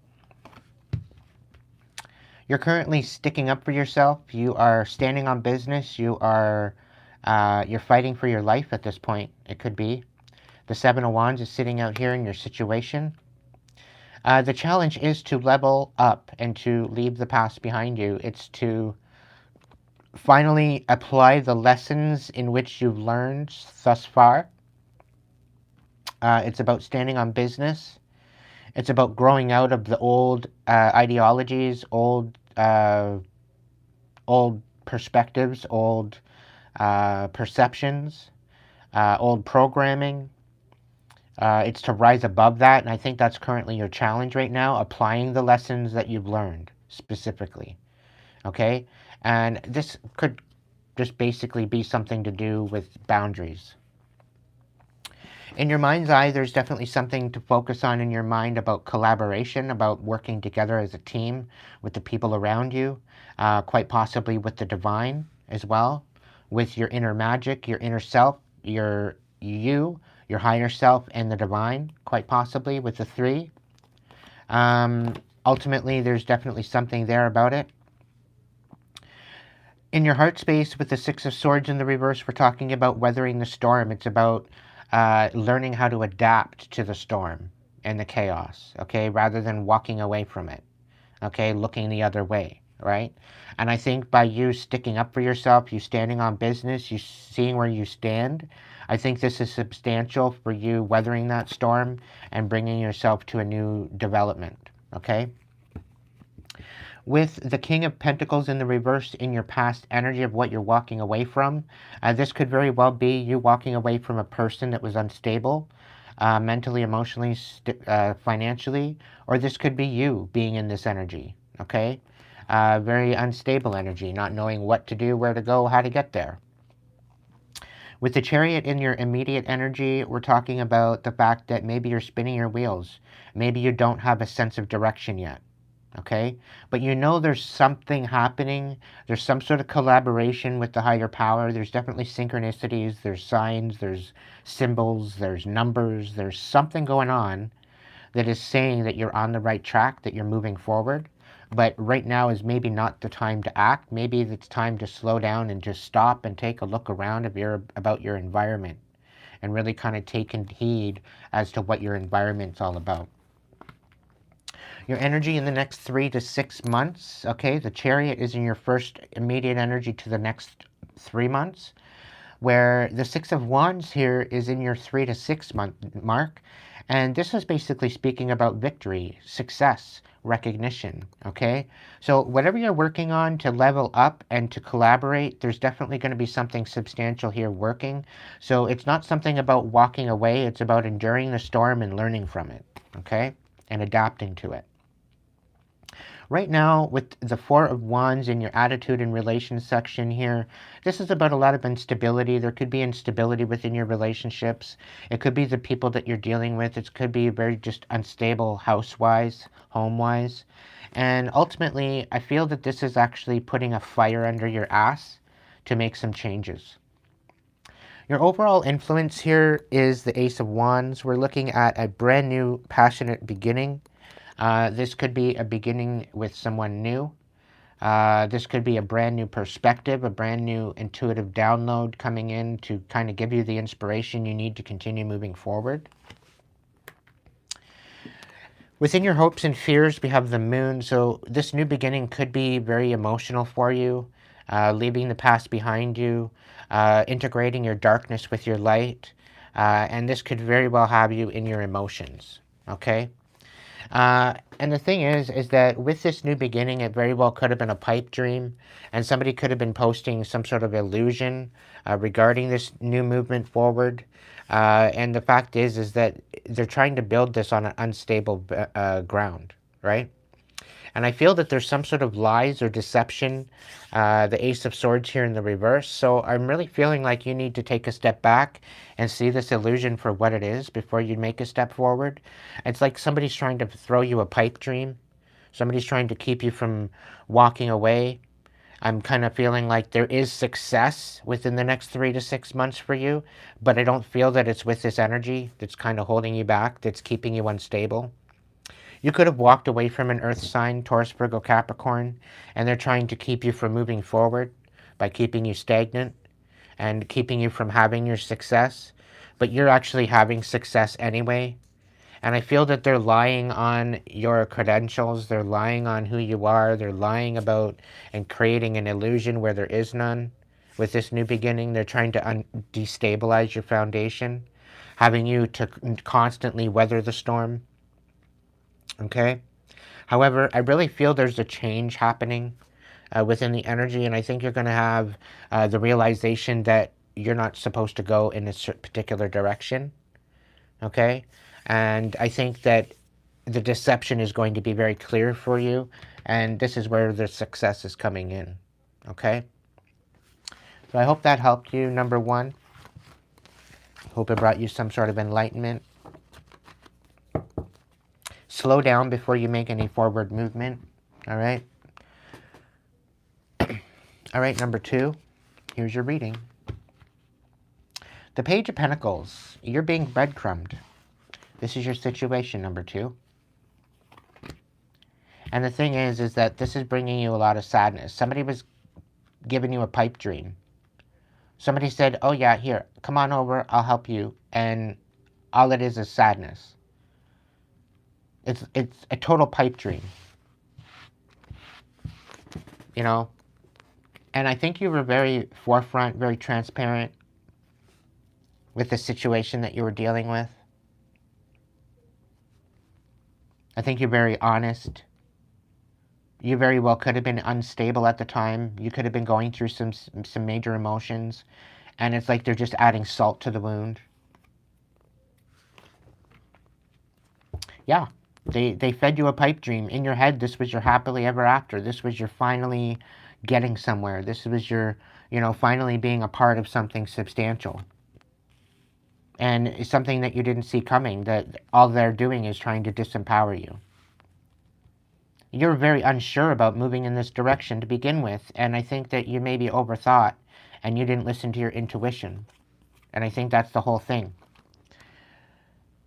You're currently sticking up for yourself. You are standing on business. You're fighting for your life at this point, it could be. The 7 of Wands is sitting out here in your situation. The challenge is to level up and to leave the past behind you. It's to finally apply the lessons in which you've learned thus far. It's about standing on business. It's about growing out of the old ideologies, old perspectives, old perceptions, old programming. It's to rise above that, and I think that's currently your challenge right now, applying the lessons that you've learned specifically. Okay? And this could just basically be something to do with boundaries. In your mind's eye, there's definitely something to focus on in your mind about collaboration, about working together as a team with the people around you, quite possibly with the divine as well, with your inner magic, your inner self, your higher self, and the divine, quite possibly with the three. Um, Ultimately, there's definitely something there about it. In your heart space with the Six of Swords in the reverse, we're talking about weathering the storm. It's about learning how to adapt to the storm and the chaos, okay, rather than walking away from it, okay, looking the other way, right? And I think by you sticking up for yourself, you standing on business, you seeing where you stand, I think this is substantial for you weathering that storm and bringing yourself to a new development, okay? With the King of Pentacles in the reverse in your past energy of what you're walking away from, this could very well be you walking away from a person that was unstable, mentally, emotionally, financially, or this could be you being in this energy, okay? Very unstable energy, not knowing what to do, where to go, how to get there. With the Chariot in your immediate energy, we're talking about the fact that maybe you're spinning your wheels. Maybe you don't have a sense of direction yet. Okay, but you know there's something happening. There's some sort of collaboration with the higher power. There's definitely synchronicities, there's signs, there's symbols, there's numbers, there's something going on that is saying that you're on the right track, that you're moving forward. But right now is maybe not the time to act. Maybe it's time to slow down and just stop and take a look around about your environment and really kind of take heed as to what your environment's all about. Your energy in the next 3 to 6 months, okay, the Chariot is in your first immediate energy to the next 3 months, where the Six of Wands here is in your 3 to 6 month mark. And this is basically speaking about victory, success, recognition, okay? So whatever you're working on to level up and to collaborate, there's definitely going to be something substantial here working. So it's not something about walking away, it's about enduring the storm and learning from it, okay? And adapting to it. Right now, with the Four of Wands in your attitude and relations section here, this is about a lot of instability. There could be instability within your relationships. It could be the people that you're dealing with. It could be very just unstable house-wise, home-wise. And ultimately, I feel that this is actually putting a fire under your ass to make some changes. Your overall influence here is the Ace of Wands. We're looking at a brand new, passionate beginning. This could be a beginning with someone new. This could be a brand new perspective, a brand new intuitive download coming in to kind of give you the inspiration you need to continue moving forward. Within your hopes and fears, we have the Moon. So this new beginning could be very emotional for you, leaving the past behind you, integrating your darkness with your light. And this could very well have you in your emotions, okay? And the thing is that with this new beginning, it very well could have been a pipe dream, and somebody could have been posting some sort of illusion regarding this new movement forward. And the fact is that they're trying to build this on an unstable ground, right? And I feel that there's some sort of lies or deception, the Ace of Swords here in the reverse. So I'm really feeling like you need to take a step back and see this illusion for what it is before you make a step forward. It's like somebody's trying to throw you a pipe dream. Somebody's trying to keep you from walking away. I'm kind of feeling like there is success within the next 3 to 6 months for you, but I don't feel that it's with this energy that's kind of holding you back, that's keeping you unstable. You could have walked away from an earth sign, Taurus, Virgo, Capricorn, and they're trying to keep you from moving forward by keeping you stagnant and keeping you from having your success. But you're actually having success anyway. And I feel that they're lying on your credentials. They're lying on who you are. They're lying about and creating an illusion where there is none. With this new beginning, they're trying to destabilize your foundation, having you to constantly weather the storm. Okay? However, I really feel there's a change happening within the energy, and I think you're going to have the realization that you're not supposed to go in a particular direction. Okay? And I think that the deception is going to be very clear for you, and this is where the success is coming in. Okay? So I hope that helped you, number one. Hope it brought you some sort of enlightenment. Slow down before you make any forward movement. All right. All right, number 2. Here's your reading. The Page of Pentacles. You're being breadcrumbed. This is your situation, number 2. And the thing is that this is bringing you a lot of sadness. Somebody was giving you a pipe dream. Somebody said, oh yeah, here, come on over, I'll help you. And all it is sadness. It's a total pipe dream. You know? And I think you were very forefront, very transparent with the situation that you were dealing with. I think you're very honest. You very well could have been unstable at the time. You could have been going through some major emotions. And it's like they're just adding salt to the wound. Yeah, they fed you a pipe dream. In your head, this was your happily ever after. This was your finally getting somewhere. This was your, finally being a part of something substantial. And it's something that you didn't see coming, that all they're doing is trying to disempower you. You're very unsure about moving in this direction to begin with, and I think that you maybe overthought and you didn't listen to your intuition. And I think that's the whole thing.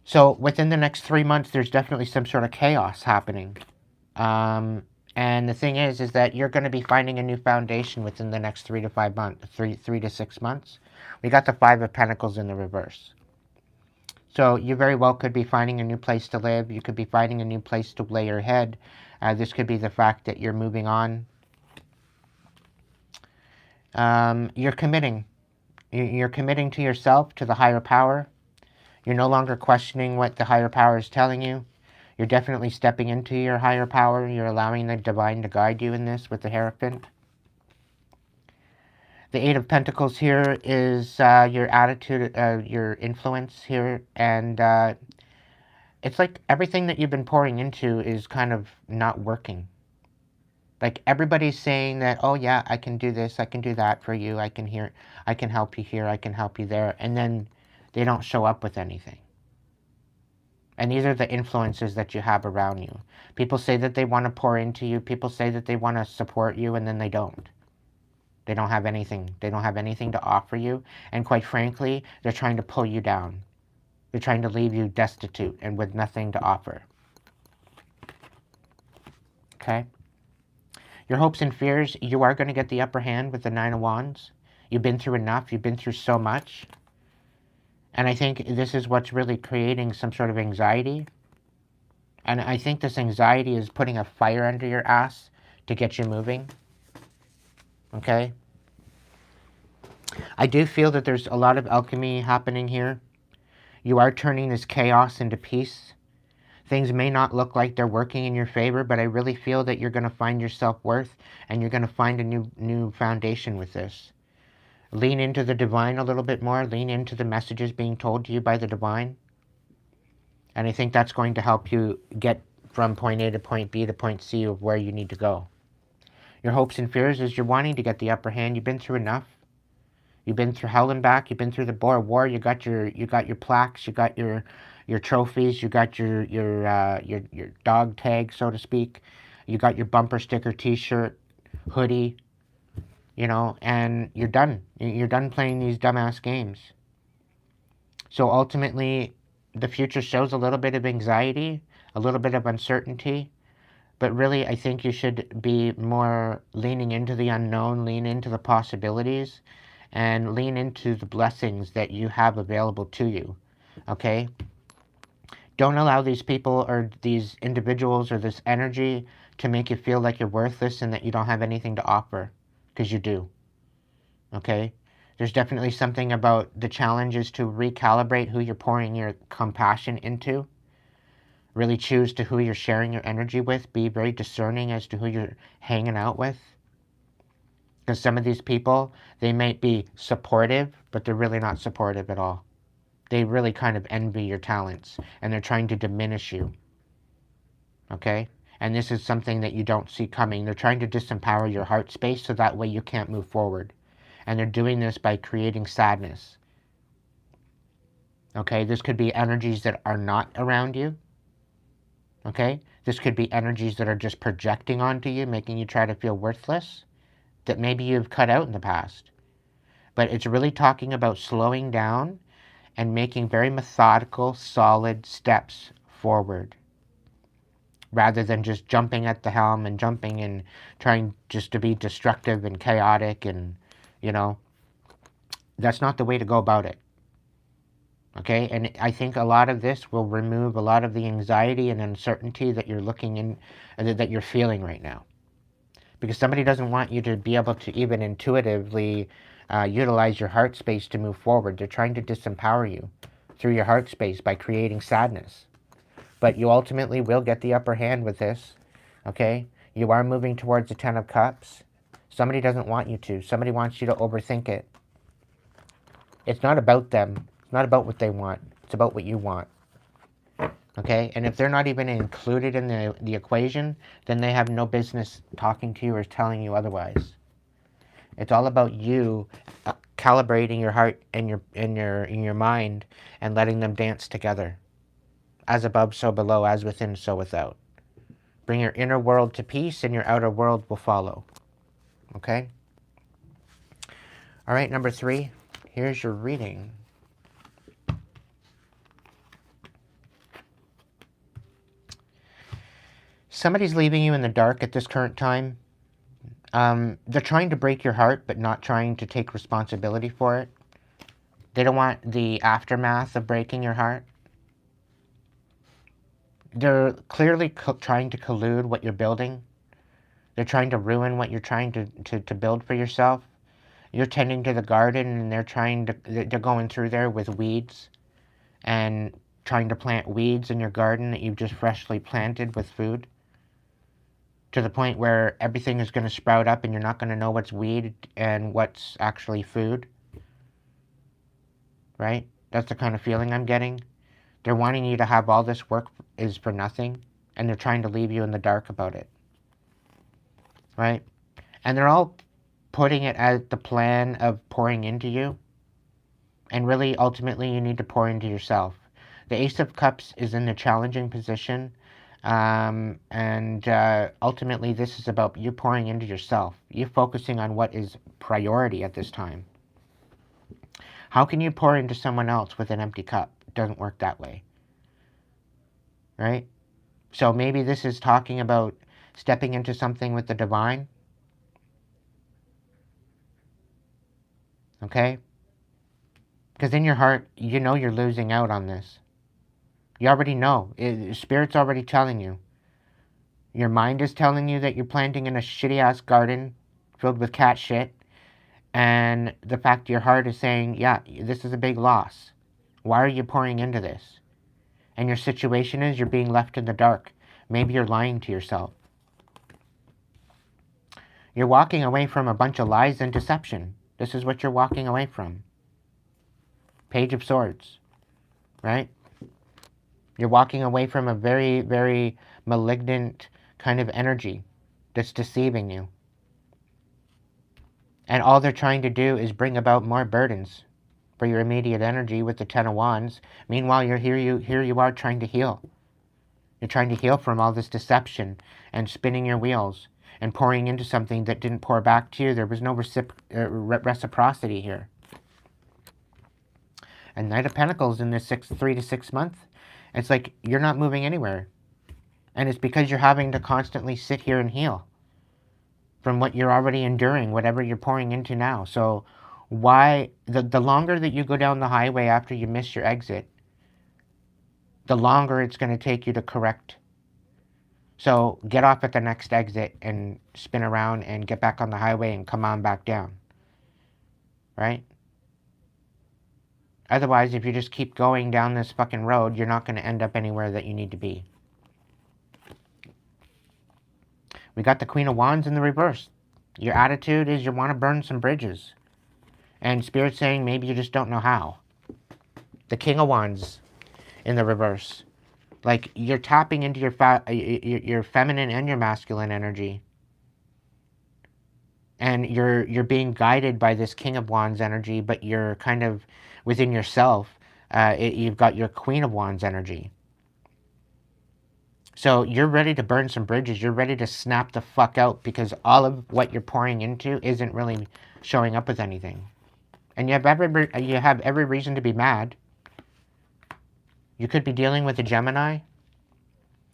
So within the next 3 months, there's definitely some sort of chaos happening. And the thing is that you're going to be finding a new foundation within the next 3 to 5 months, 3 to 6 months. We got the 5 of Pentacles in the reverse. So you very well could be finding a new place to live. You could be finding a new place to lay your head. This could be the fact that you're moving on. You're committing. You're committing to yourself, to the higher power. You're no longer questioning what the higher power is telling you. You're definitely stepping into your higher power. You're allowing the divine to guide you in this with the Hierophant. The 8 of Pentacles here is your attitude, your influence here. And it's like everything that you've been pouring into is kind of not working. Like everybody's saying that, oh yeah, I can do this, I can do that for you, I can help you here, I can help you there. And then they don't show up with anything. And these are the influences that you have around you. People say that they want to pour into you. People say that they want to support you, and then they don't. They don't have anything. They don't have anything to offer you. And quite frankly, they're trying to pull you down. They're trying to leave you destitute and with nothing to offer. Okay? Your hopes and fears, you are going to get the upper hand with the 9 of Wands. You've been through enough. You've been through so much. And I think this is what's really creating some sort of anxiety. And I think this anxiety is putting a fire under your ass to get you moving. Okay? I do feel that there's a lot of alchemy happening here. You are turning this chaos into peace. Things may not look like they're working in your favor, but I really feel that you're going to find your self-worth and you're going to find a new foundation with this. Lean into the divine a little bit more. Lean into the messages being told to you by the divine. And I think that's going to help you get from point A to point B to point C of where you need to go. Your hopes and fears is you're wanting to get the upper hand. You've been through enough. You've been through hell and back. You've been through the Boer War. You got your plaques. You got your trophies. You got your dog tag, so to speak. You got your bumper sticker, T-shirt, hoodie. And you're done. You're done playing these dumbass games. So ultimately, the future shows a little bit of anxiety, a little bit of uncertainty, but really I think you should be more leaning into the unknown, lean into the possibilities, and lean into the blessings that you have available to you, okay? Don't allow these people or these individuals or this energy to make you feel like you're worthless and that you don't have anything to offer, because you do, okay? There's definitely something about the challenges to recalibrate who you're pouring your compassion into. Really choose to who you're sharing your energy with. Be very discerning as to who you're hanging out with. Because some of these people, they might be supportive, but they're really not supportive at all. They really kind of envy your talents, and they're trying to diminish you. Okay? And this is something that you don't see coming. They're trying to disempower your heart space so that way you can't move forward. And they're doing this by creating sadness. Okay, this could be energies that are not around you. Okay, this could be energies that are just projecting onto you, making you try to feel worthless, that maybe you've cut out in the past. But it's really talking about slowing down and making very methodical, solid steps forward, rather than just jumping at the helm and jumping and trying just to be destructive and chaotic. And, you know, that's not the way to go about it. Okay, and I think a lot of this will remove a lot of the anxiety and uncertainty that you're looking in, that you're feeling right now. Because somebody doesn't want you to be able to even intuitively utilize your heart space to move forward. They're trying to disempower you through your heart space by creating sadness. But you ultimately will get the upper hand with this, okay? You are moving towards the Ten of Cups. Somebody doesn't want you to. Somebody wants you to overthink it. It's not about them. It's not about what they want. It's about what you want. Okay? And if they're not even included in the equation, then they have no business talking to you or telling you otherwise. It's all about you calibrating your heart and your mind and letting them dance together. As above, so below. As within, so without. Bring your inner world to peace and your outer world will follow. Okay? All right, number 3. Here's your reading. Somebody's leaving you in the dark at this current time. They're trying to break your heart, but not trying to take responsibility for it. They don't want the aftermath of breaking your heart. They're clearly trying to collude what you're building. They're trying to ruin what you're trying to build for yourself. You're tending to the garden, and they're going through there with weeds and trying to plant weeds in your garden that you've just freshly planted with food, to the point where everything is going to sprout up and you're not going to know what's weed and what's actually food. Right? That's the kind of feeling I'm getting. They're wanting you to have all this work is for nothing, and they're trying to leave you in the dark about it. Right? And they're all putting it as the plan of pouring into you. And really, ultimately, you need to pour into yourself. The Ace of Cups is in the challenging position. Ultimately, this is about you pouring into yourself. You focusing on what is priority at this time. How can you pour into someone else with an empty cup? It doesn't work that way. Right? So maybe this is talking about stepping into something with the divine. Okay? Because in your heart, you know you're losing out on this. You already know. Spirit's already telling you. Your mind is telling you that you're planting in a shitty-ass garden filled with cat shit. And the fact your heart is saying, yeah, this is a big loss. Why are you pouring into this? And your situation is you're being left in the dark. Maybe you're lying to yourself. You're walking away from a bunch of lies and deception. This is what you're walking away from. Page of Swords. Right? You're walking away from a very, very malignant kind of energy that's deceiving you. And all they're trying to do is bring about more burdens for your immediate energy with the Ten of Wands. Meanwhile, here you are trying to heal. You're trying to heal from all this deception and spinning your wheels and pouring into something that didn't pour back to you. There was no reciprocity here. And Knight of Pentacles in this 3 to 6 months, it's like you're not moving anywhere. And it's because you're having to constantly sit here and heal from what you're already enduring, whatever you're pouring into now. So why, the longer that you go down the highway after you miss your exit, the longer it's going to take you to correct. So get off at the next exit and spin around and get back on the highway and come on back down. Right? Otherwise, if you just keep going down this fucking road, you're not going to end up anywhere that you need to be. We got the Queen of Wands in the reverse. Your attitude is you want to burn some bridges. And Spirit's saying maybe you just don't know how. The King of Wands in the reverse. Like, you're tapping into your feminine and your masculine energy. And you're being guided by this King of Wands energy, but you're kind of within yourself You've got your Queen of Wands energy. So you're ready to burn some bridges. You're ready to snap the fuck out because all of what you're pouring into isn't really showing up with anything. And you have every reason to be mad. You could be dealing with a Gemini.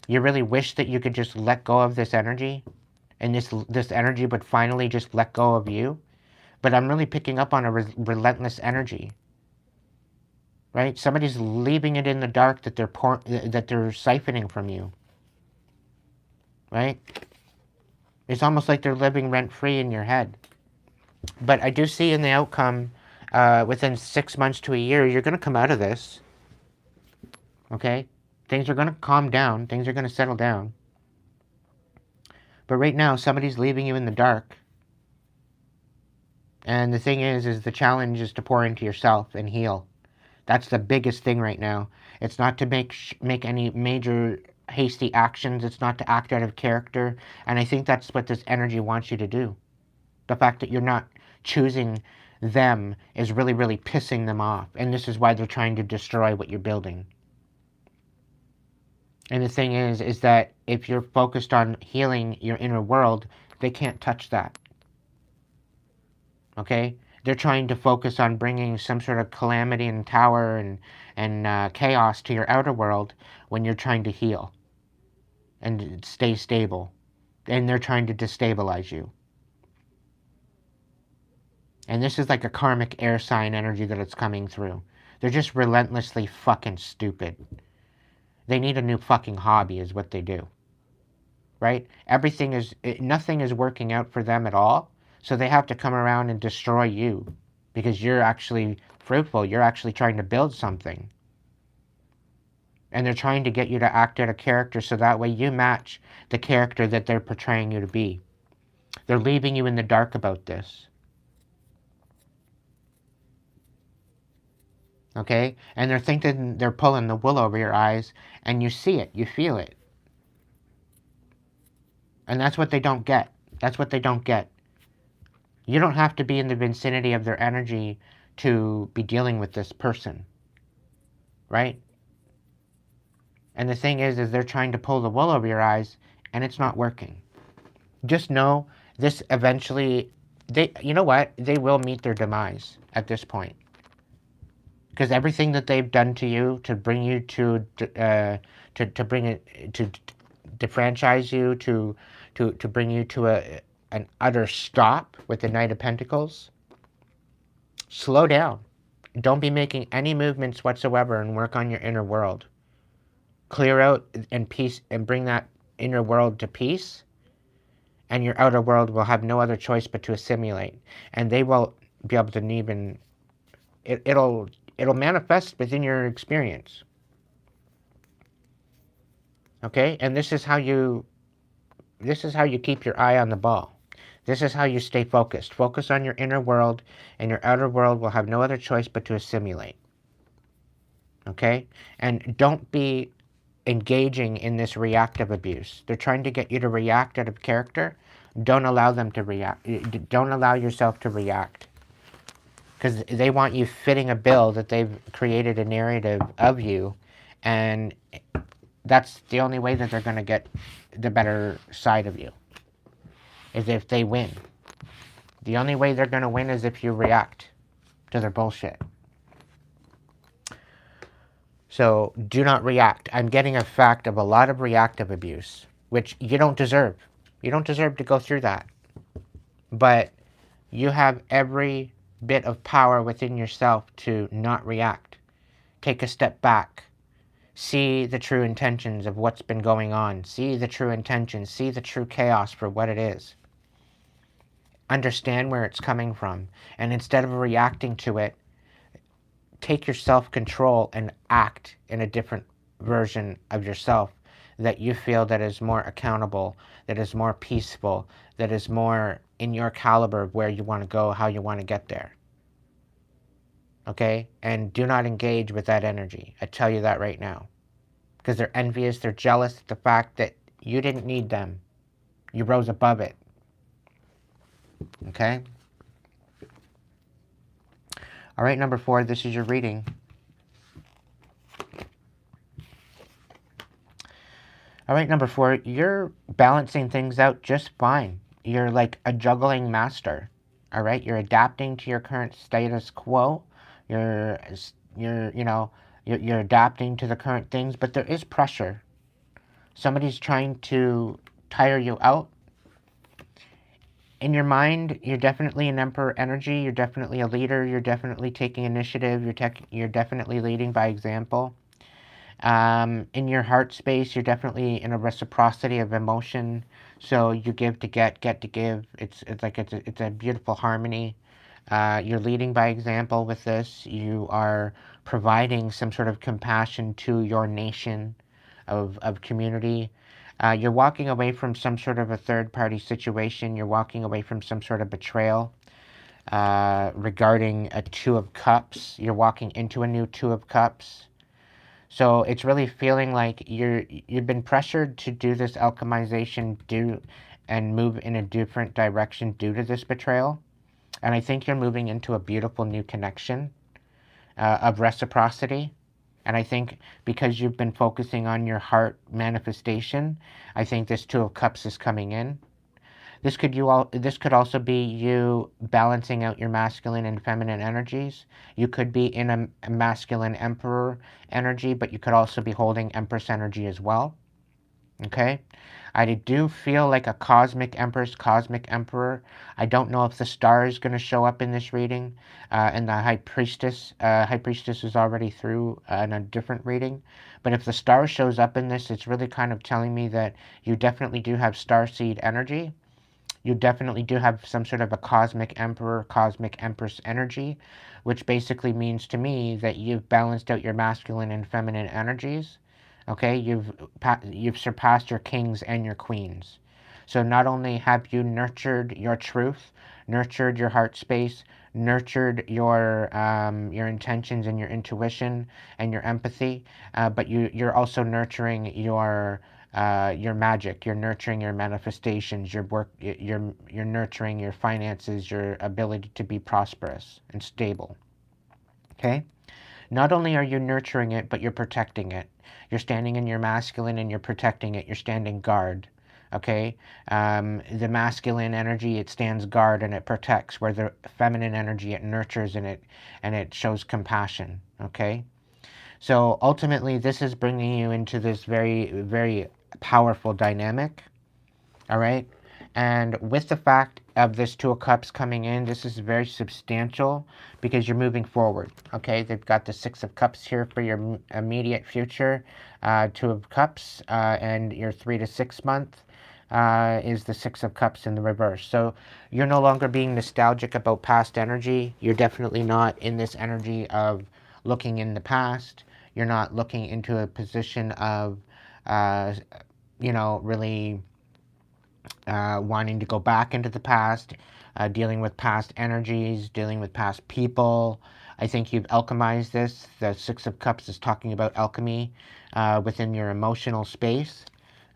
You really wish that you could just let go of this energy, and this energy would finally just let go of you. But I'm really picking up on a relentless energy, right? Somebody's leaving it in the dark that they're siphoning from you, right? It's almost like they're living rent-free in your head. But I do see in the outcome, within 6 months to a year, you're going to come out of this, okay? Things are going to calm down. Things are going to settle down. But right now, somebody's leaving you in the dark. And the thing is the challenge is to pour into yourself and heal. That's the biggest thing right now. It's not to make any major hasty actions. It's not to act out of character. And I think that's what this energy wants you to do. The fact that you're not choosing them is really, really pissing them off. And this is why they're trying to destroy what you're building. And the thing is that if you're focused on healing your inner world, they can't touch that. Okay? They're trying to focus on bringing some sort of calamity and tower and chaos to your outer world when you're trying to heal and stay stable. And they're trying to destabilize you. And this is like a karmic air sign energy that it's coming through. They're just relentlessly fucking stupid. They need a new fucking hobby is what they do. Right? Nothing is working out for them at all. So they have to come around and destroy you because you're actually fruitful. You're actually trying to build something. And they're trying to get you to act out a character so that way you match the character that they're portraying you to be. They're leaving you in the dark about this. Okay? And they're thinking they're pulling the wool over your eyes, and you see it. You feel it. And that's what they don't get. That's what they don't get. You don't have to be in the vicinity of their energy to be dealing with this person. Right? And the thing is they're trying to pull the wool over your eyes, and it's not working. Just know this eventually, you know what? They will meet their demise at this point. Because everything that they've done to you to bring you to bring it to defranchise you, to bring you to an utter stop with the Knight of Pentacles. Slow down. Don't be making any movements whatsoever and work on your inner world. Clear out and peace and bring that inner world to peace, and your outer world will have no other choice but to assimilate. And they will be able to even it'll manifest within your experience. Okay? And this is how you keep your eye on the ball. This is how you stay focused. Focus on your inner world, and your outer world will have no other choice but to assimilate. Okay? And don't be engaging in this reactive abuse. They're trying to get you to react out of character. Don't allow them to react. Don't allow yourself to react. Because they want you fitting a bill that they've created a narrative of you, and that's the only way that they're going to get the better side of you, is if they win. The only way they're going to win is if you react to their bullshit. So do not react. I'm getting a fact of a lot of reactive abuse, which you don't deserve. You don't deserve to go through that. But you have every bit of power within yourself to not react. Take a step back. See the true intentions of what's been going on. See the true intentions. See the true chaos for what it is. Understand where it's coming from. And instead of reacting to it, take your self-control and act in a different version of yourself that you feel that is more accountable, that is more peaceful, that is more in your caliber of where you want to go, how you want to get there. Okay? And do not engage with that energy. I tell you that right now. Because they're envious, they're jealous at the fact that you didn't need them. You rose above it. Okay? All right, number 4, this is your reading. All right, number 4, you're balancing things out just fine. You're like a juggling master. All right, you're adapting to your current status quo. You're, you're, you know, you're adapting to the current things, but there is pressure. Somebody's trying to tire you out. In your mind, you're definitely an emperor energy. You're definitely a leader. You're definitely taking initiative. You're definitely leading by example. In your heart space, you're definitely in a reciprocity of emotion. So you give to get to give. It's a beautiful harmony. You're leading by example with this. You are providing some sort of compassion to your nation of community. You're walking away from some sort of a third party situation. You're walking away from some sort of betrayal regarding a Two of Cups. You're walking into a new Two of Cups. So it's really feeling like you've been pressured to do this alchemization and move in a different direction due to this betrayal. And I think you're moving into a beautiful new connection of reciprocity. And I think because you've been focusing on your heart manifestation, I think this Two of Cups is coming in. This could also be you balancing out your masculine and feminine energies. You could be in a masculine emperor energy, but you could also be holding empress energy as well. Okay? I do feel like a cosmic empress, cosmic emperor. I don't know if the star is going to show up in this reading. And the high priestess is already through in a different reading. But if the star shows up in this, it's really kind of telling me that you definitely do have starseed energy. You definitely do have some sort of a cosmic emperor, cosmic empress energy, which basically means to me that you've balanced out your masculine and feminine energies. Okay, you've surpassed your kings and your queens. So not only have you nurtured your truth, nurtured your heart space, nurtured your intentions and your intuition and your empathy, but you're also nurturing your magic. You're nurturing your manifestations, your work. You're nurturing your finances, your ability to be prosperous and stable. Okay. Not only are you nurturing it, but you're protecting it. You're standing in your masculine and you're protecting it. You're standing guard. Okay. The masculine energy, it stands guard and it protects, where the feminine energy, it nurtures and it shows compassion. Okay. So ultimately, this is bringing you into this very, very powerful dynamic. All right. And with the fact of this Two of Cups coming in, this is very substantial because you're moving forward. Okay. They've got the Six of Cups here for your immediate future. Two of Cups and your 3 to 6 month is the Six of Cups in the reverse. So you're no longer being nostalgic about past energy. You're definitely not in this energy of looking in the past. You're not looking into a position of, really wanting to go back into the past, dealing with past energies, dealing with past people. I think you've alchemized this. The Six of Cups is talking about alchemy within your emotional space.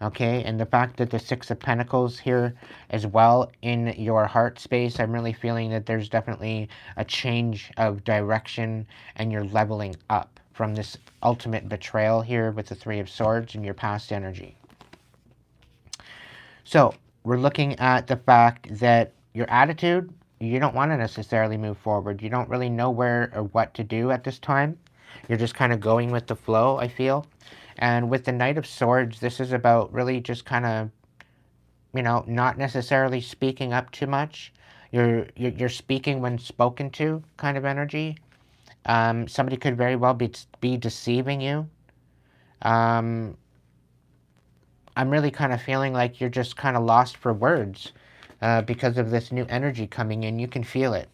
Okay, and the fact that the Six of Pentacles here as well in your heart space, I'm really feeling that there's definitely a change of direction and you're leveling up from this ultimate betrayal here with the Three of Swords and your past energy. So we're looking at the fact that your attitude, you don't want to necessarily move forward. You don't really know where or what to do at this time. You're just kind of going with the flow, I feel. And with the Knight of Swords, this is about really just kind of, not necessarily speaking up too much. You're speaking when spoken to kind of energy. Somebody could very well be deceiving you. I'm really kind of feeling like you're just kind of lost for words because of this new energy coming in. You can feel it.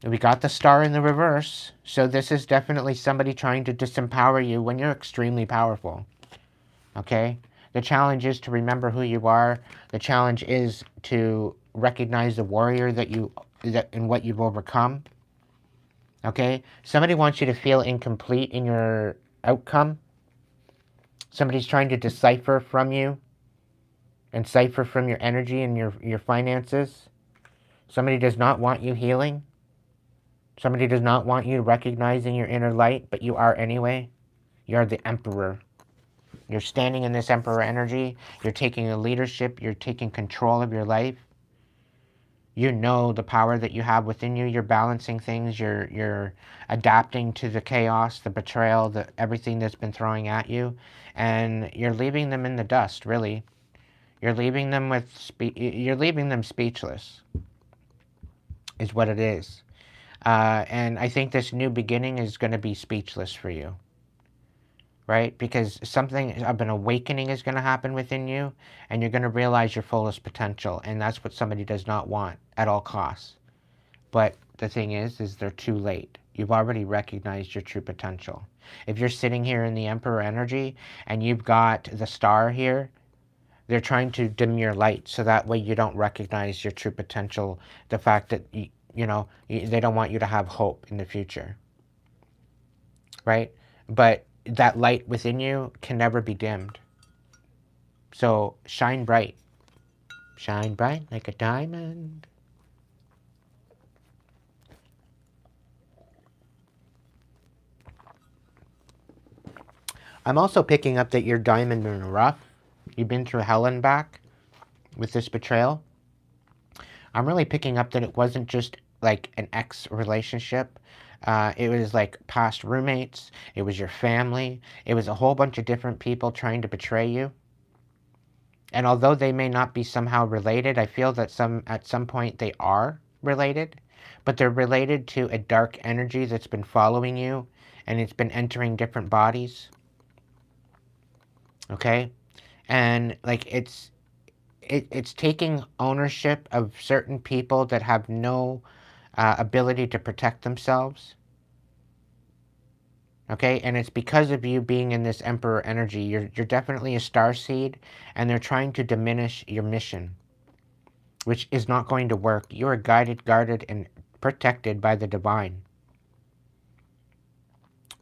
We got the Star in the reverse, so this is definitely somebody trying to disempower you when you're extremely powerful. Okay? The challenge is to remember who you are. The challenge is to recognize the warrior and what you've overcome. Okay? Somebody wants you to feel incomplete in your outcome. Somebody's trying to decipher from you and cipher from your energy and your finances. Somebody does not want you healing. Somebody does not want you recognizing your inner light, but you are anyway. You are the emperor. You're standing in this Emperor energy. You're taking a leadership. You're taking control of your life. You know the power that you have within you. You're balancing things. You're adapting to the chaos, the betrayal, everything that's been throwing at you, and you're leaving them in the dust. Really, you're leaving them you're leaving them speechless. Is what it is. And I think this new beginning is going to be speechless for you, right? Because something of an awakening is going to happen within you, and you're going to realize your fullest potential, and that's what somebody does not want at all costs. But the thing is they're too late. You've already recognized your true potential. If you're sitting here in the Emperor energy and you've got the star here, they're trying to dim your light so that way you don't recognize your true potential, the fact that, they don't want you to have hope in the future, right? But that light within you can never be dimmed. So shine bright. Shine bright like a diamond. I'm also picking up that you're diamond in the rough. You've been through hell and back with this betrayal. I'm really picking up that it wasn't just like an ex relationship. It was like past roommates. It was your family. It was a whole bunch of different people trying to betray you. And although they may not be somehow related, I feel that at some point they are related. But they're related to a dark energy that's been following you, and it's been entering different bodies. Okay? And like it's taking ownership of certain people that have no ability to protect themselves. Okay, and it's because of you being in this Emperor energy. You're definitely a star seed, and they're trying to diminish your mission, which is not going to work. You are guided, guarded, and protected by the divine.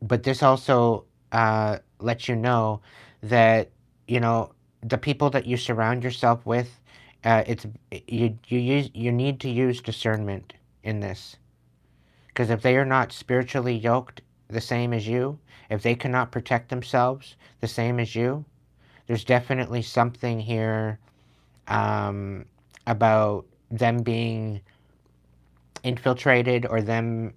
But this also lets you know that, the people that you surround yourself with, you need to use discernment in this. Because if they are not spiritually yoked the same as you, if they cannot protect themselves the same as you, there's definitely something here about them being infiltrated, or them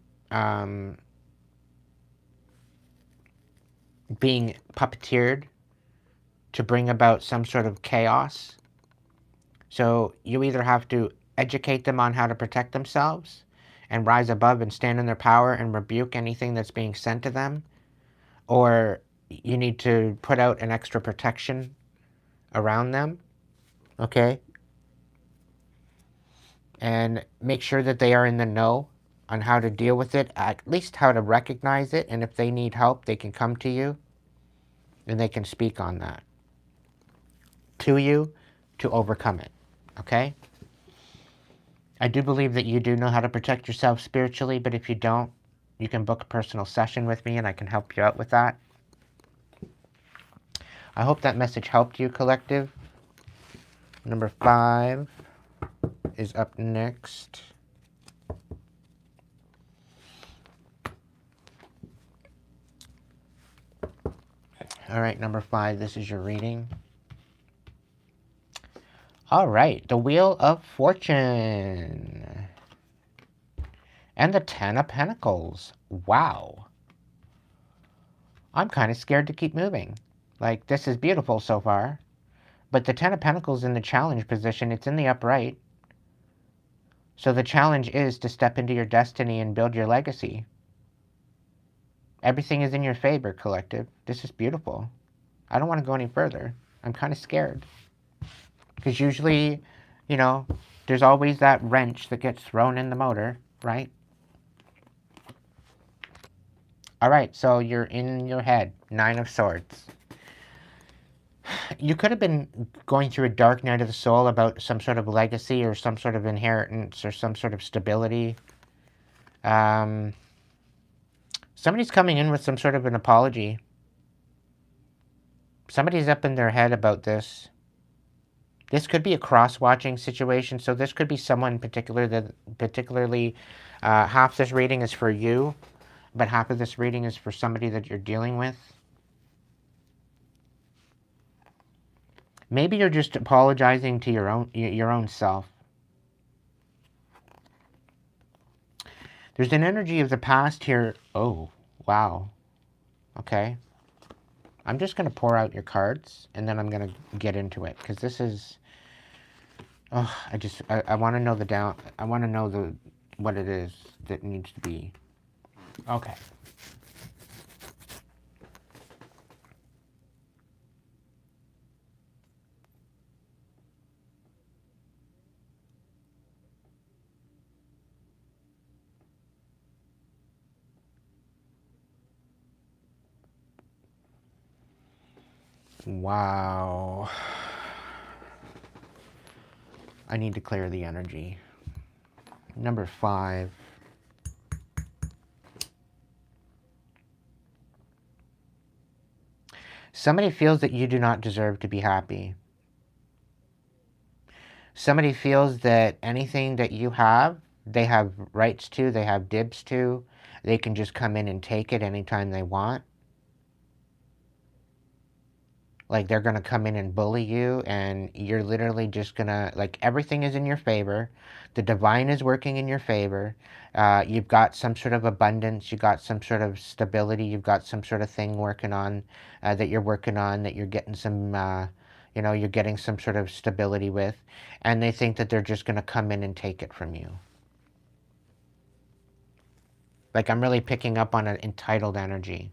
being puppeteered to bring about some sort of chaos. So you either have to educate them on how to protect themselves and rise above and stand in their power and rebuke anything that's being sent to them, or you need to put out an extra protection around them, okay? And make sure that they are in the know on how to deal with it, at least how to recognize it, and if they need help, they can come to you and they can speak on that to you to overcome it, okay? I do believe that you do know how to protect yourself spiritually, but if you don't, you can book a personal session with me and I can help you out with that. I hope that message helped you, collective. Number 5 is up next. All right, number 5, this is your reading. All right, the Wheel of Fortune. And the 10 of Pentacles. Wow. I'm kind of scared to keep moving. Like, this is beautiful so far. But the 10 of Pentacles in the challenge position, it's in the upright. So the challenge is to step into your destiny and build your legacy. Everything is in your favor, collective. This is beautiful. I don't want to go any further. I'm kind of scared. Because usually, there's always that wrench that gets thrown in the motor, right? All right, so you're in your head. 9 of Swords. You could have been going through a dark night of the soul about some sort of legacy or some sort of inheritance or some sort of stability. Somebody's coming in with some sort of an apology. Somebody's up in their head about this. This could be a cross-watching situation, so this could be someone particularly, half this reading is for you, but half of this reading is for somebody that you're dealing with. Maybe you're just apologizing to your own self. There's an energy of the past here. Oh, wow. Okay. I'm just going to pour out your cards, and then I'm going to get into it, because this is... Oh, I want to know I want to know what it is that needs to be. Okay. Wow. I need to clear the energy. Number 5. Somebody feels that you do not deserve to be happy. Somebody feels that anything that you have, they have rights to, they have dibs to. They can just come in and take it anytime they want. Like, they're going to come in and bully you, and you're literally just going to, like, everything is in your favor. The divine is working in your favor. You've got some sort of abundance. You've got some sort of stability. You've got some sort of thing working on, that you're working on, that you're getting some, you're getting some sort of stability with. And they think that they're just going to come in and take it from you. Like, I'm really picking up on an entitled energy.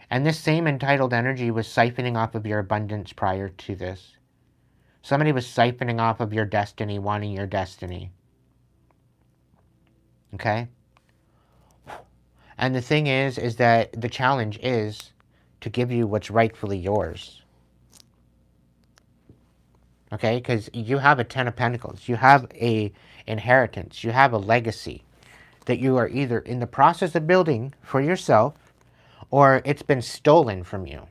And this same entitled energy was siphoning off of your abundance prior to this. Somebody was siphoning off of your destiny, wanting your destiny. Okay? And the thing is that the challenge is to give you what's rightfully yours. Okay? Because you have a 10 of Pentacles. You have a inheritance. You have a legacy that you are either in the process of building for yourself, or it's been stolen from you.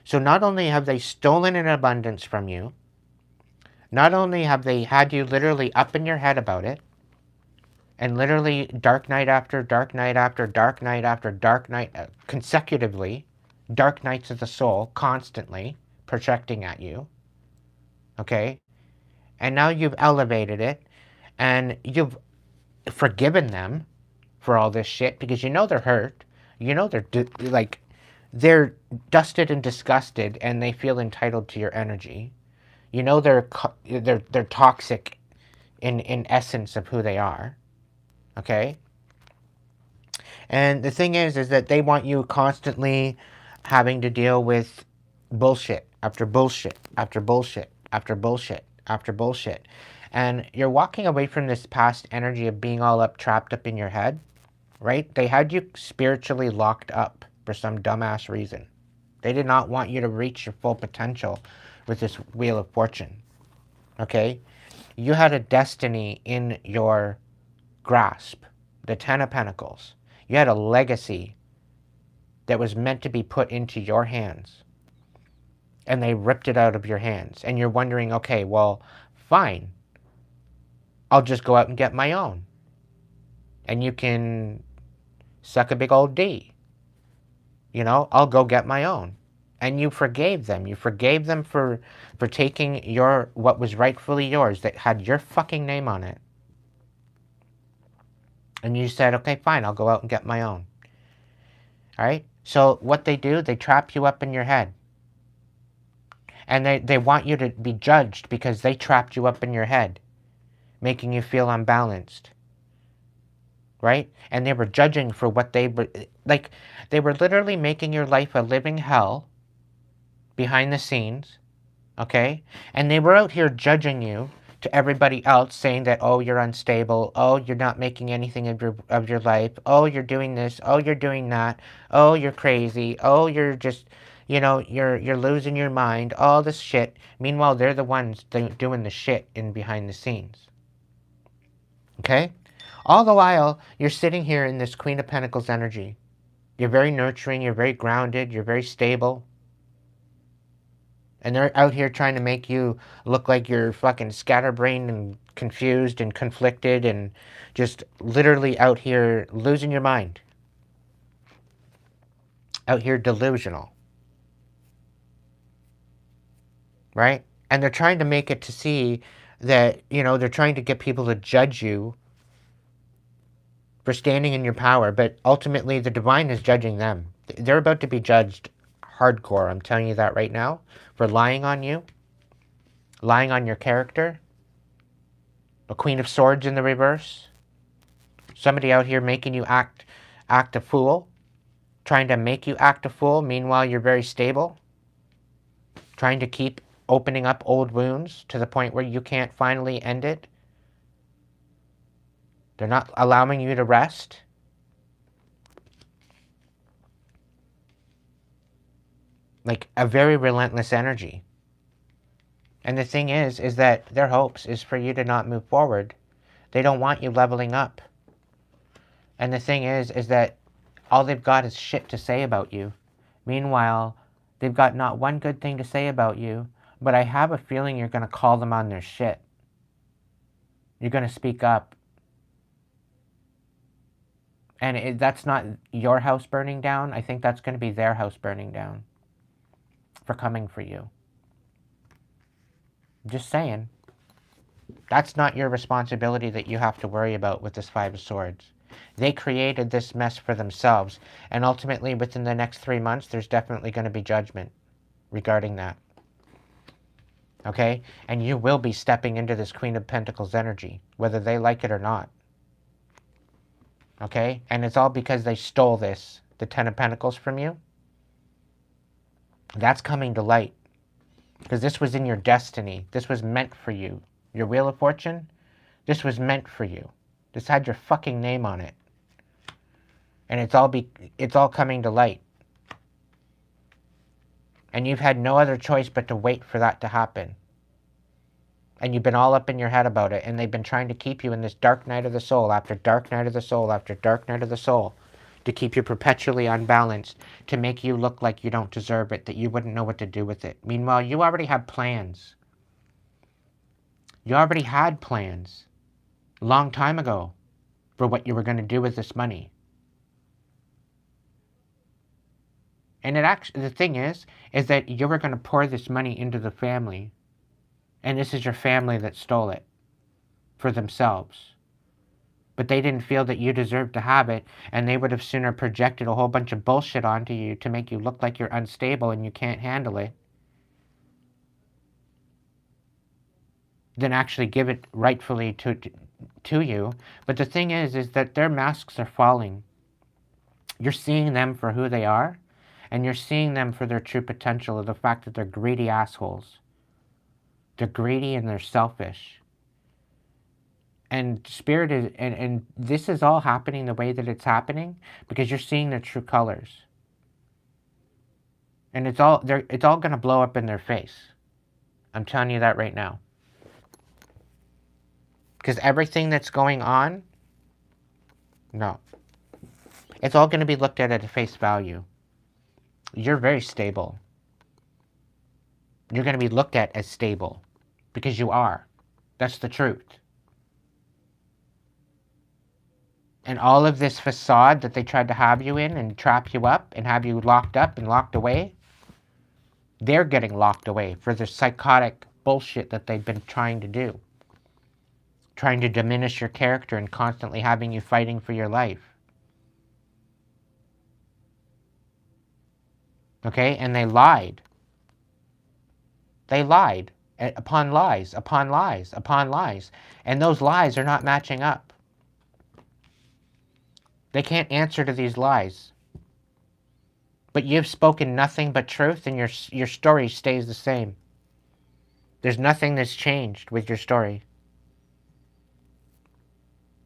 So not only have they stolen an abundance from you, not only have they had you literally up in your head about it, and literally dark night after dark night after dark night after dark night, consecutively, dark nights of the soul, constantly projecting at you, okay? And now you've elevated it, and you've forgiven them for all this shit, because you know they're hurt. You know they're dusted and disgusted, and they feel entitled to your energy. You know they're toxic in essence of who they are. Okay? And the thing is that they want you constantly having to deal with bullshit after bullshit after bullshit after bullshit after bullshit. And you're walking away from this past energy of being all trapped up in your head, right? They had you spiritually locked up for some dumbass reason. They did not want you to reach your full potential with this Wheel of Fortune. Okay? You had a destiny in your grasp, the 10 of Pentacles. You had a legacy that was meant to be put into your hands, and they ripped it out of your hands. And you're wondering, okay, well, fine. I'll just go out and get my own. And you can suck a big old D. I'll go get my own. And you forgave them. You forgave them for taking what was rightfully yours, that had your fucking name on it. And you said, okay, fine, I'll go out and get my own. All right? So what they do, they trap you up in your head. And they want you to be judged because they trapped you up in your head, making you feel unbalanced. Right? And they were judging for what they were, like, they were literally making your life a living hell behind the scenes. Okay? And they were out here judging you to everybody else, saying that, oh, you're unstable, oh, you're not making anything of your life, oh, you're doing this, oh, you're doing that, oh, you're crazy, oh, you're just, you're losing your mind, all this shit. Meanwhile, they're the ones doing the shit in behind the scenes. Okay? All the while, you're sitting here in this Queen of Pentacles energy. You're very nurturing, you're very grounded, you're very stable. And they're out here trying to make you look like you're fucking scatterbrained and confused and conflicted and just literally out here losing your mind. Out here delusional. right? And they're trying to make it to see that, they're trying to get people to judge you for standing in your power, but ultimately the divine is judging them. They're about to be judged hardcore, I'm telling you that right now, for lying on you, lying on your character, a Queen of Swords in the reverse, somebody out here making you act a fool, trying to make you act a fool, meanwhile you're very stable, trying to keep opening up old wounds to the point where you can't finally end it. They're not allowing you to rest. Like a very relentless energy. And the thing is that their hopes is for you to not move forward. They don't want you leveling up. And the thing is that all they've got is shit to say about you. Meanwhile, they've got not one good thing to say about you, but I have a feeling you're going to call them on their shit. You're going to speak up. And that's not your house burning down. I think that's going to be their house burning down for coming for you. Just saying. That's not your responsibility that you have to worry about with this Five of Swords. They created this mess for themselves. And ultimately, within the next 3 months, there's definitely going to be judgment regarding that. Okay? And you will be stepping into this Queen of Pentacles energy, whether they like it or not. Okay? And it's all because they stole this, the Ten of Pentacles, from you. That's coming to light. Because this was in your destiny. This was meant for you. Your Wheel of Fortune, this was meant for you. This had your fucking name on it. And it's all coming to light. And you've had no other choice but to wait for that to happen. And you've been all up in your head about it, and they've been trying to keep you in this dark night of the soul after dark night of the soul after dark night of the soul, to keep you perpetually unbalanced, to make you look like you don't deserve it, that you wouldn't know what to do with it. Meanwhile, you already have plans. You already had plans a long time ago for what you were going to do with this money. And the thing is that you were going to pour this money into the family. And this is your family that stole it for themselves. But they didn't feel that you deserved to have it, and they would have sooner projected a whole bunch of bullshit onto you to make you look like you're unstable and you can't handle it, than actually give it rightfully to you. But the thing is that their masks are falling. You're seeing them for who they are, and you're seeing them for their true potential of the fact that they're greedy assholes. They're greedy and they're selfish. And Spirit is, and this is all happening the way that it's happening because you're seeing their true colors. And it's all going to blow up in their face. I'm telling you that right now. Because everything that's going on, no. It's all going to be looked at face value. You're very stable. You're going to be looked at as stable. Because you are. That's the truth. And all of this facade that they tried to have you in and trap you up and have you locked up and locked away, they're getting locked away for the psychotic bullshit that they've been trying to do. Trying to diminish your character and constantly having you fighting for your life. Okay? And they lied. They lied upon lies, upon lies, upon lies. And those lies are not matching up. They can't answer to these lies. But you've spoken nothing but truth, and your story stays the same. There's nothing that's changed with your story.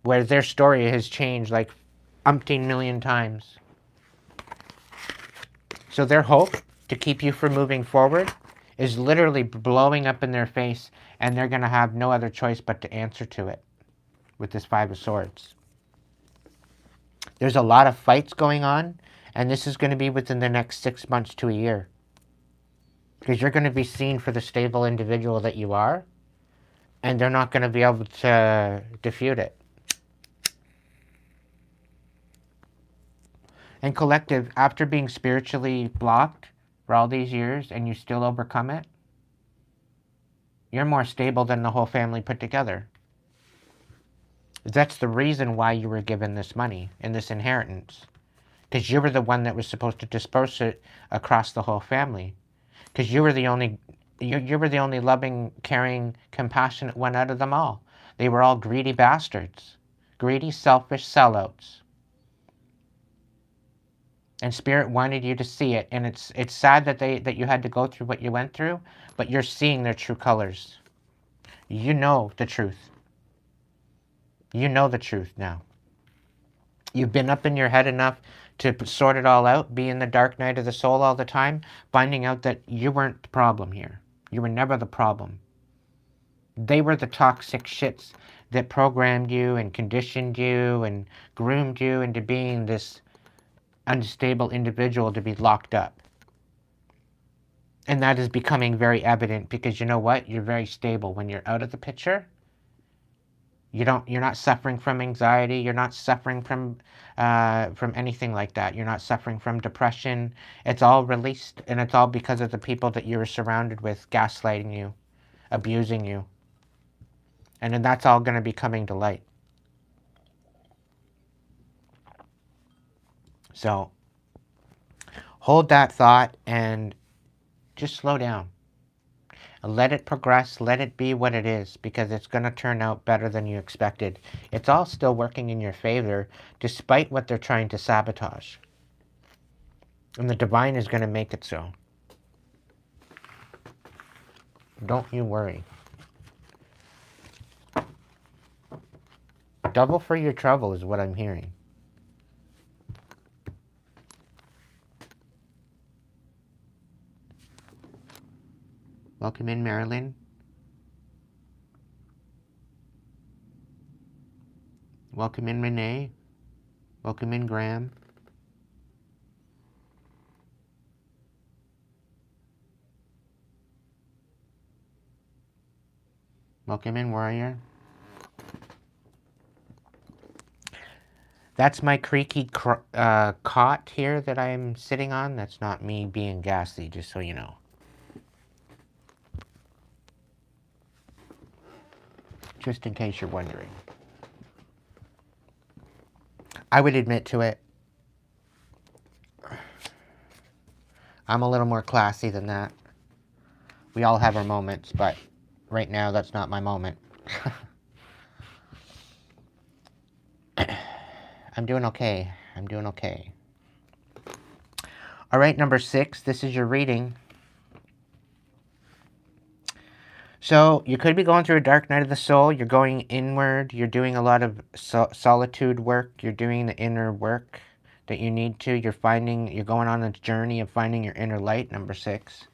Where their story has changed like umpteen million times. So their hope to keep you from moving forward is literally blowing up in their face, and they're going to have no other choice but to answer to it with this Five of Swords. There's a lot of fights going on, and this is going to be within the next 6 months to a year. Because you're going to be seen for the stable individual that you are, and they're not going to be able to defute it. And collective, after being spiritually blocked for all these years and you still overcome it, You're more stable than the whole family put together. That's the reason why you were given this money and this inheritance. Because you were the one that was supposed to disperse it across the whole family. Because you were the only loving, caring, compassionate one out of them all. They were all greedy bastards. Greedy, selfish sellouts. And Spirit wanted you to see it. And it's sad that you had to go through what you went through, but you're seeing their true colors. You know the truth. You know the truth now. You've been up in your head enough to sort it all out, be in the dark night of the soul all the time, finding out that you weren't the problem here. You were never the problem. They were the toxic shits that programmed you and conditioned you and groomed you into being this unstable individual to be locked up. And that is becoming very evident because you know what? You're very stable. When you're out of the picture, you're not suffering from anxiety. You're not suffering from anything like that. You're not suffering from depression. It's all released, and it's all because of the people that you were surrounded with, gaslighting you, abusing you. And then that's all going to be coming to light. So hold that thought and just slow down. Let it progress. Let it be what it is, because it's going to turn out better than you expected. It's all still working in your favor, despite what they're trying to sabotage. And the divine is going to make it so. Don't you worry. Double for your trouble is what I'm hearing. Welcome in, Marilyn. Welcome in, Renee. Welcome in, Graham. Welcome in, Warrior. That's my creaky cot here that I'm sitting on. That's not me being gassy, just so you know. Just in case you're wondering. I would admit to it. I'm a little more classy than that. We all have our moments, but right now that's not my moment. I'm doing okay. I'm doing okay. All right, number 6. This is your reading. So you could be going through a dark night of the soul. You're going inward. You're doing a lot of solitude work. You're doing the inner work that you need to. You're going on a journey of finding your inner light, number 6.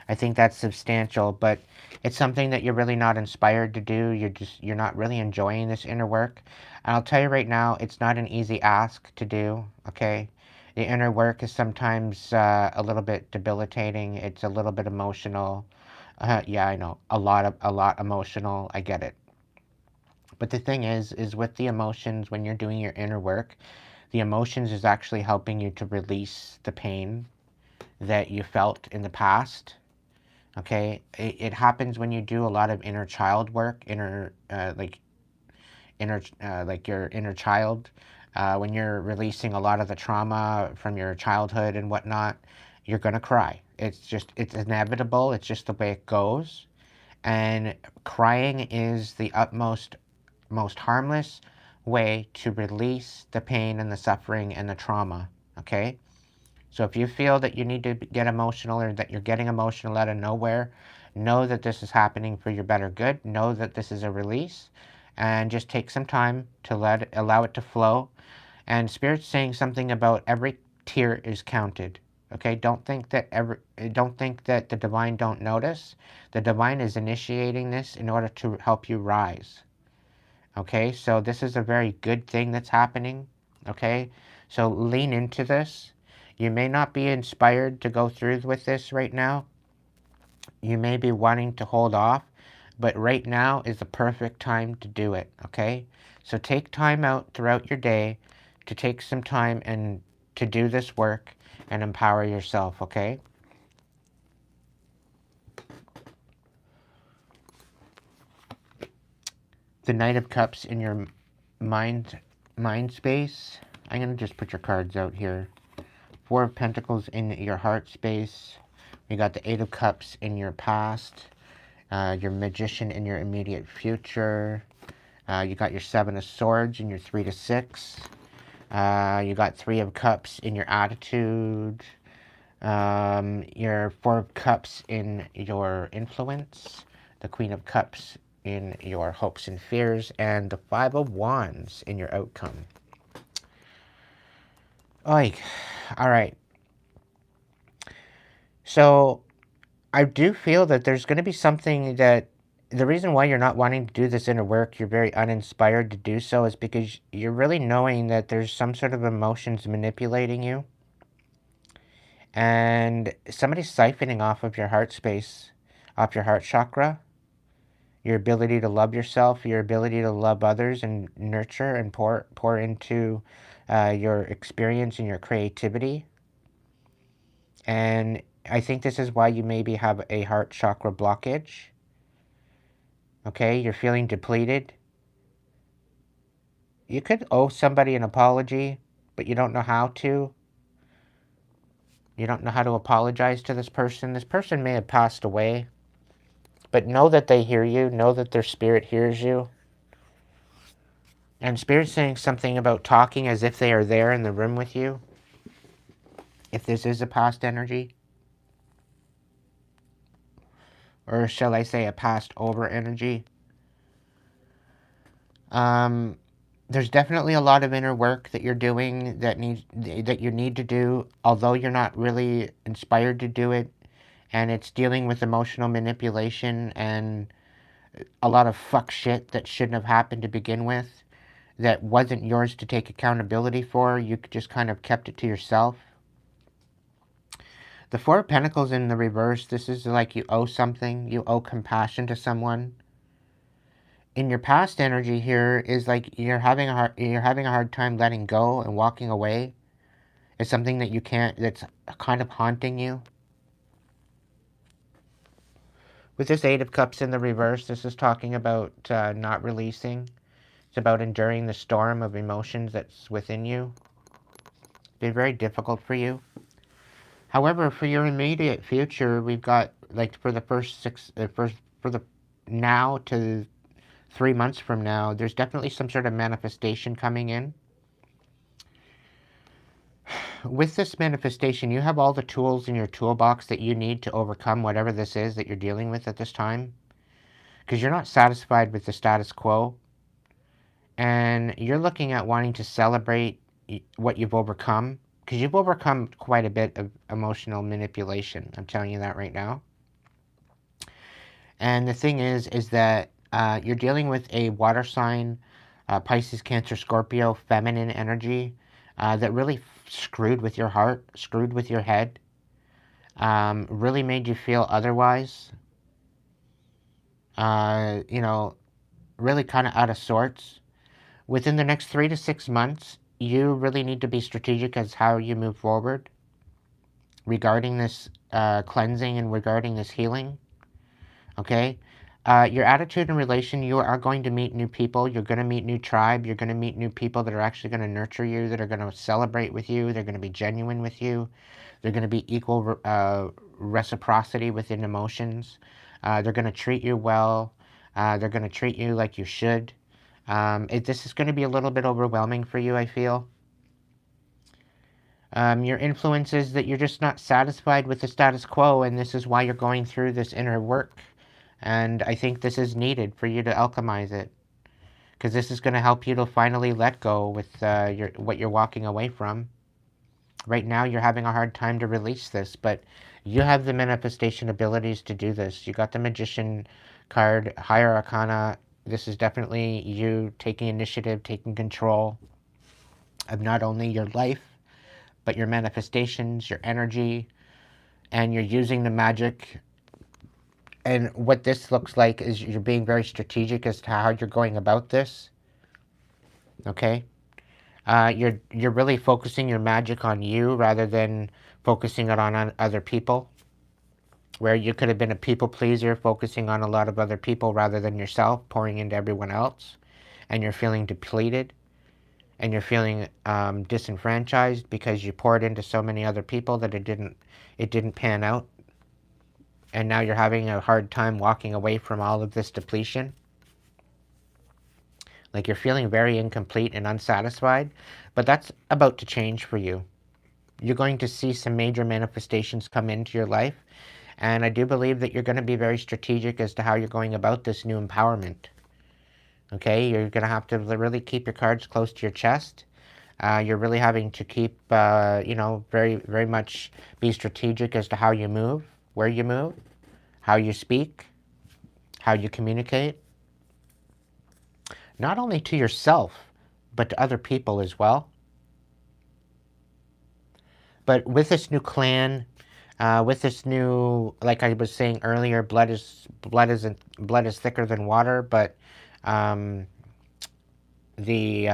I think that's substantial, but it's something that you're really not inspired to do. You're not really enjoying this inner work. And I'll tell you right now, it's not an easy ask to do, okay? The inner work is sometimes a little bit debilitating. It's a little bit emotional. Yeah, I know. A lot emotional. I get it. But the thing is with the emotions, when you're doing your inner work, the emotions is actually helping you to release the pain that you felt in the past. Okay, it happens when you do a lot of inner child work, like your inner child. When you're releasing a lot of the trauma from your childhood and whatnot, you're gonna cry. It's inevitable. It's just the way it goes. And crying is the most harmless way to release the pain and the suffering and the trauma. Okay. So if you feel that you need to get emotional or that you're getting emotional out of nowhere, know that this is happening for your better good. Know that this is a release, and just take some time to allow it to flow. And Spirit's saying something about every tear is counted. Okay, don't think that the divine don't notice. The divine is initiating this in order to help you rise. Okay, so this is a very good thing that's happening. Okay, so lean into this. You may not be inspired to go through with this right now. You may be wanting to hold off, but right now is the perfect time to do it, okay? So take time out throughout your day to take some time and to do this work and empower yourself, okay? The Knight of Cups in your mind space. I'm going to just put your cards out here. Four of Pentacles in your heart space. We got the Eight of Cups in your past. Your Magician in your immediate future. You got your Seven of Swords in your 3 to 6. You got Three of Cups in your attitude. Your Four of Cups in your influence. The Queen of Cups in your hopes and fears. And the Five of Wands in your outcome. Like, all right. So I do feel that there's going to be something that the reason why you're not wanting to do this inner work, you're very uninspired to do so, is because you're really knowing that there's some sort of emotions manipulating you. And somebody's siphoning off of your heart space, off your heart chakra, your ability to love yourself, your ability to love others and nurture and pour into your experience and your creativity. And I think this is why you maybe have a heart chakra blockage. Okay, you're feeling depleted. You could owe somebody an apology, but you don't know how to. You don't know how to apologize to this person. This person may have passed away, but know that they hear you. Know that their spirit hears you. And spirit's saying something about talking as if they are there in the room with you. If this is a past energy. Or shall I say a past over energy. There's definitely a lot of inner work that you're doing that you need to do, although you're not really inspired to do it. And it's dealing with emotional manipulation and a lot of fuck shit that shouldn't have happened to begin with, that wasn't yours to take accountability for. You just kind of kept it to yourself. The Four of Pentacles in the reverse, this is like you owe something. You owe compassion to someone. In your past energy here is like you're having a hard time letting go and walking away. It's something that you can't, that's kind of haunting you. With this Eight of Cups in the reverse, this is talking about not releasing. It's about enduring the storm of emotions that's within you. It's been very difficult for you. However, for your immediate future, we've got, like, for the for the now to 3 months from now, there's definitely some sort of manifestation coming in. With this manifestation, you have all the tools in your toolbox that you need to overcome whatever this is that you're dealing with at this time. Because you're not satisfied with the status quo. And you're looking at wanting to celebrate what you've overcome. Because you've overcome quite a bit of emotional manipulation. I'm telling you that right now. And the thing is that you're dealing with a water sign, Pisces, Cancer, Scorpio, feminine energy that really screwed with your heart, screwed with your head, really made you feel otherwise, you know, really kind of out of sorts. Within the next 3 to 6 months, you really need to be strategic as how you move forward regarding this cleansing and regarding this healing. Okay? Your attitude in relation, you are going to meet new people. You're going to meet new tribe. You're going to meet new people that are actually going to nurture you, that are going to celebrate with you. They're going to be genuine with you. They're going to be equal reciprocity within emotions. They're going to treat you well. They're going to treat you like you should. This is going to be a little bit overwhelming for you, I feel. Your influence is that you're just not satisfied with the status quo, and this is why you're going through this inner work. And I think this is needed for you to alchemize it, because this is going to help you to finally let go with what you're walking away from. Right now, you're having a hard time to release this, but you have the manifestation abilities to do this. You got the Magician card, Higher Arcana. This is definitely you taking initiative, taking control of not only your life, but your manifestations, your energy, and you're using the magic. And what this looks like is you're being very strategic as to how you're going about this. Okay? You're really focusing your magic on you rather than focusing it on other people. where you could have been a people pleaser, focusing on a lot of other people rather than yourself, pouring into everyone else, and you're feeling depleted, and you're feeling disenfranchised because you poured into so many other people that it didn't pan out, and now you're having a hard time walking away from all of this depletion. Like you're feeling very incomplete and unsatisfied, but that's about to change for you. You're going to see some major manifestations come into your life, and I do believe that you're going to be very strategic as to how you're going about this new empowerment. Okay, you're going to have to really keep your cards close to your chest. You're really having to keep, very, very much be strategic as to how you move, where you move, how you speak, how you communicate, not only to yourself, but to other people as well. But with this new clan, with this new, like I was saying earlier, blood is thicker than water. But um, the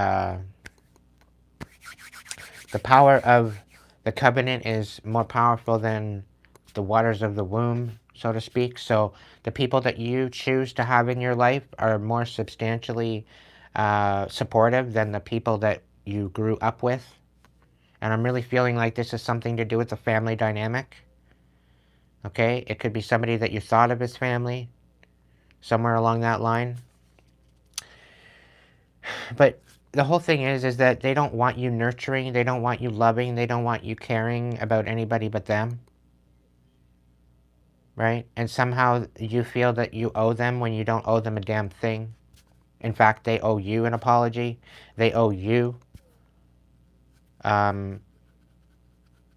the power of the covenant is more powerful than the waters of the womb, so to speak. So the people that you choose to have in your life are more substantially supportive than the people that you grew up with. And I'm really feeling like this is something to do with the family dynamic. Okay, it could be somebody that you thought of as family, somewhere along that line. But the whole thing is that they don't want you nurturing, they don't want you loving, they don't want you caring about anybody but them. Right? And somehow you feel that you owe them when you don't owe them a damn thing. In fact, they owe you an apology. They owe you um,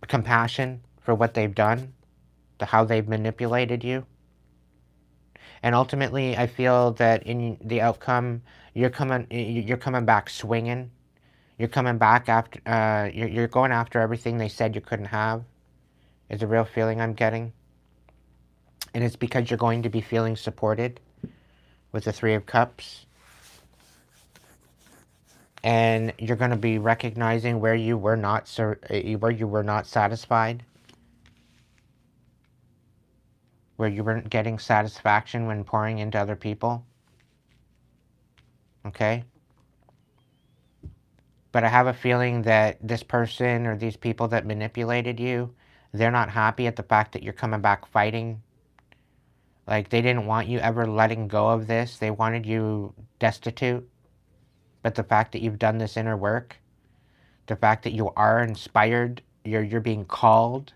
compassion for what they've done, to how they've manipulated you. And ultimately, I feel that in the outcome, you're coming back swinging. You're coming back after. You're going after everything they said you couldn't have. Is a real feeling I'm getting, and it's because you're going to be feeling supported with the Three of Cups, and you're going to be recognizing where you were not satisfied, where you weren't getting satisfaction when pouring into other people. Okay. But I have a feeling that this person or these people that manipulated you, they're not happy at the fact that you're coming back fighting. Like, they didn't want you ever letting go of this. They wanted you destitute. But the fact that you've done this inner work, the fact that you are inspired, you're being called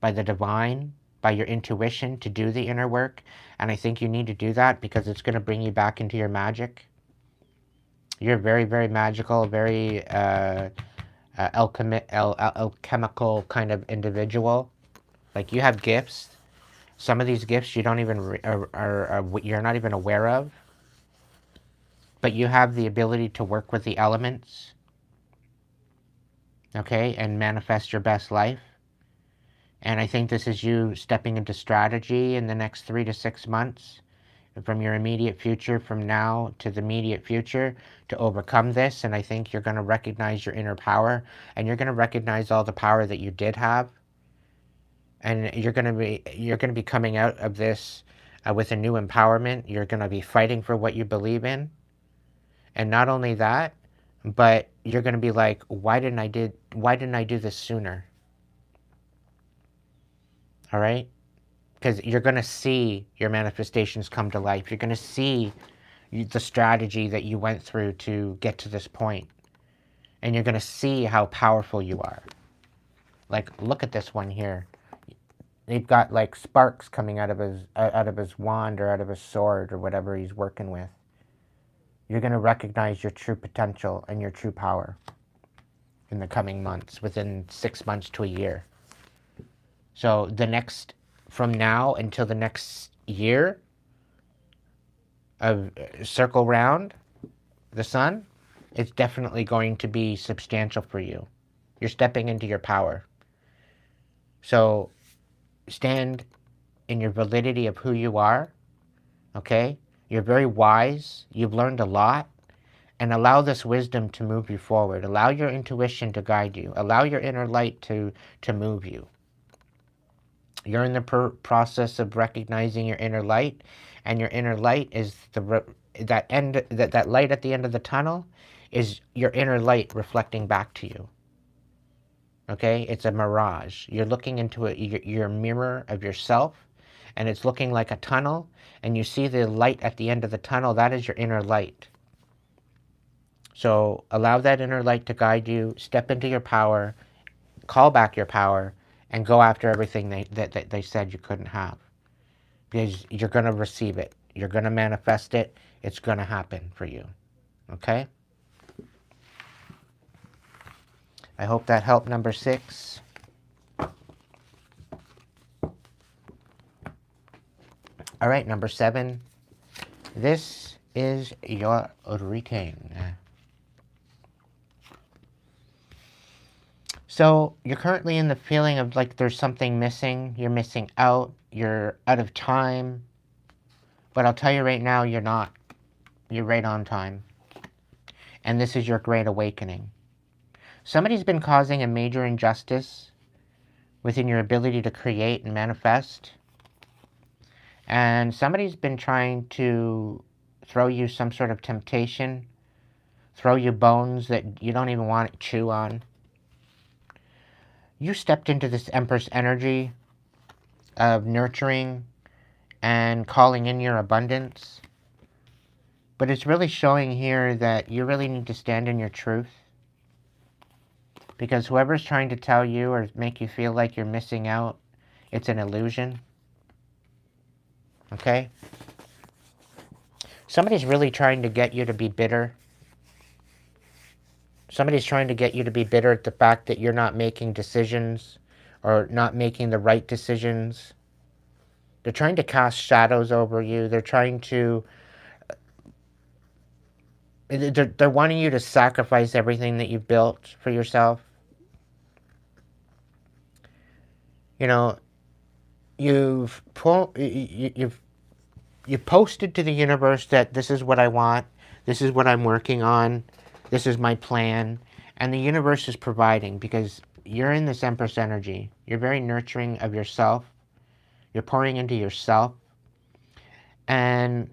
by the divine, by your intuition to do the inner work. And I think you need to do that because it's going to bring you back into your magic. You're very, very magical, very alchemical kind of individual. Like, you have gifts. Some of these gifts you don't even you're not even aware of. But you have the ability to work with the elements, okay, and manifest your best life. And I think this is you stepping into strategy in the next 3 to 6 months from your immediate future, from now to the immediate future, to overcome this. And I think you're going to recognize your inner power, and you're going to recognize all the power that you did have, and you're going to be coming out of this with a new empowerment. You're going to be fighting for what you believe in, and not only that, but you're going to be like, why didn't I do this sooner? All right. Because you're going to see your manifestations come to life. You're going to see the strategy that you went through to get to this point. And you're going to see how powerful you are. Like, look at this one here. They've got like sparks coming out of his wand or out of his sword or whatever he's working with. You're going to recognize your true potential and your true power in the coming months, within 6 months to a year. So from now until the next year of circle round the sun, it's definitely going to be substantial for you. You're stepping into your power. So stand in your validity of who you are, okay? You're very wise. You've learned a lot. And allow this wisdom to move you forward. Allow your intuition to guide you. Allow your inner light to move you. You're in the process of recognizing your inner light, and your inner light is that light at the end of the tunnel is your inner light reflecting back to you. Okay, it's a mirage. You're looking into your mirror of yourself, and it's looking like a tunnel, and you see the light at the end of the tunnel. That is your inner light. So allow that inner light to guide you. Step into your power, call back your power, and go after everything that they said you couldn't have. Because you're going to receive it. You're going to manifest it. It's going to happen for you. Okay? I hope that helped, number 6. All right, number 7. This is your reading. So you're currently in the feeling of like there's something missing. You're missing out. You're out of time. But I'll tell you right now, you're not. You're right on time. And this is your great awakening. Somebody's been causing a major injustice within your ability to create and manifest. And somebody's been trying to throw you some sort of temptation, throw you bones that you don't even want to chew on. You stepped into this Empress energy of nurturing and calling in your abundance. But it's really showing here that you really need to stand in your truth. Because whoever's trying to tell you or make you feel like you're missing out, it's an illusion. Okay? Somebody's really trying to get you to be bitter. Somebody's trying to get you to be bitter at the fact that you're not making decisions or not making the right decisions. They're trying to cast shadows over you. They're trying to... They're wanting you to sacrifice everything that you've built for yourself. You know, you've posted to the universe that this is what I want, this is what I'm working on, this is my plan, and the universe is providing because you're in this Empress energy. You're very nurturing of yourself. You're pouring into yourself. And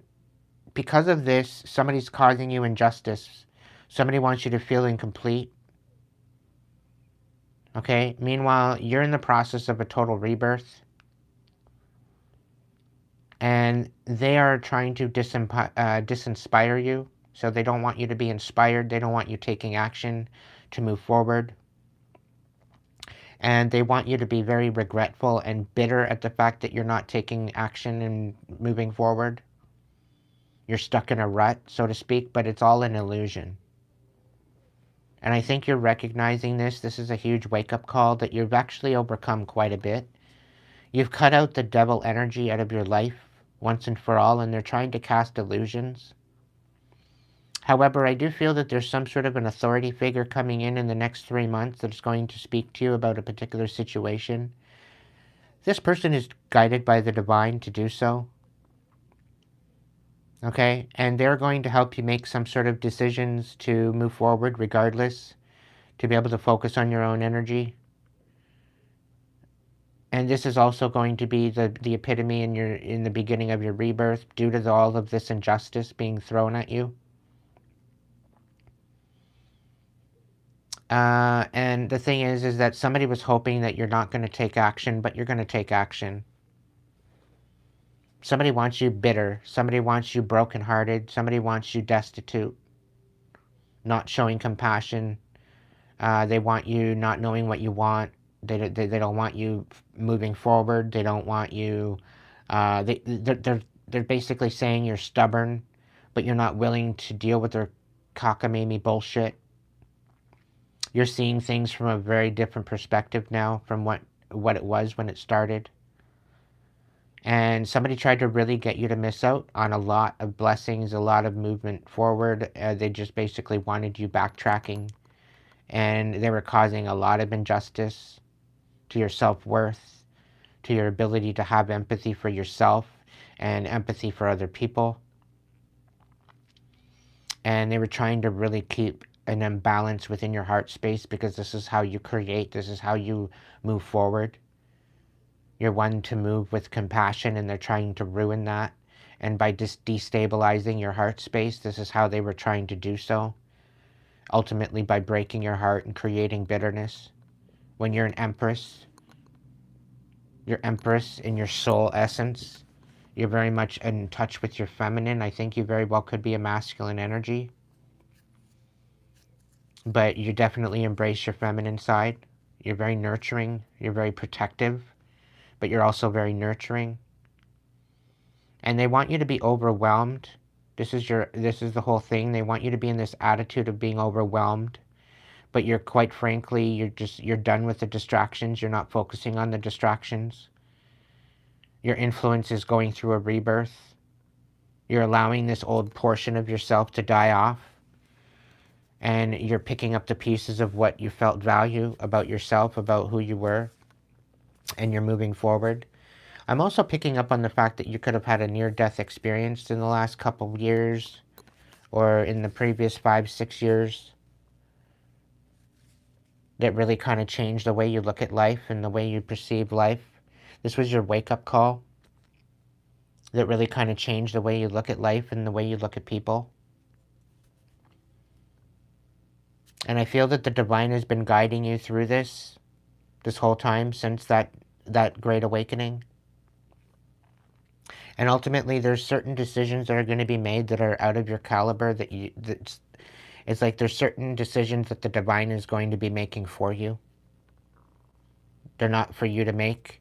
because of this, somebody's causing you injustice. Somebody wants you to feel incomplete. Okay? Meanwhile, you're in the process of a total rebirth. And they are trying to disinspire you. So they don't want you to be inspired. They don't want you taking action to move forward. And they want you to be very regretful and bitter at the fact that you're not taking action and moving forward. You're stuck in a rut, so to speak, but it's all an illusion. And I think you're recognizing this. This is a huge wake-up call that you've actually overcome quite a bit. You've cut out the devil energy out of your life once and for all, and they're trying to cast illusions. However, I do feel that there's some sort of an authority figure coming in the next 3 months that's going to speak to you about a particular situation. This person is guided by the divine to do so. Okay? And they're going to help you make some sort of decisions to move forward regardless, to be able to focus on your own energy. And this is also going to be the epitome in the beginning of your rebirth due to all of this injustice being thrown at you. And the thing is that somebody was hoping that you're not going to take action, but you're going to take action. Somebody wants you bitter. Somebody wants you brokenhearted. Somebody wants you destitute, not showing compassion. They want you not knowing what you want. They don't want you moving forward. They don't want you... They're basically saying you're stubborn, but you're not willing to deal with their cockamamie bullshit. You're seeing things from a very different perspective now from what it was when it started. And somebody tried to really get you to miss out on a lot of blessings, a lot of movement forward. They just basically wanted you backtracking. And they were causing a lot of injustice to your self-worth, to your ability to have empathy for yourself and empathy for other people. And they were trying to really keep an imbalance within your heart space because this is how you create, this is how you move forward. You're one to move with compassion, and they're trying to ruin that. And by destabilizing your heart space, this is how they were trying to do so. Ultimately, by breaking your heart and creating bitterness. When you're an empress, your empress in your soul essence, you're very much in touch with your feminine. I think you very well could be a masculine energy, but you definitely embrace your feminine side. You're very nurturing, you're very protective, but you're also very nurturing. And they want you to be overwhelmed. This is the whole thing. They want you to be in this attitude of being overwhelmed, but you're, quite frankly, you're done with the distractions. You're not focusing on the distractions. Your influence is going through a rebirth. You're allowing this old portion of yourself to die off, and you're picking up the pieces of what you felt value about yourself, about who you were, and you're moving forward. I'm also picking up on the fact that you could have had a near-death experience in the last couple of years, or in the previous 5-6 years, that really kind of changed the way you look at life and the way you perceive life. This was your wake-up call that really kind of changed the way you look at life and the way you look at people. And I feel that the divine has been guiding you through this whole time since that great awakening. And ultimately, there's certain decisions that are going to be made that are out of your caliber, it's like there's certain decisions that the divine is going to be making for you. They're not for you to make.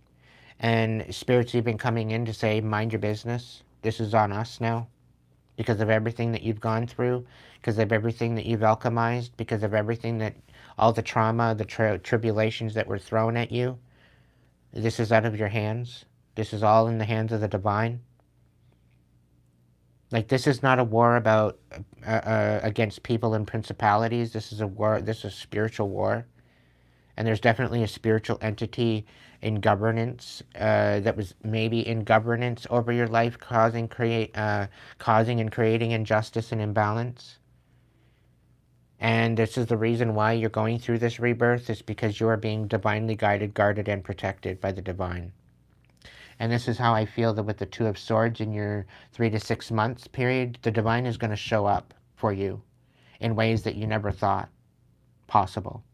And Spirit's even coming in to say, mind your business. This is on us now. Because of everything that you've gone through, because of everything that you've alchemized, because of everything that, all the trauma, the tribulations that were thrown at you. This is out of your hands. This is all in the hands of the divine. Like, this is not a war about against people and principalities. This is a war. This is a spiritual war, and there's definitely a spiritual entity in governance that was maybe in governance over your life, causing and creating injustice and imbalance. And this is the reason why you're going through this rebirth, is because you are being divinely guided, guarded, and protected by the divine. And this is how I feel that with the Two of Swords in your 3 to 6 months period, the divine is going to show up for you in ways that you never thought possible.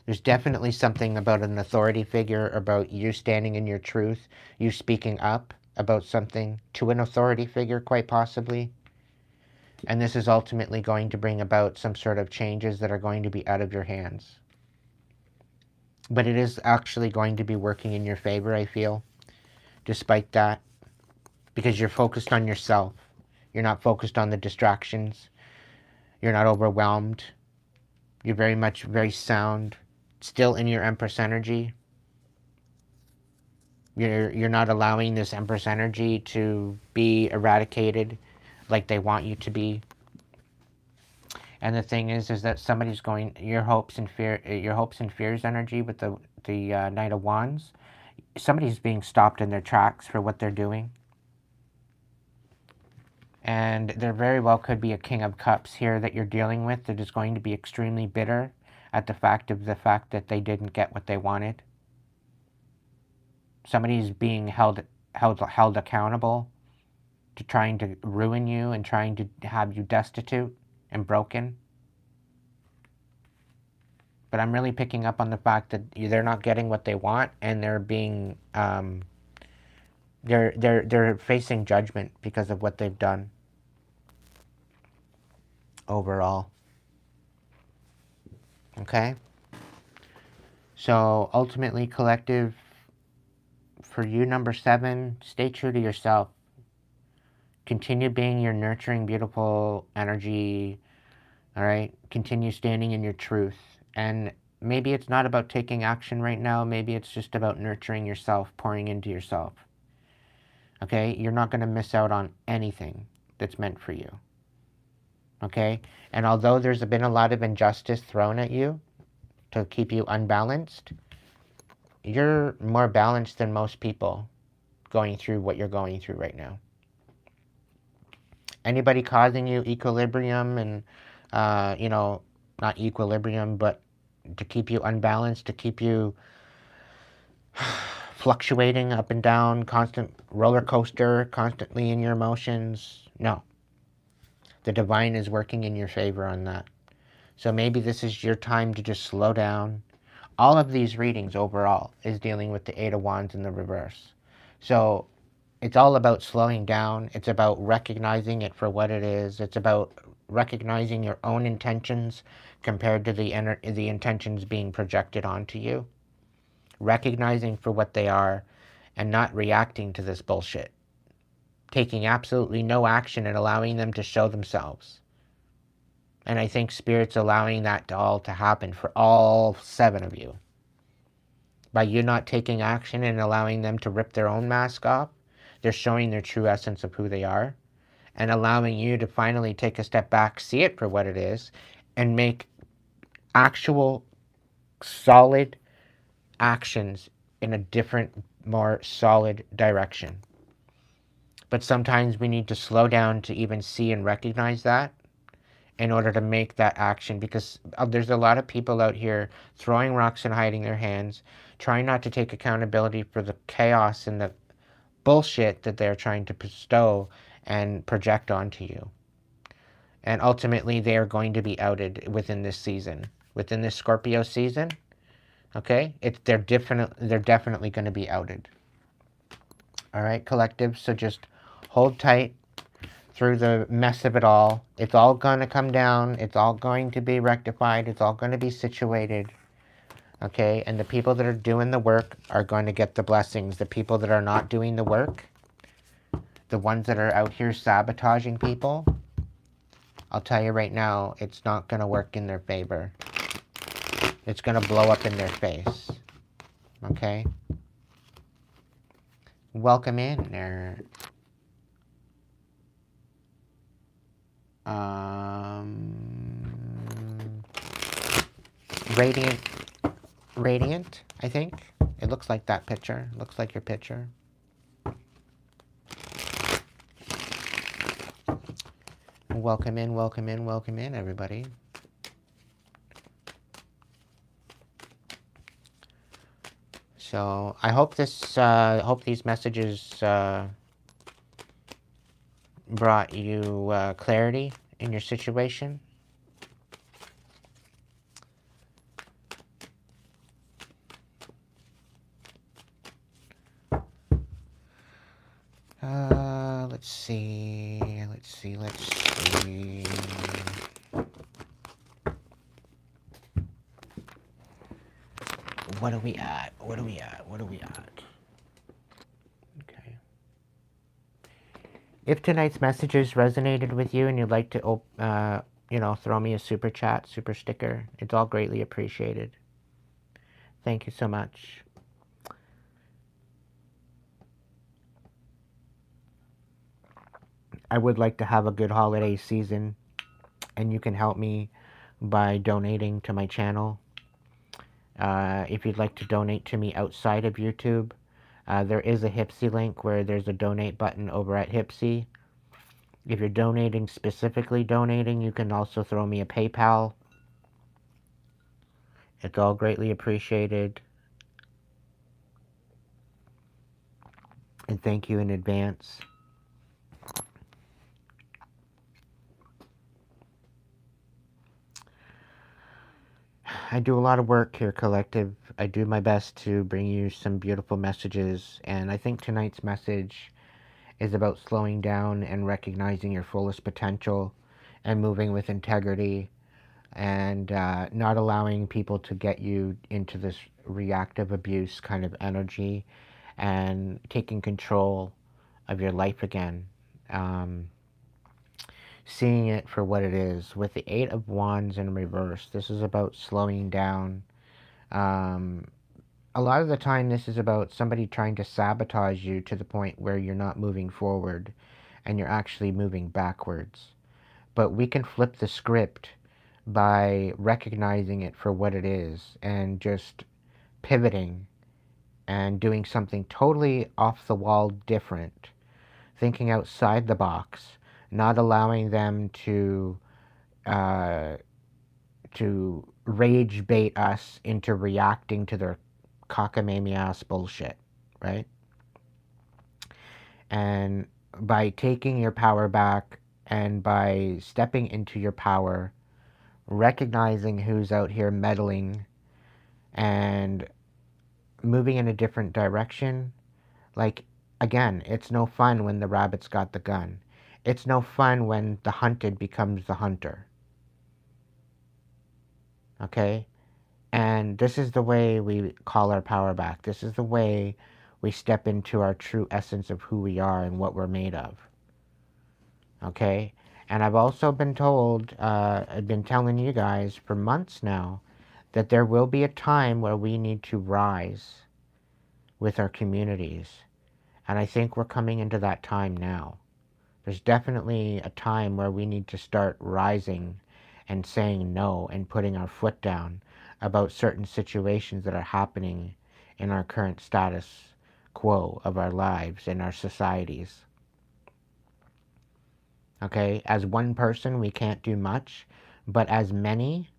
There's definitely something about an authority figure, about you standing in your truth, you speaking up about something to an authority figure, quite possibly. And this is ultimately going to bring about some sort of changes that are going to be out of your hands. But it is actually going to be working in your favor, I feel, despite that, because you're focused on yourself. You're not focused on the distractions. You're not overwhelmed. You're very sound, still in your Empress energy. You're not allowing this Empress energy to be eradicated like they want you to be. And the thing is that somebody's going, your hopes and fears energy with the Knight of Wands, somebody's being stopped in their tracks for what they're doing. And there very well could be a King of Cups here that you're dealing with that is going to be extremely bitter at the fact that they didn't get what they wanted. Somebody's being held accountable to trying to ruin you and trying to have you destitute and broken. But I'm really picking up on the fact that they're not getting what they want, and they're being they're facing judgment because of what they've done overall. Okay? So ultimately, collective, for you, number 7, stay true to yourself. Continue being your nurturing, beautiful energy. All right? Continue standing in your truth. And maybe it's not about taking action right now. Maybe it's just about nurturing yourself, pouring into yourself. Okay? You're not going to miss out on anything that's meant for you. Okay? And although there's been a lot of injustice thrown at you to keep you unbalanced, you're more balanced than most people going through what you're going through right now. Anybody causing you equilibrium and, not equilibrium, but to keep you unbalanced, to keep you fluctuating up and down, constant roller coaster, constantly in your emotions. No. The divine is working in your favor on that. So maybe this is your time to just slow down. All of these readings overall is dealing with the Eight of Wands in the reverse. So it's all about slowing down. It's about recognizing it for what it is. It's about recognizing your own intentions compared to the intentions being projected onto you. Recognizing for what they are and not reacting to this bullshit. Taking absolutely no action and allowing them to show themselves. And I think Spirit's allowing that to all to happen for all 7 of you. By you not taking action and allowing them to rip their own mask off, they're showing their true essence of who they are and allowing you to finally take a step back, see it for what it is, and make actual solid actions in a different, more solid direction. But sometimes we need to slow down to even see and recognize that in order to make that action, because there's a lot of people out here throwing rocks and hiding their hands, trying not to take accountability for the chaos and the bullshit that they're trying to bestow and project onto you. And ultimately, they are going to be outed within this season, within this Scorpio season. Okay, they're definitely going to be outed. All right, collective. So just hold tight through the mess of it all. It's all going to come down. It's all going to be rectified. It's all going to be situated. Okay, and the people that are doing the work are going to get the blessings. The people that are not doing the work, the ones that are out here sabotaging people, I'll tell you right now, it's not going to work in their favor. It's going to blow up in their face. Okay? Welcome in there. Radiant, Radiant, I think. It looks like that picture. Looks like your picture. Welcome in, welcome in, welcome in, everybody. So I hope these messages brought you clarity in your situation. Let's see. What are we at? Okay. If tonight's messages resonated with you and you'd like to, throw me a super chat, super sticker, it's all greatly appreciated. Thank you so much. I would like to have a good holiday season, and you can help me by donating to my channel. If you'd like to donate to me outside of YouTube, there is a Hipsy link where there's a donate button over at Hipsy. If you're specifically donating, you can also throw me a PayPal. It's all greatly appreciated. And thank you in advance. I do a lot of work here, collective. I do my best to bring you some beautiful messages, and I think tonight's message is about slowing down and recognizing your fullest potential and moving with integrity and not allowing people to get you into this reactive abuse kind of energy and taking control of your life again. Seeing it for what it is. With the Eight of Wands in reverse, this is about slowing down. A lot of the time, this is about somebody trying to sabotage you to the point where you're not moving forward and you're actually moving backwards. But we can flip the script by recognizing it for what it is and just pivoting and doing something totally off the wall different, thinking outside the box, not allowing them to rage bait us into reacting to their cockamamie ass bullshit, right? And by taking your power back and by stepping into your power, recognizing who's out here meddling and moving in a different direction, like, again, it's no fun when the rabbit's got the gun. It's no fun when the hunted becomes the hunter. Okay? And this is the way we call our power back. This is the way we step into our true essence of who we are and what we're made of. Okay? And I've also been told, I've been telling you guys for months now, that there will be a time where we need to rise with our communities. And I think we're coming into that time now. There's definitely a time where we need to start rising and saying no and putting our foot down about certain situations that are happening in our current status quo of our lives and our societies. Okay, as one person we can't do much, but as many,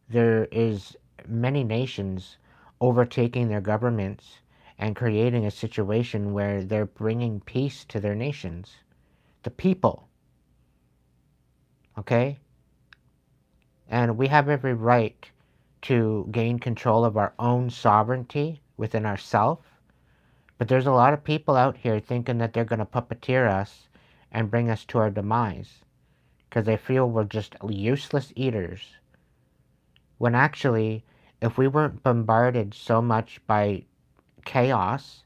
there is many nations overtaking their governments and creating a situation where they're bringing peace to their nations. The people. Okay? And we have every right to gain control of our own sovereignty within ourselves. But there's a lot of people out here thinking that they're going to puppeteer us and bring us to our demise because they feel we're just useless eaters. When actually, if we weren't bombarded so much by chaos,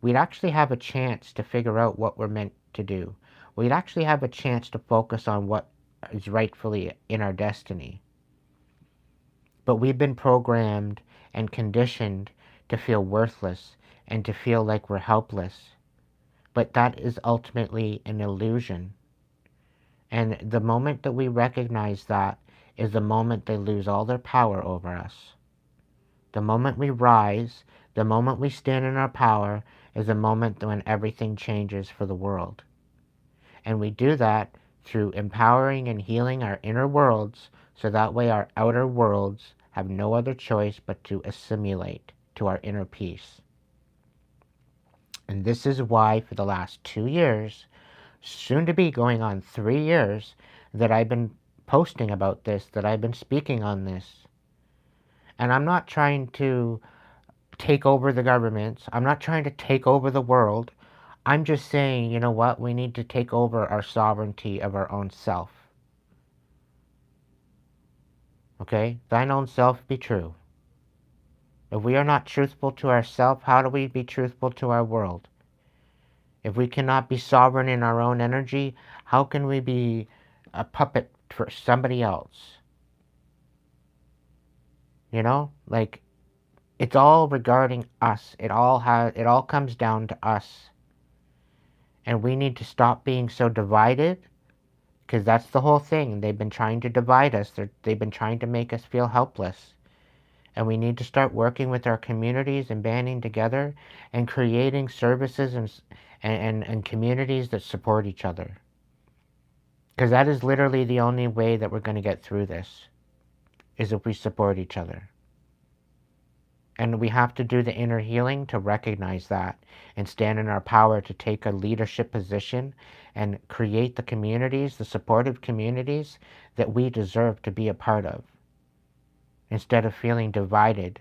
we'd actually have a chance to figure out what we're meant to do. We'd actually have a chance to focus on what is rightfully in our destiny. But we've been programmed and conditioned to feel worthless and to feel like we're helpless. But that is ultimately an illusion. And the moment that we recognize that is the moment they lose all their power over us. The moment we rise, the moment we stand in our power, is the moment when everything changes for the world. And we do that through empowering and healing our inner worlds, so that way our outer worlds have no other choice but to assimilate to our inner peace. And this is why for the last 2 years, soon to be going on 3 years, that I've been posting about this, that I've been speaking on this. And I'm not trying to take over the governments. I'm not trying to take over the world. I'm just saying, you know what? We need to take over our sovereignty of our own self. Okay? Thine own self be true. If we are not truthful to ourselves, how do we be truthful to our world? If we cannot be sovereign in our own energy, how can we be a puppet for somebody else? You know? Like, it's all regarding us. It all comes down to us. And we need to stop being so divided, because that's the whole thing. They've been trying to divide us. They've been trying to make us feel helpless. And we need to start working with our communities and banding together and creating services and communities that support each other. Because that is literally the only way that we're going to get through this, is if we support each other. And we have to do the inner healing to recognize that and stand in our power to take a leadership position and create the communities, the supportive communities that we deserve to be a part of, instead of feeling divided.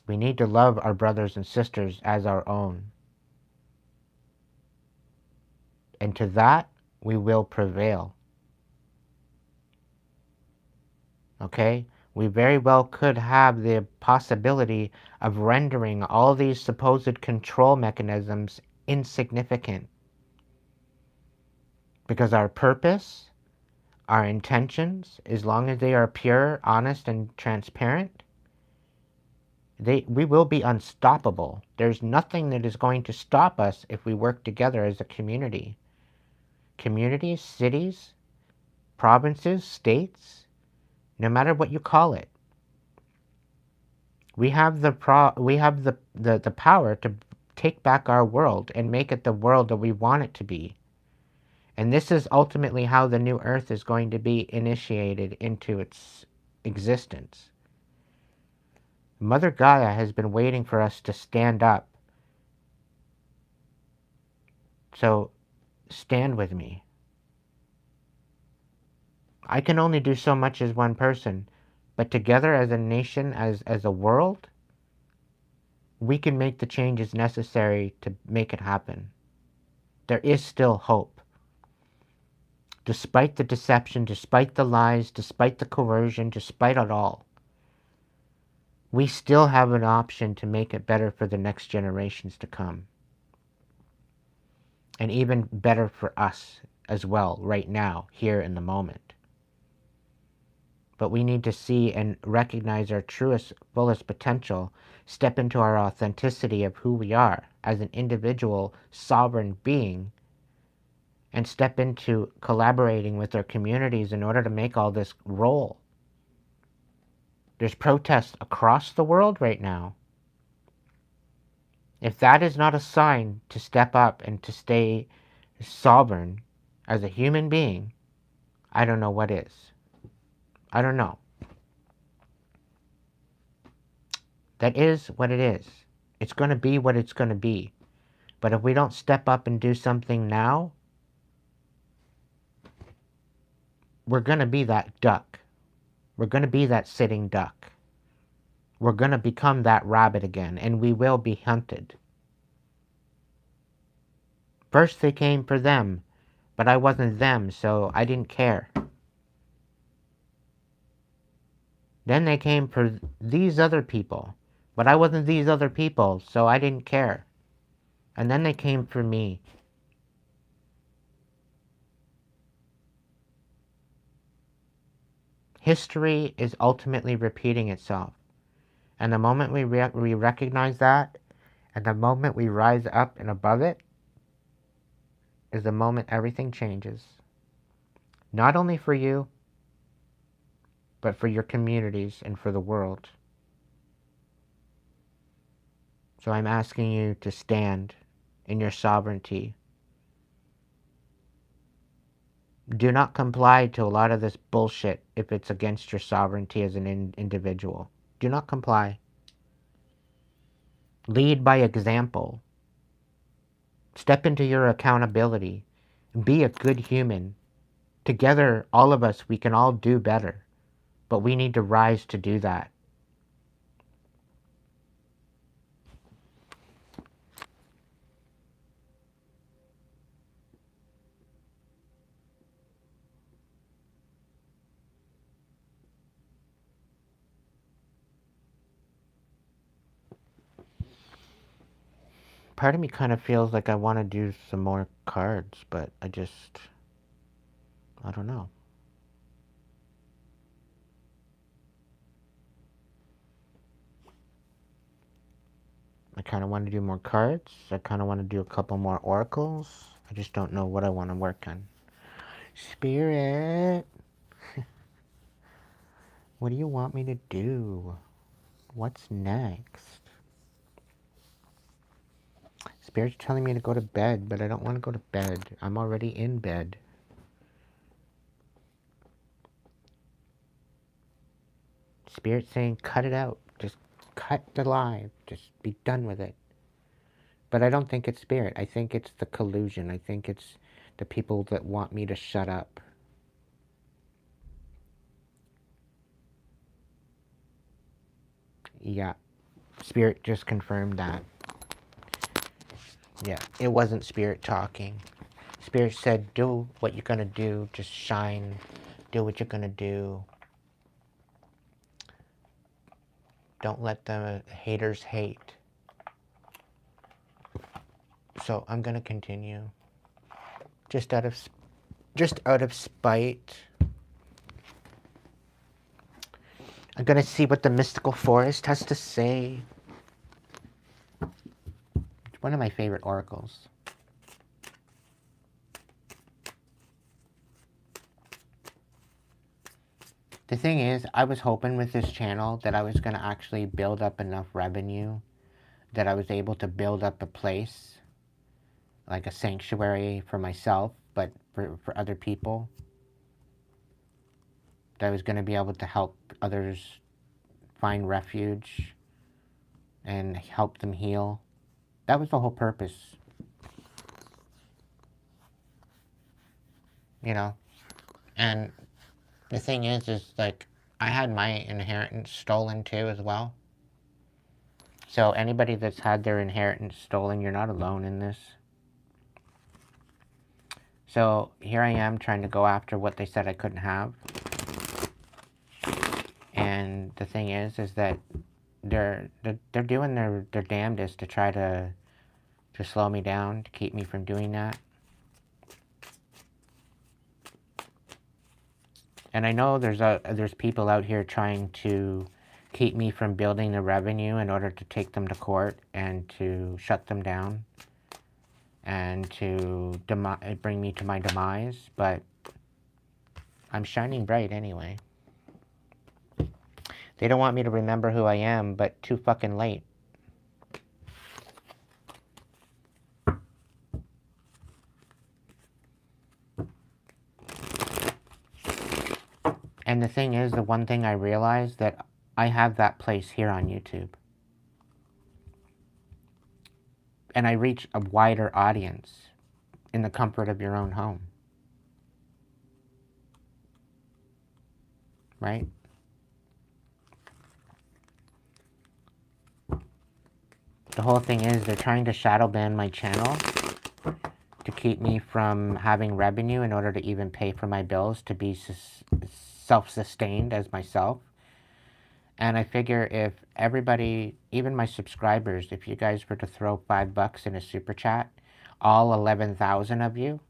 We need to love our brothers and sisters as our own. And to that, we will prevail. Okay? We very well could have the possibility of rendering all these supposed control mechanisms insignificant. Because our purpose, our intentions, as long as they are pure, honest, and transparent, we will be unstoppable. There's nothing that is going to stop us if we work together as a community. Communities, cities, provinces, states, no matter what you call it. We have the power to take back our world and make it the world that we want it to be. And this is ultimately how the new earth is going to be initiated into its existence. Mother Gaia has been waiting for us to stand up. So stand with me. I can only do so much as one person, but together as a nation, as a world, we can make the changes necessary to make it happen. There is still hope. Despite the deception, despite the lies, despite the coercion, despite it all, we still have an option to make it better for the next generations to come. And even better for us as well, right now, here in the moment. But we need to see and recognize our truest, fullest potential, step into our authenticity of who we are as an individual, sovereign being, and step into collaborating with our communities in order to make all this roll. There's protests across the world right now. If that is not a sign to step up and to stay sovereign as a human being, I don't know what is. I don't know. That is what it is. It's going to be what it's going to be. But if we don't step up and do something now, we're going to be that duck. We're going to be that sitting duck. We're going to become that rabbit again, and we will be hunted. First they came for them, but I wasn't them, so I didn't care. Then they came for these other people, but I wasn't these other people, so I didn't care. And then they came for me. History is ultimately repeating itself. And the moment we recognize that, and the moment we rise up and above it, is the moment everything changes. Not only for you, but for your communities and for the world. So I'm asking you to stand in your sovereignty. Do not comply to a lot of this bullshit if it's against your sovereignty as an individual. Do not comply. Lead by example. Step into your accountability. Be a good human. Together, all of us, we can all do better. But we need to rise to do that. Part of me kind of feels like I want to do some more cards, but I don't know. I kind of want to do more cards. I kind of want to do a couple more oracles. I just don't know what I want to work on. Spirit, what do you want me to do? What's next? Spirit's telling me to go to bed, but I don't want to go to bed. I'm already in bed. Spirit's saying, cut it out. Just cut the live. Just be done with it. But I don't think it's Spirit. I think it's the collusion. I think it's the people that want me to shut up. Yeah. Spirit just confirmed that. Yeah, it wasn't Spirit talking. Spirit said, do what you're gonna do. Just shine. Do what you're gonna do. Don't let the haters hate. So I'm gonna continue. Just out of spite. I'm gonna see what the mystical forest has to say. It's one of my favorite oracles. The thing is, I was hoping with this channel that I was gonna actually build up enough revenue that I was able to build up a place, like a sanctuary for myself, but for other people. That I was gonna be able to help others find refuge and help them heal. That was the whole purpose. You know? And the thing is like, I had my inheritance stolen too as well. So anybody that's had their inheritance stolen, you're not alone in this. So here I am trying to go after what they said I couldn't have. And the thing is that they're doing their damnedest to try to slow me down, to keep me from doing that. And I know there's people out here trying to keep me from building the revenue in order to take them to court and to shut them down and to bring me to my demise, but I'm shining bright anyway. They don't want me to remember who I am, but too fucking late. And the thing is, the one thing I realized, that I have that place here on YouTube. And I reach a wider audience in the comfort of your own home. Right? The whole thing is, they're trying to shadow ban my channel to keep me from having revenue in order to even pay for my bills, to be self-sustained as myself. And I figure if everybody, even my subscribers, if you guys were to throw $5 in a super chat, all 11,000 of you,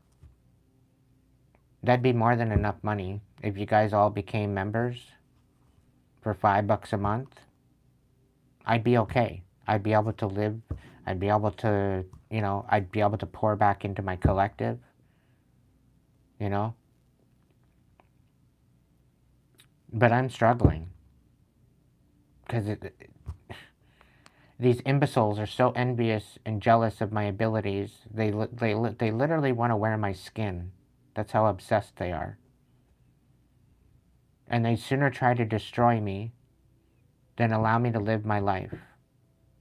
that'd be more than enough money. If you guys all became members for $5 a month, I'd be okay. I'd be able to live. I'd be able to, you know, I'd be able to pour back into my collective, you know. But I'm struggling. Because these imbeciles are so envious and jealous of my abilities. They literally want to wear my skin. That's how obsessed they are. And they sooner try to destroy me than allow me to live my life.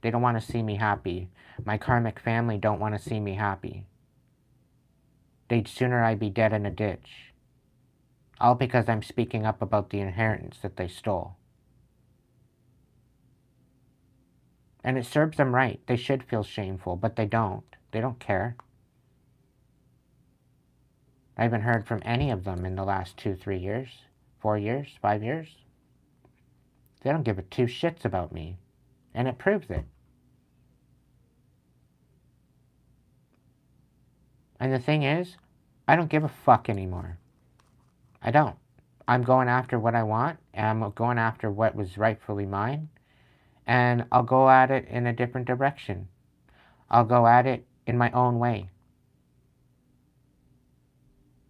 They don't want to see me happy. My karmic family don't want to see me happy. They'd sooner I be dead in a ditch. All because I'm speaking up about the inheritance that they stole. And it serves them right. They should feel shameful, but they don't. They don't care. I haven't heard from any of them in the last 2, 3 years, 4 years, 5 years. They don't give a two shits about me. And it proves it. And the thing is, I don't give a fuck anymore. I don't. I'm going after what I want, and I'm going after what was rightfully mine, and I'll go at it in a different direction. I'll go at it in my own way.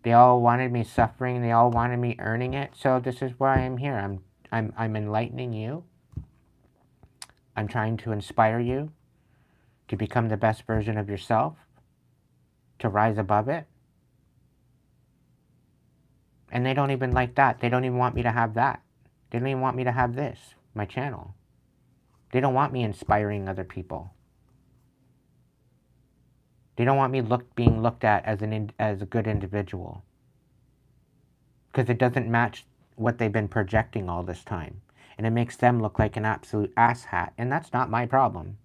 They all wanted me suffering, they all wanted me earning it, so this is why I'm here. I'm enlightening you. I'm trying to inspire you to become the best version of yourself, to rise above it. And they don't even like that. They don't even want me to have that. They don't even want me to have this, my channel. They don't want me inspiring other people. They don't want me being looked at as a good individual. Because it doesn't match what they've been projecting all this time. And it makes them look like an absolute asshat. And that's not my problem.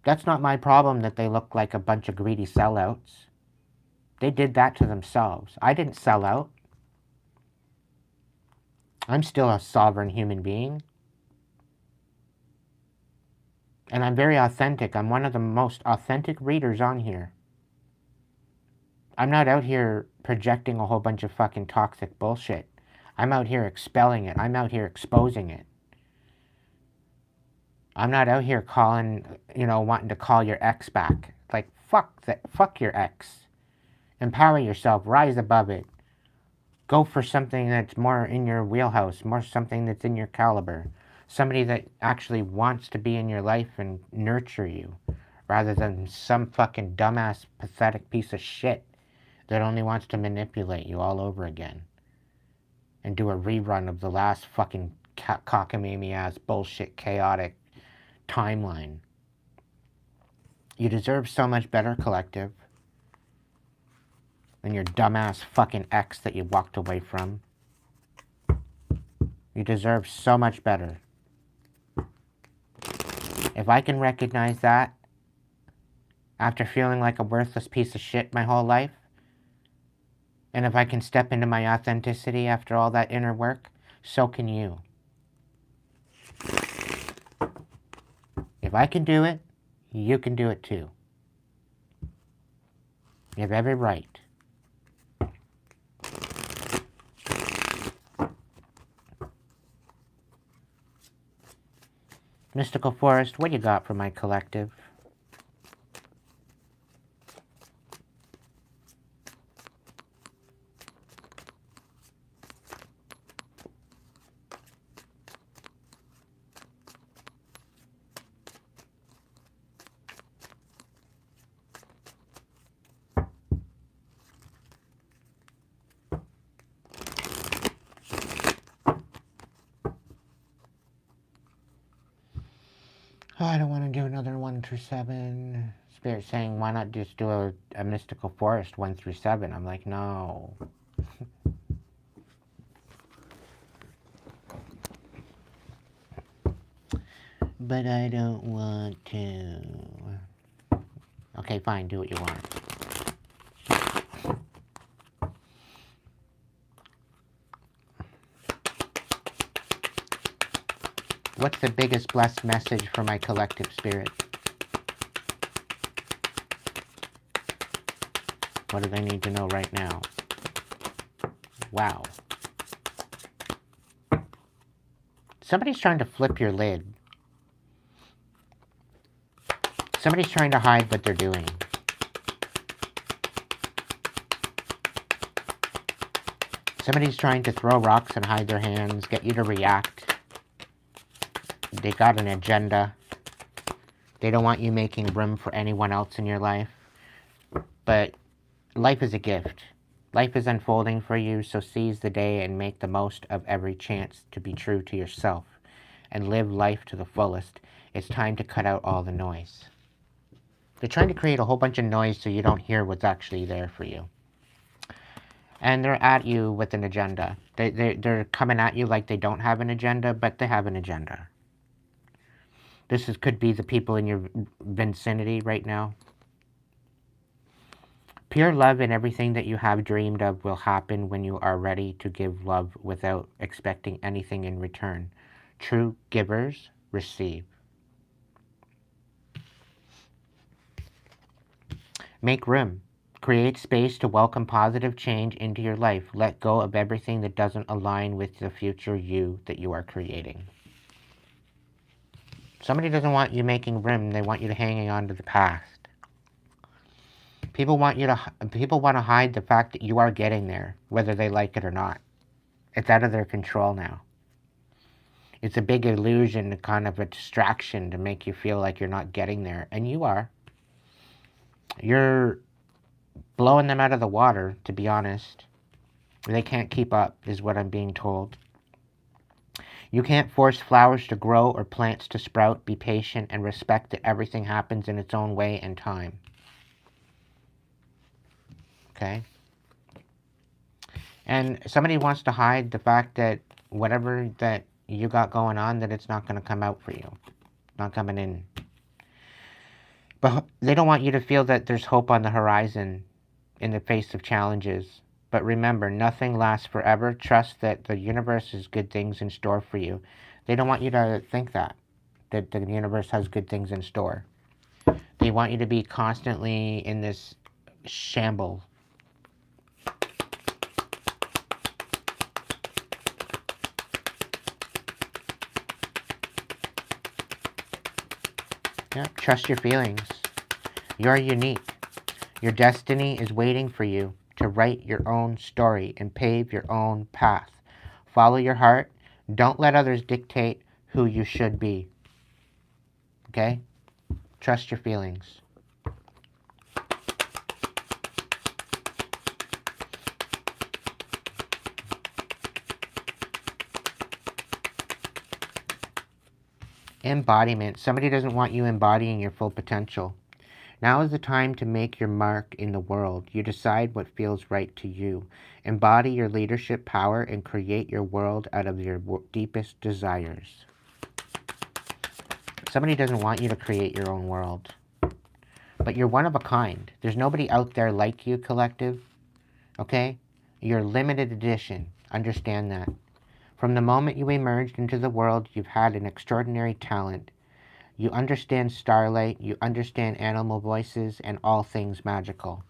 That's not my problem that they look like a bunch of greedy sellouts. They did that to themselves. I didn't sell out. I'm still a sovereign human being. And I'm very authentic. I'm one of the most authentic readers on here. I'm not out here projecting a whole bunch of fucking toxic bullshit. I'm out here expelling it. I'm out here exposing it. I'm not out here calling, wanting to call your ex back. Like, fuck your ex. Empower yourself. Rise above it. Go for something that's more in your wheelhouse, more something that's in your caliber. Somebody that actually wants to be in your life and nurture you, rather than some fucking dumbass, pathetic piece of shit that only wants to manipulate you all over again and do a rerun of the last fucking cockamamie-ass, bullshit, chaotic timeline. You deserve so much better, collective, than your dumbass fucking ex that you walked away from. You deserve so much better. If I can recognize that after feeling like a worthless piece of shit my whole life, and if I can step into my authenticity after all that inner work, so can you. If I can do it, you can do it too. You have every right. Mystical Forest, what you got for my collective? Oh, I don't want to do another 1 through 7. Spirit saying, why not just do a Mystical Forest 1 through 7? I'm like, no. But I don't want to. Okay, fine, do what you want. What's the biggest blessed message for my collective spirit? What do they need to know right now? Wow. Somebody's trying to flip your lid. Somebody's trying to hide what they're doing. Somebody's trying to throw rocks and hide their hands, get you to react. They got an agenda. They don't want you making room for anyone else in your life. But life is a gift. Life is unfolding for you, so seize the day and make the most of every chance to be true to yourself and live life to the fullest. It's time to cut out all the noise. They're trying to create a whole bunch of noise so you don't hear what's actually there for you. And they're at you with an agenda. They're coming at you like they don't have an agenda, but they have an agenda. Could be the people in your vicinity right now. Pure love and everything that you have dreamed of will happen when you are ready to give love without expecting anything in return. True givers receive. Make room. Create space to welcome positive change into your life. Let go of everything that doesn't align with the future you that you are creating. Somebody doesn't want you making room. They want you to hanging on to the past. People want to hide the fact that you are getting there, whether they like it or not. It's out of their control now. It's a big illusion, kind of a distraction to make you feel like you're not getting there, and you are. You're blowing them out of the water, to be honest. They can't keep up, is what I'm being told. You can't force flowers to grow or plants to sprout. Be patient and respect that everything happens in its own way and time. Okay? And somebody wants to hide the fact that whatever that you got going on, that it's not going to come out for you. Not coming in. But they don't want you to feel that there's hope on the horizon in the face of challenges. But remember, nothing lasts forever. Trust that the universe has good things in store for you. They don't want you to think that the universe has good things in store. They want you to be constantly in this shamble. Yeah, trust your feelings. You're unique. Your destiny is waiting for you to write your own story and pave your own path. Follow your heart. Don't let others dictate who you should be. Okay? Trust your feelings. Embodiment. Somebody doesn't want you embodying your full potential. Now is the time to make your mark in the world. You decide what feels right to you. Embody your leadership power and create your world out of your deepest desires. Somebody doesn't want you to create your own world. But you're one of a kind. There's nobody out there like you, collective. Okay? You're limited edition. Understand that. From the moment you emerged into the world, you've had an extraordinary talent. You understand starlight, you understand animal voices, and all things magical.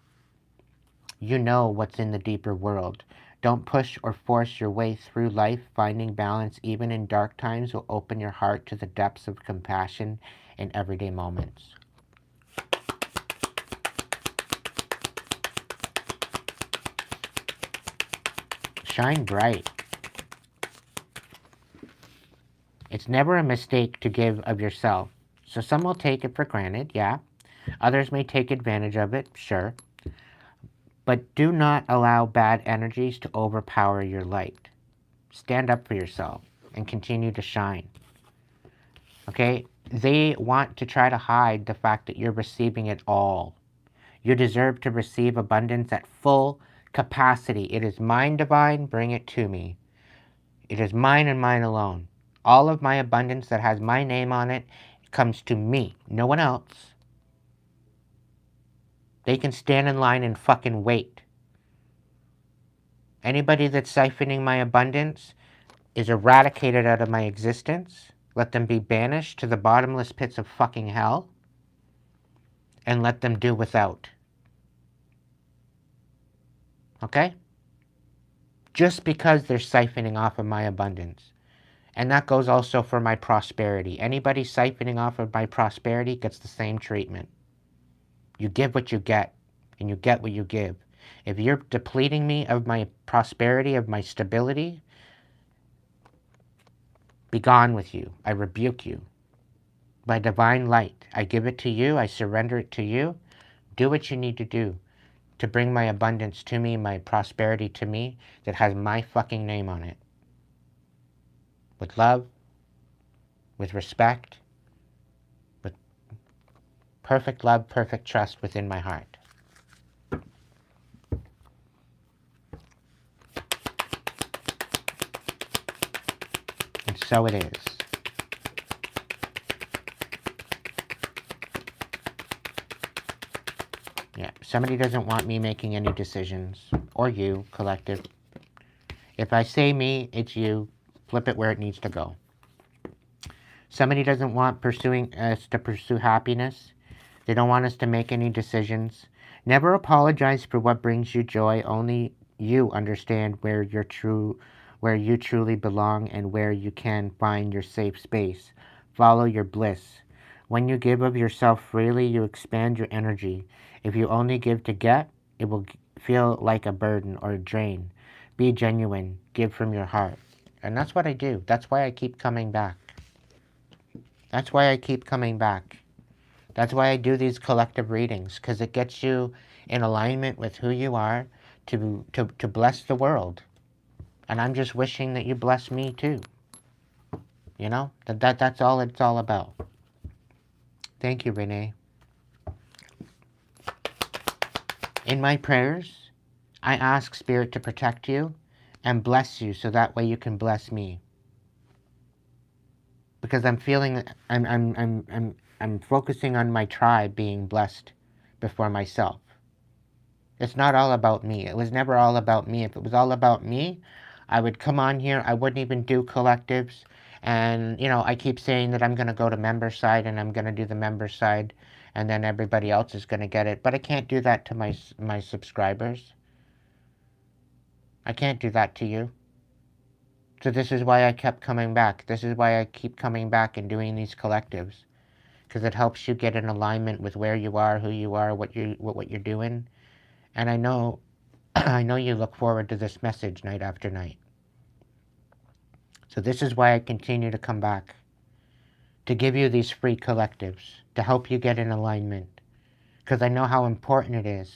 You know what's in the deeper world. Don't push or force your way through life. Finding balance, even in dark times, will open your heart to the depths of compassion in everyday moments. Shine bright. It's never a mistake to give of yourself. So some will take it for granted, yeah. Others may take advantage of it, sure. But do not allow bad energies to overpower your light. Stand up for yourself and continue to shine. Okay? They want to try to hide the fact that you're receiving it all. You deserve to receive abundance at full capacity. It is mine, divine. Bring it to me. It is mine and mine alone. All of my abundance that has my name on it comes to me, no one else. They can stand in line and fucking wait. Anybody that's siphoning my abundance is eradicated out of my existence. Let them be banished to the bottomless pits of fucking hell. And let them do without. Okay? Just because they're siphoning off of my abundance. And that goes also for my prosperity. Anybody siphoning off of my prosperity gets the same treatment. You give what you get, and you get what you give. If you're depleting me of my prosperity, of my stability, be gone with you. I rebuke you. By divine light, I give it to you. I surrender it to you. Do what you need to do to bring my abundance to me, my prosperity to me, that has my fucking name on it. With love, with respect, with perfect love, perfect trust within my heart. And so it is. Yeah, somebody doesn't want me making any decisions. Or you, collective. If I say me, it's you. Flip it where it needs to go. Somebody doesn't want us to pursue happiness. They don't want us to make any decisions. Never apologize for what brings you joy. Only you understand where you truly belong and where you can find your safe space. Follow your bliss. When you give of yourself freely, you expand your energy. If you only give to get, it will feel like a burden or a drain. Be genuine. Give from your heart. And that's what I do. That's why I keep coming back. That's why I keep coming back. That's why I do these collective readings, because it gets you in alignment with who you are to bless the world. And I'm just wishing that you bless me too. You know? That's all it's all about. Thank you, Renee. In my prayers, I ask Spirit to protect you and bless you so that way you can bless me. Because I'm feeling, I'm focusing on my tribe being blessed before myself. It's not all about me. It was never all about me. If it was all about me, I would come on here. I wouldn't even do collectives. And, you know, I keep saying that I'm going to go to member side and I'm going to do the member side. And then everybody else is going to get it. But I can't do that to my subscribers. I can't do that to you. So this is why I kept coming back. This is why I keep coming back and doing these collectives. Because it helps you get in alignment with where you are, who you are, what you're doing. And I know I know you look forward to this message night after night. So this is why I continue to come back. To give you these free collectives. To help you get in alignment. Because I know how important it is.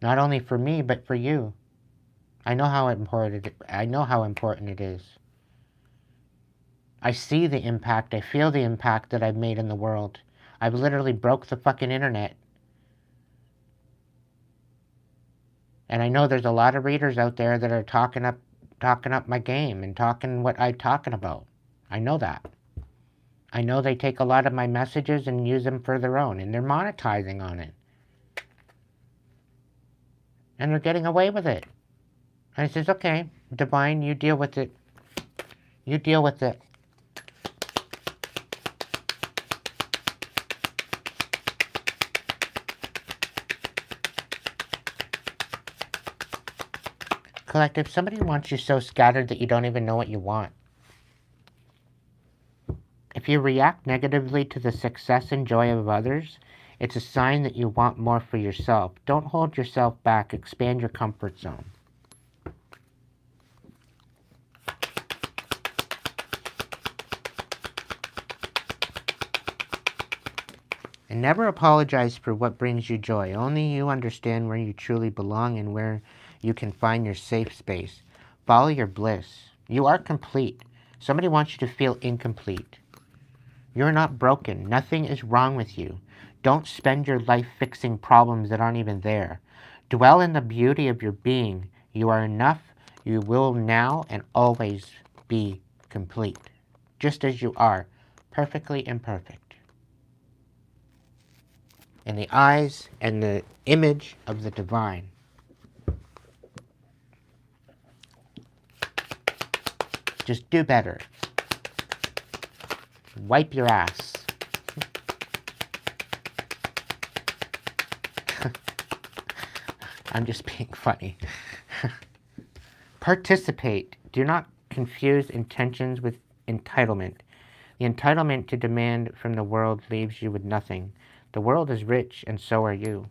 Not only for me, but for you. I know how important it is. I see the impact. I feel the impact that I've made in the world. I've literally broke the fucking internet. And I know there's a lot of readers out there that are talking up my game and talking what I'm talking about. I know that. I know they take a lot of my messages and use them for their own, and they're monetizing on it. And they're getting away with it. And I says, okay, Divine, you deal with it. You deal with it. Collective, somebody wants you so scattered that you don't even know what you want. If you react negatively to the success and joy of others, it's a sign that you want more for yourself. Don't hold yourself back. Expand your comfort zone. And never apologize for what brings you joy. Only you understand where you truly belong and where you can find your safe space. Follow your bliss. You are complete. Somebody wants you to feel incomplete. You're not broken. Nothing is wrong with you. Don't spend your life fixing problems that aren't even there. Dwell in the beauty of your being. You are enough. You will now and always be complete. Just as you are. Perfectly imperfect. In the eyes and the image of the divine. Just do better. Wipe your ass. I'm just being funny. Participate. Do not confuse intentions with entitlement. The entitlement to demand from the world leaves you with nothing. The world is rich, and so are you.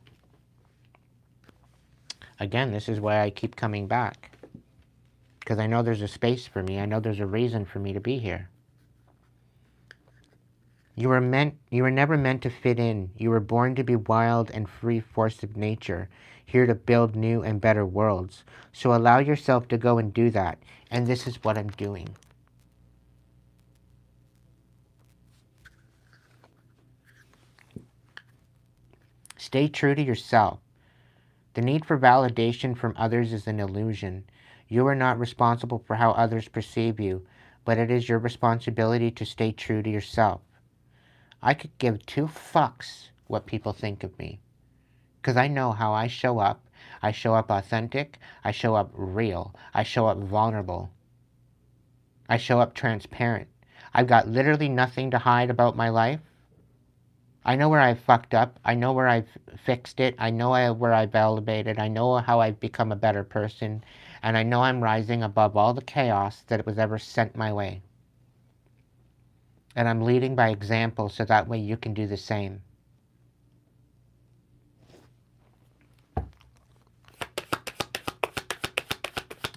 Again, this is why I keep coming back. Because I know there's a space for me. I know there's a reason for me to be here. You were never meant to fit in. You were born to be wild and free force of nature, here to build new and better worlds. So allow yourself to go and do that. And this is what I'm doing. Stay true to yourself. The need for validation from others is an illusion. You are not responsible for how others perceive you, but it is your responsibility to stay true to yourself. I could give two fucks what people think of me. Because I know how I show up. I show up authentic. I show up real. I show up vulnerable. I show up transparent. I've got literally nothing to hide about my life. I know where I've fucked up. I know where I've fixed it. I know where I've elevated. I know how I've become a better person. And I know I'm rising above all the chaos that was ever sent my way. And I'm leading by example so that way you can do the same.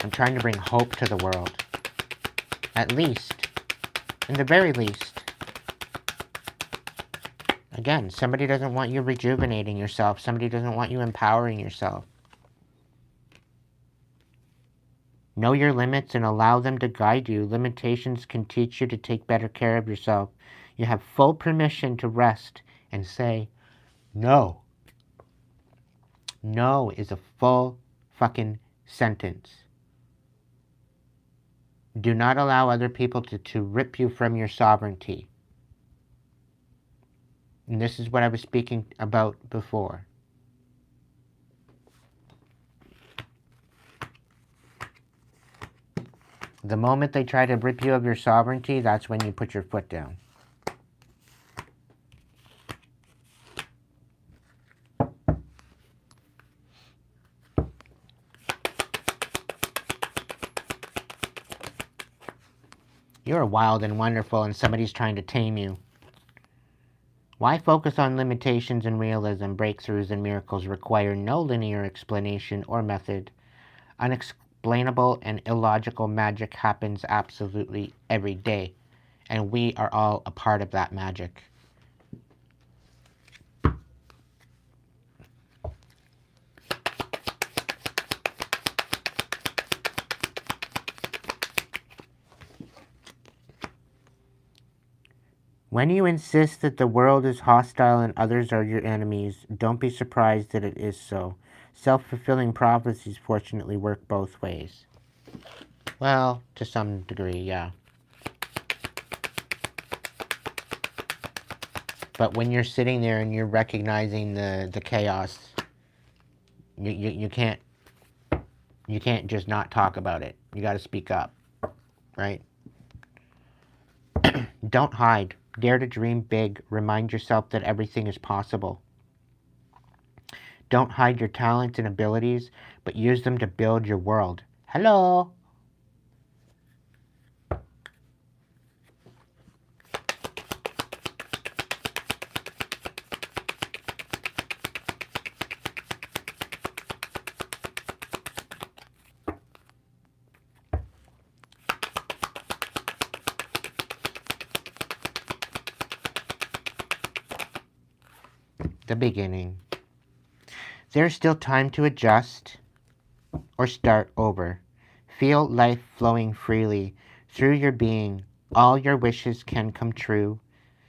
I'm trying to bring hope to the world. At least. In the very least. Again, somebody doesn't want you rejuvenating yourself. Somebody doesn't want you empowering yourself. Know your limits and allow them to guide you. Limitations can teach you to take better care of yourself. You have full permission to rest and say, no. No is a full fucking sentence. Do not allow other people to rip you from your sovereignty. And this is what I was speaking about before. The moment they try to rip you of your sovereignty, that's when you put your foot down. You're wild and wonderful and somebody's trying to tame you. Why focus on limitations and realism? Breakthroughs and miracles require no linear explanation or method. Unexplainable and illogical magic happens absolutely every day, and we are all a part of that magic. When you insist that the world is hostile and others are your enemies, don't be surprised that it is so. Self-fulfilling prophecies fortunately work both ways. Well, to some degree, yeah. But when you're sitting there and you're recognizing the chaos, you can't just not talk about it. You got to speak up, right? Don't hide. Dare to dream big. Remind yourself that everything is possible. Don't hide your talents and abilities, but use them to build your world. Hello. The beginning. There's still time to adjust or start over. Feel life flowing freely through your being. All your wishes can come true.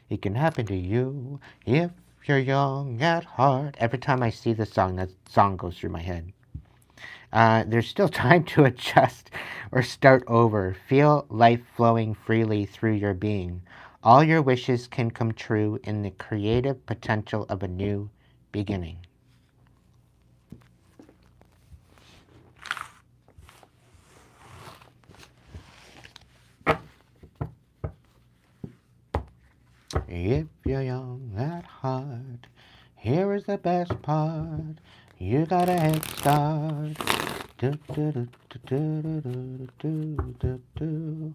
It can happen to you if you're young at heart. Every time I see this song, that song goes through my head. There's still time to adjust or start over. Feel life flowing freely through your being. All your wishes can come true in the creative potential of a new beginning. If you're young at heart, here is the best part. You got a head start. Do, do, do, do, do, do, do, do, do.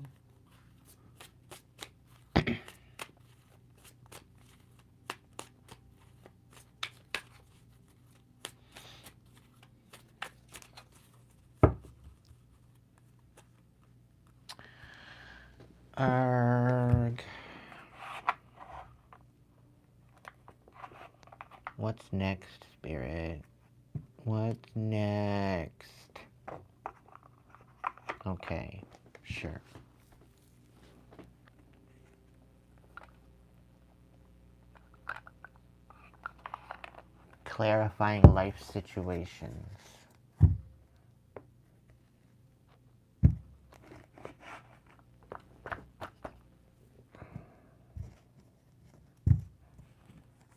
Arg. What's next, Spirit? What's next? Okay, sure. Clarifying life situations.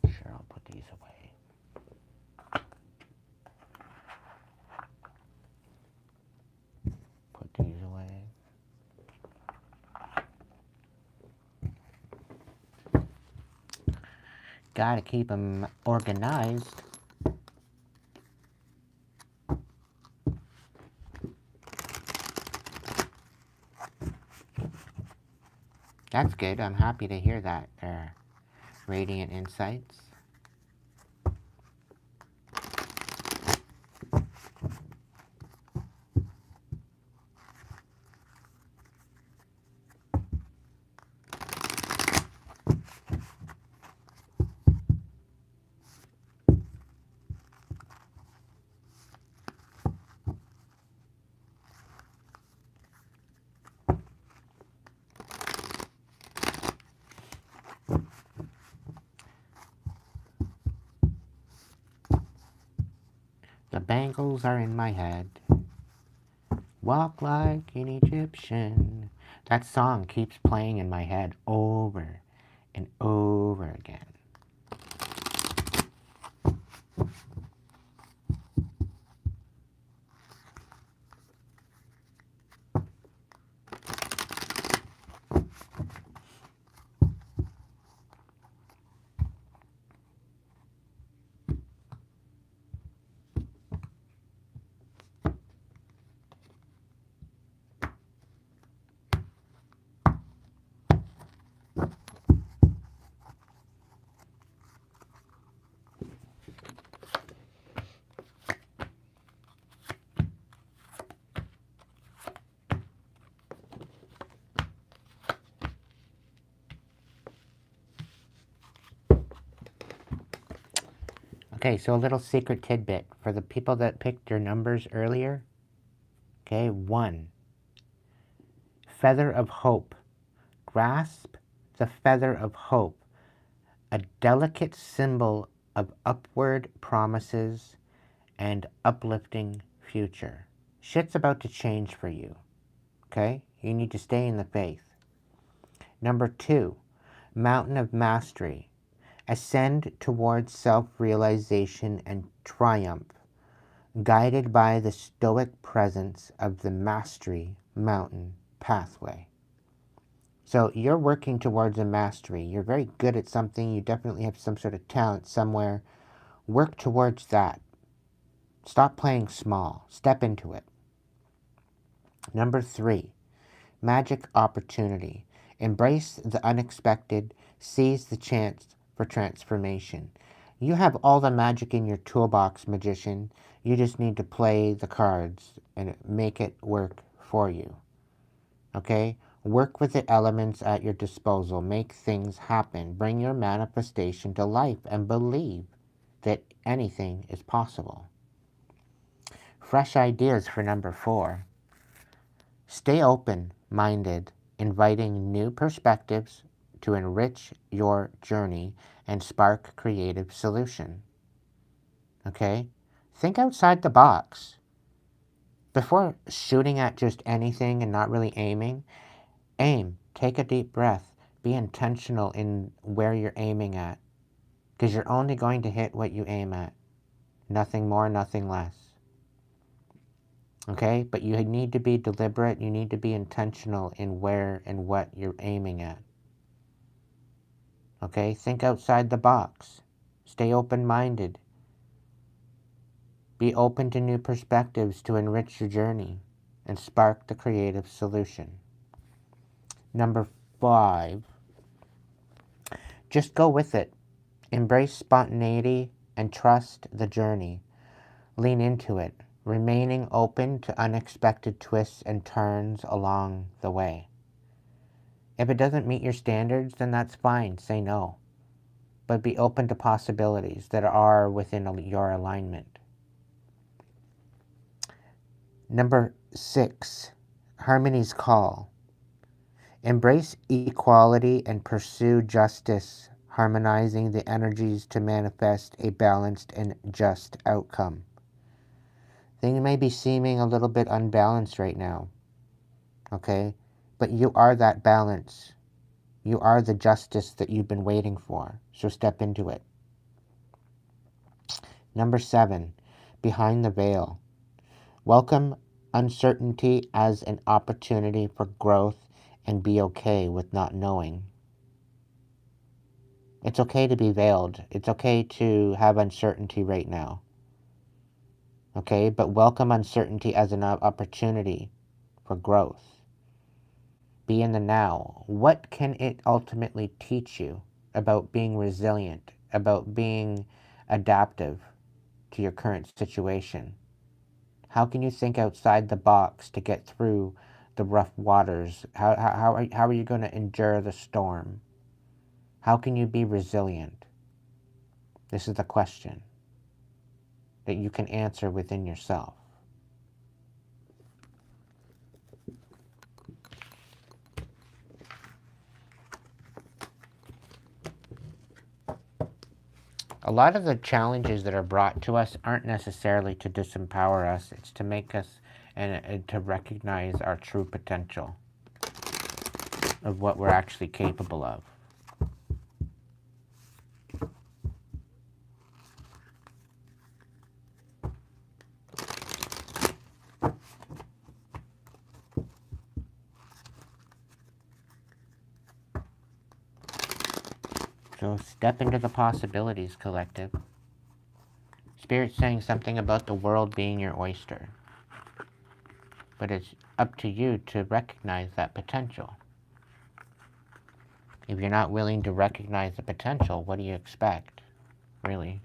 Sure, I'll put these away. Put these away. Gotta keep them organized. That's good. I'm happy to hear that. They're radiant insights. The bangles are in my head. Walk like an Egyptian. That song keeps playing in my head over and over again. Okay, so a little secret tidbit for the people that picked your numbers earlier. Okay, 1. Feather of hope. Grasp the feather of hope, a delicate symbol of upward promises and uplifting future. Shit's about to change for you, okay? You need to stay in the faith. Number 2, mountain of mastery. Ascend towards self-realization and triumph, guided by the stoic presence of the mastery mountain pathway. So you're working towards a mastery. You're very good at something. You definitely have some sort of talent somewhere. Work towards that. Stop playing small. Step into it. Number 3, magic opportunity. Embrace the unexpected. Seize the chance for transformation. You have all the magic in your toolbox, magician. You just need to play the cards and make it work for you. Okay? Work with the elements at your disposal. Make things happen. Bring your manifestation to life and believe that anything is possible. Fresh ideas for number 4. Stay open-minded, inviting new perspectives to enrich your journey and spark creative solution. Okay? Think outside the box. Before shooting at just anything and not really aiming, aim. Take a deep breath. Be intentional in where you're aiming at. Because you're only going to hit what you aim at. Nothing more, nothing less. Okay? But you need to be deliberate. You need to be intentional in where and what you're aiming at. Okay? Think outside the box. Stay open-minded. Be open to new perspectives to enrich your journey and spark the creative solution. Number 5, just go with it. Embrace spontaneity and trust the journey. Lean into it, remaining open to unexpected twists and turns along the way. If it doesn't meet your standards, then that's fine. Say no. But be open to possibilities that are within your alignment. Number 6, harmony's call. Embrace equality and pursue justice, harmonizing the energies to manifest a balanced and just outcome. Things may be seeming a little bit unbalanced right now, okay? But you are that balance. You are the justice that you've been waiting for, so step into it. Number 7, behind the veil. Welcome uncertainty as an opportunity for growth and be okay with not knowing. It's okay to be veiled. It's okay to have uncertainty right now. Okay, but welcome uncertainty as an opportunity for growth. Be in the now. What can it ultimately teach you about being resilient, about being adaptive to your current situation? How can you think outside the box to get through the rough waters? How are you going to endure the storm? How can you be resilient? This is the question that you can answer within yourself. A lot of the challenges that are brought to us aren't necessarily to disempower us. It's to make us and to recognize our true potential of what we're actually capable of. So step into the possibilities, collective. Spirit's saying something about the world being your oyster. But it's up to you to recognize that potential. If you're not willing to recognize the potential, what do you expect, really?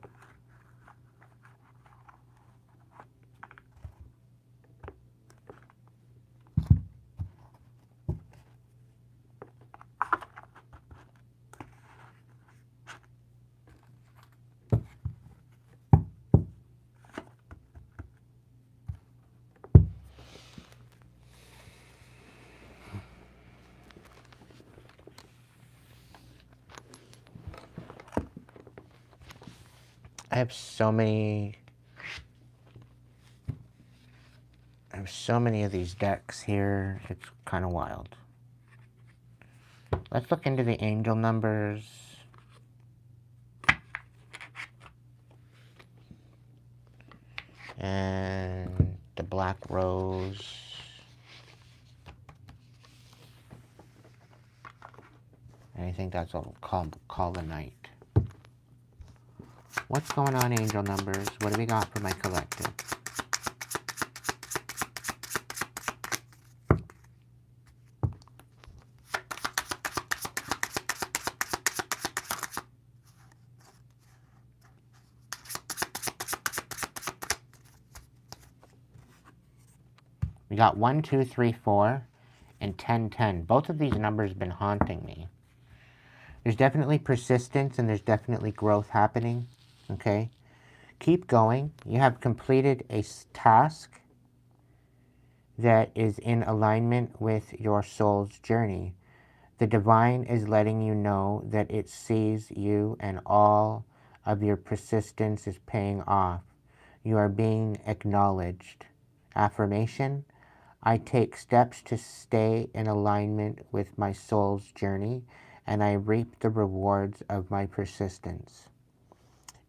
I have so many of these decks here. It's kind of wild. Let's look into the angel numbers. And the black rose. And I think that's what we'll call the night. What's going on, angel numbers? What do we got for my collective? We got 1, 2, 3, 4, and 10, 10. Both of these numbers have been haunting me. There's definitely persistence and there's definitely growth happening. Okay? Keep going. You have completed a task that is in alignment with your soul's journey. The divine is letting you know that it sees you and all of your persistence is paying off. You are being acknowledged. Affirmation: I take steps to stay in alignment with my soul's journey, and I reap the rewards of my persistence.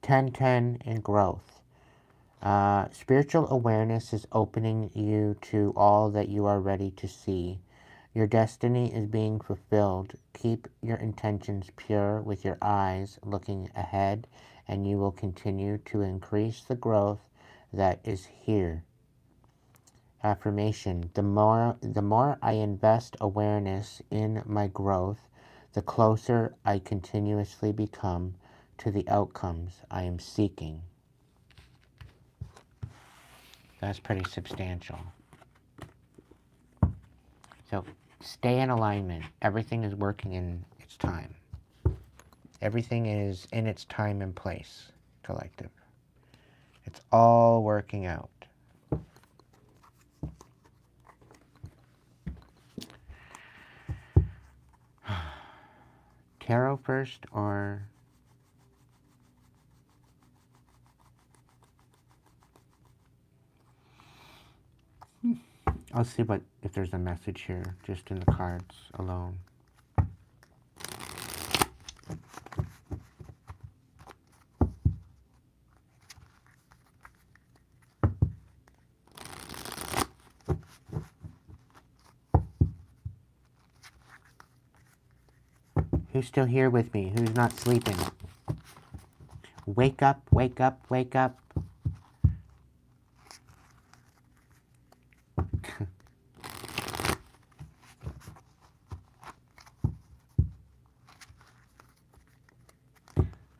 10-10 in growth. Spiritual awareness is opening you to all that you are ready to see. Your destiny is being fulfilled. Keep your intentions pure with your eyes looking ahead, and you will continue to increase the growth that is here. Affirmation: the more I invest awareness in my growth, the closer I continuously become to the outcomes I am seeking. That's pretty substantial. So stay in alignment. Everything is working in its time. Everything is in its time and place, collective. It's all working out. Tarot first or... I'll see if there's a message here, just in the cards alone. Who's still here with me? Who's not sleeping? Wake up, wake up, wake up.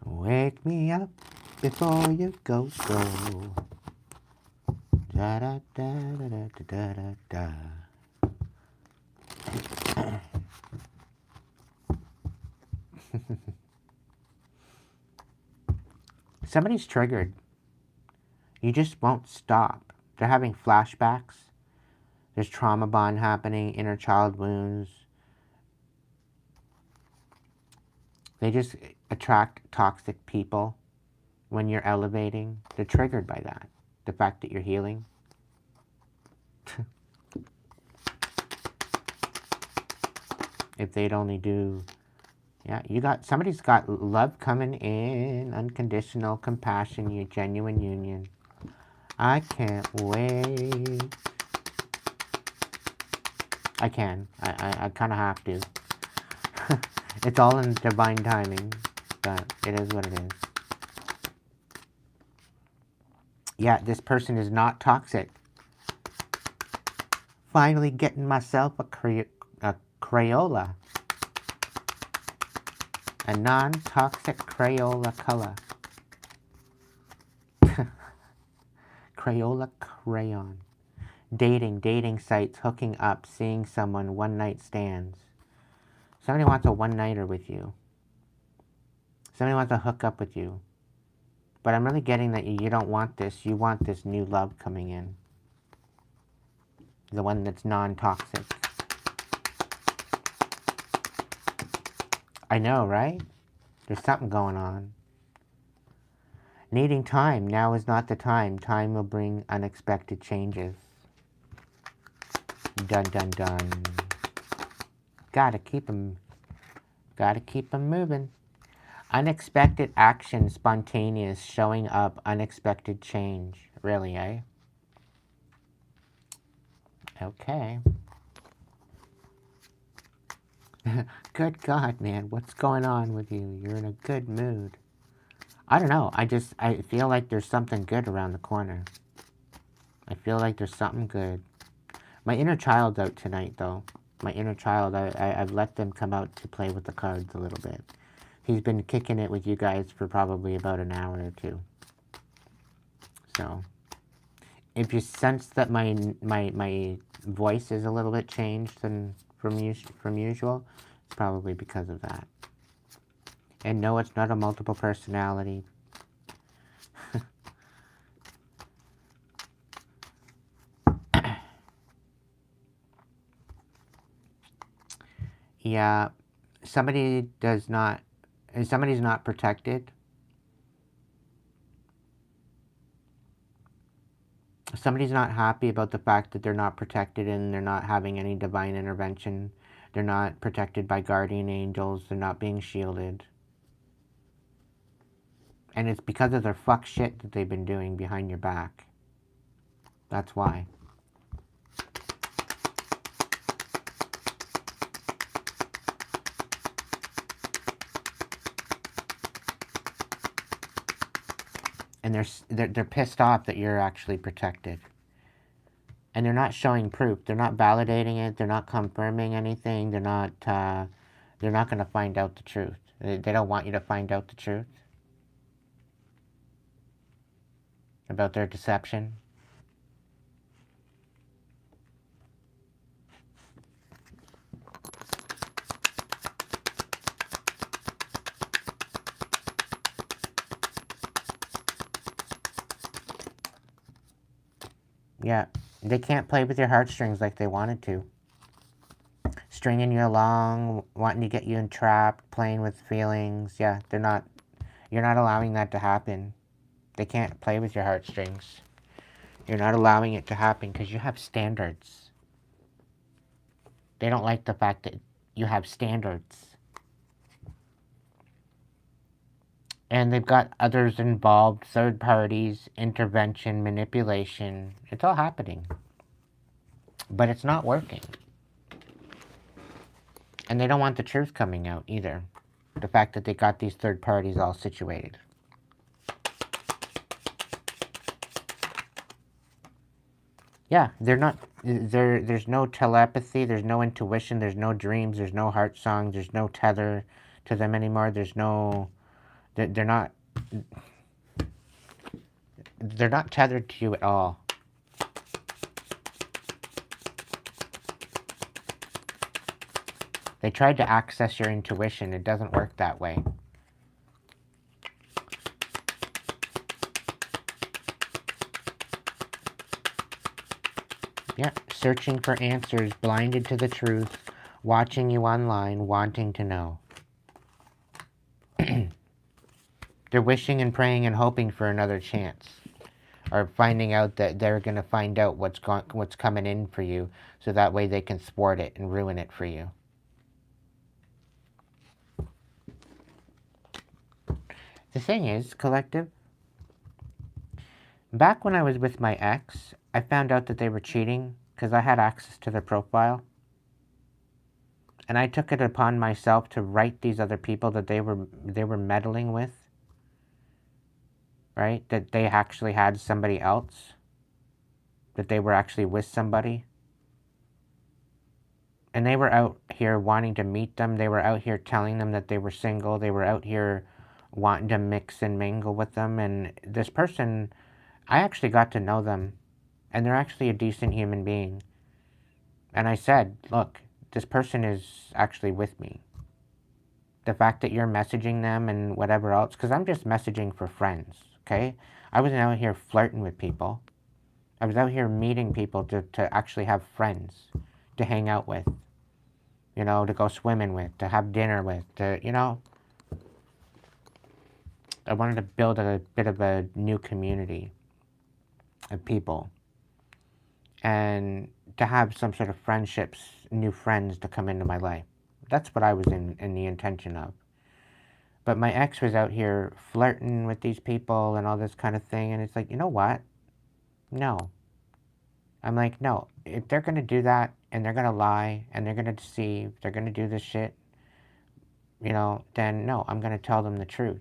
Wake me up before you go. Da da da da da da da da. Somebody's triggered. You just won't stop. They're having flashbacks. There's trauma bond happening, inner child wounds. They just attract toxic people when you're elevating. They're triggered by that. The fact that you're healing. If they'd only do... Yeah, somebody's got love coming in, unconditional compassion, your genuine union. I can't wait. I can. I kind of have to. It's all in divine timing, but it is what it is. Yeah, this person is not toxic. Finally getting myself a Crayola. A non-toxic Crayola color. Crayola crayon. Dating sites, hooking up, seeing someone, one-night stands. Somebody wants a one-nighter with you. Somebody wants to hook up with you. But I'm really getting that you don't want this. You want this new love coming in. The one that's non-toxic. I know, right? There's something going on. Needing time. Now is not the time. Time will bring unexpected changes. Dun dun dun. Gotta keep 'em moving. Unexpected action, spontaneous, showing up, unexpected change. Really, eh? Okay. Good God, man. What's going on with you? You're in a good mood. I don't know. I feel like there's something good around the corner. I feel like there's something good. My inner child's out tonight, though. My inner child, I've let them come out to play with the cards a little bit. He's been kicking it with you guys for probably about an hour or two. So, if you sense that my voice is a little bit changed from usual, it's probably because of that. And no, it's not a multiple personality. Yeah, somebody's not protected. Somebody's not happy about the fact that they're not protected and they're not having any divine intervention. They're not protected by guardian angels. They're not being shielded. And it's because of their fuck shit that they've been doing behind your back. That's why. And they're pissed off that you're actually protected. And they're not showing proof. They're not validating it. They're not confirming anything. They're not going to find out the truth. They don't want you to find out the truth about their deception. Yeah, they can't play with your heartstrings like they wanted to. Stringing you along, wanting to get you entrapped, playing with feelings. Yeah, you're not allowing that to happen. They can't play with your heartstrings. You're not allowing it to happen because you have standards. They don't like the fact that you have standards. And they've got others involved, third parties, intervention, manipulation. It's all happening. But it's not working. And they don't want the truth coming out either. The fact that they got these third parties all situated. Yeah, there's no telepathy, there's no intuition, there's no dreams, there's no heart songs, there's no tether to them anymore. They're not tethered to you at all. They tried to access your intuition. It doesn't work that way. Yeah, searching for answers, blinded to the truth, watching you online, wanting to know. They're wishing and praying and hoping for another chance. Or finding out that they're going to find out what's coming in for you, so that way they can thwart it and ruin it for you. The thing is, collective, back when I was with my ex, I found out that they were cheating because I had access to their profile. And I took it upon myself to write these other people that they were meddling with. Right? That they actually had somebody else. That they were actually with somebody. And they were out here wanting to meet them. They were out here telling them that they were single. They were out here wanting to mix and mingle with them. And this person, I actually got to know them. And they're actually a decent human being. And I said, look, this person is actually with me. The fact that you're messaging them and whatever else, because I'm just messaging for friends, okay? I wasn't out here flirting with people. I was out here meeting people to actually have friends, to hang out with, you know, to go swimming with, to have dinner with, to, you know. I wanted to build a bit of a new community of people. And to have some sort of friendships, new friends to come into my life. That's what I was in the intention of. But my ex was out here flirting with these people and all this kind of thing. And it's like, you know what? No. I'm like, no. If they're going to do that and they're going to lie and they're going to deceive, they're going to do this shit, then no, I'm going to tell them the truth.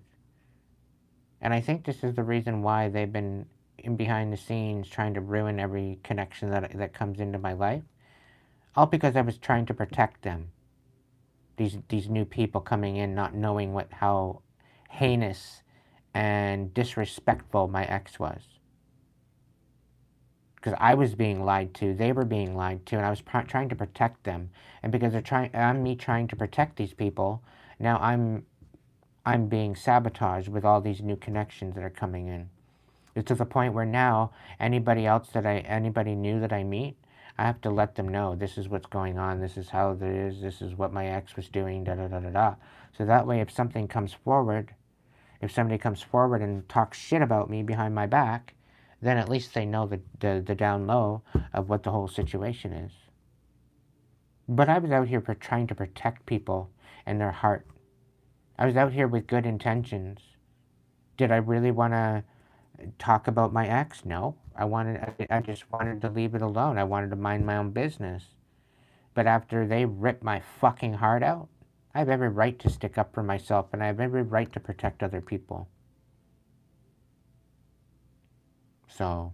And I think this is the reason why they've been in behind the scenes trying to ruin every connection that comes into my life. All because I was trying to protect them. These new people coming in not knowing how heinous and disrespectful my ex was. Because I was being lied to, they were being lied to, and I was trying to protect them. And because I'm me trying to protect these people, now I'm being sabotaged with all these new connections that are coming in. It's to the point where now anybody new that I meet, I have to let them know this is what's going on, this is how it is, this is what my ex was doing, da da da da da. So that way, if somebody comes forward and talks shit about me behind my back, then at least they know the down low of what the whole situation is. But I was out here trying to protect people and their heart. I was out here with good intentions. Did I really want to talk about my ex? No. I just wanted to leave it alone. I wanted to mind my own business. But after they ripped my fucking heart out, I have every right to stick up for myself, and I have every right to protect other people. So,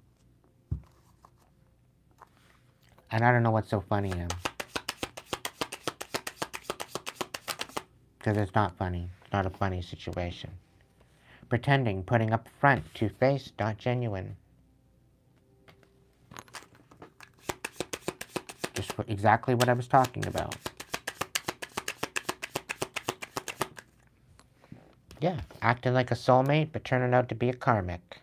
and I don't know what's so funny in. Because it's not funny. It's not a funny situation. Pretending, putting up front, two-faced, not genuine. Just exactly what I was talking about. Yeah, acting like a soulmate, but turning out to be a karmic.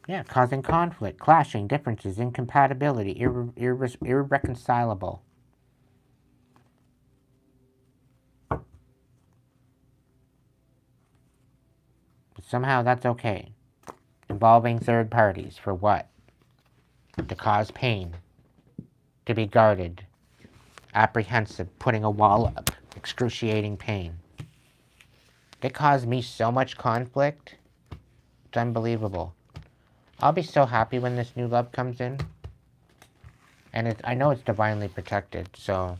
Yeah, causing conflict, clashing, differences, incompatibility, irreconcilable. But somehow that's okay. Involving third parties, for what? To cause pain. To be guarded. Apprehensive, putting a wall up. Excruciating pain. They cause me so much conflict. It's unbelievable. I'll be so happy when this new love comes in. And I know it's divinely protected, so...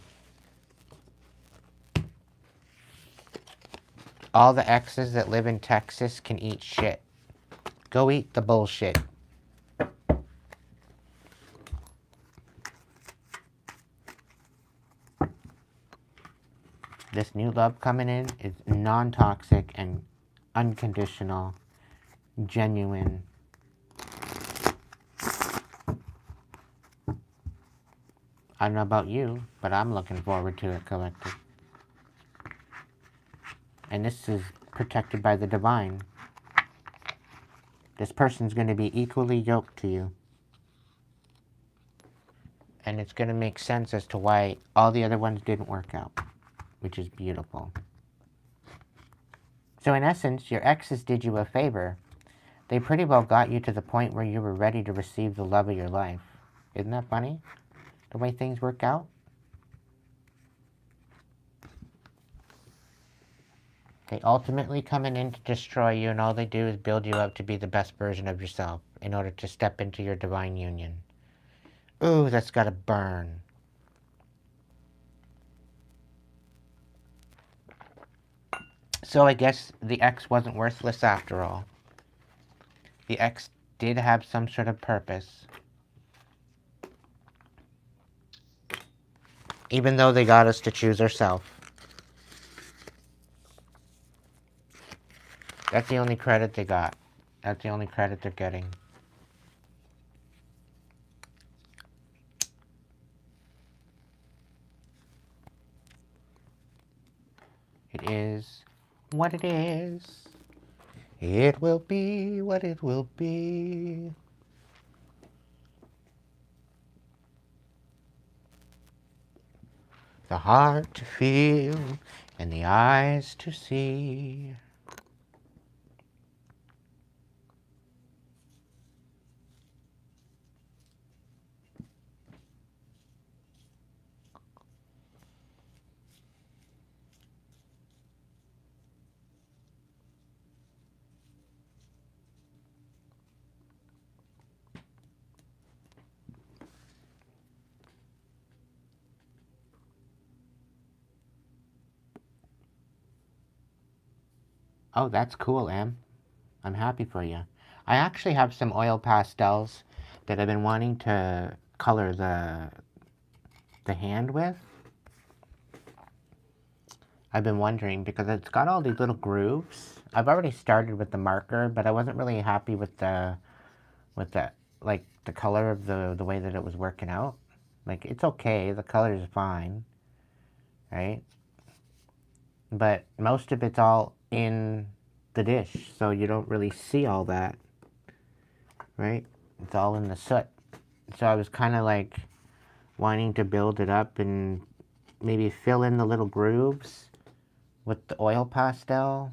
All the exes that live in Texas can eat shit. Go eat the bullshit. This new love coming in is non-toxic and unconditional, genuine. I don't know about you, but I'm looking forward to it, collective. And this is protected by the divine. This person's going to be equally yoked to you. And it's going to make sense as to why all the other ones didn't work out, which is beautiful. So in essence, your exes did you a favor. They pretty well got you to the point where you were ready to receive the love of your life. Isn't that funny? The way things work out? They ultimately come in to destroy you, and all they do is build you up to be the best version of yourself in order to step into your divine union. Ooh, that's gotta burn. So I guess the ex wasn't worthless after all. The ex did have some sort of purpose. Even though they got us to choose ourselves. That's the only credit they got. That's the only credit they're getting. It is what it is. It will be what it will be. the heart to feel, and the eyes to see. Oh, that's cool, Em. I'm happy for you. I actually have some oil pastels that I've been wanting to color the hand with. I've been wondering because it's got all these little grooves. I've already started with the marker, but I wasn't really happy with the like the color of the way that it was working out. Like it's okay, the color is fine, right? But most of it's all in the dish, so you don't really see all that, right? It's all in the soot. So I was kind of like wanting to build it up and maybe fill in the little grooves with the oil pastel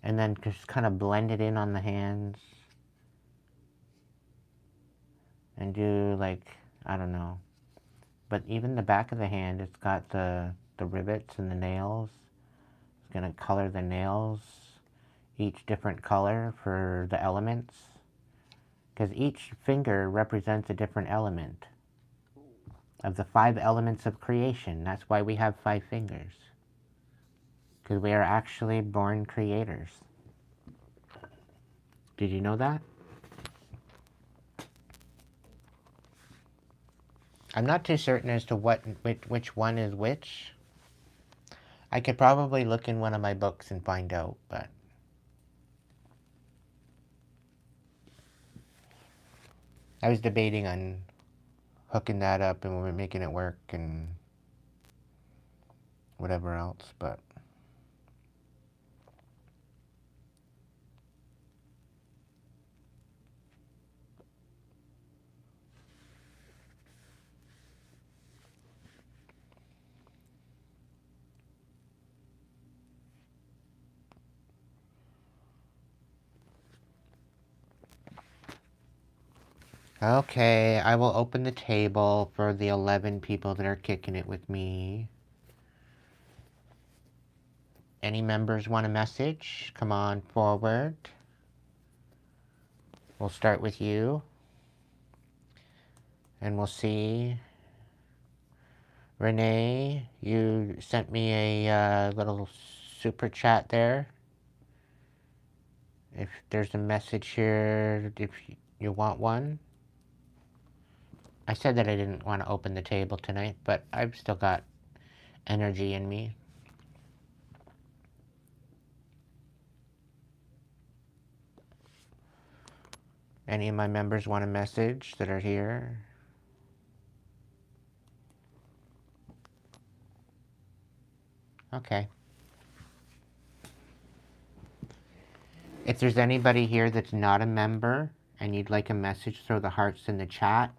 and then just kind of blend it in on the hands and do like, I don't know. But even the back of the hand, it's got the rivets and the nails. It's going to color the nails each different color for the elements. Because each finger represents a different element of the 5 elements of creation. That's why we have 5 fingers. Because we are actually born creators. Did you know that? I'm not too certain as to which one is which. I could probably look in one of my books and find out, but I was debating on hooking that up and we're making it work and whatever else, but okay, I will open the table for the 11 people that are kicking it with me. Any members want a message? Come on forward. We'll start with you. And we'll see. Renee, you sent me a little super chat there. If there's a message here, if you want one. I said that I didn't want to open the table tonight, but I've still got energy in me. Any of my members want a message that are here? Okay. If there's anybody here that's not a member and you'd like a message, throw the hearts in the chat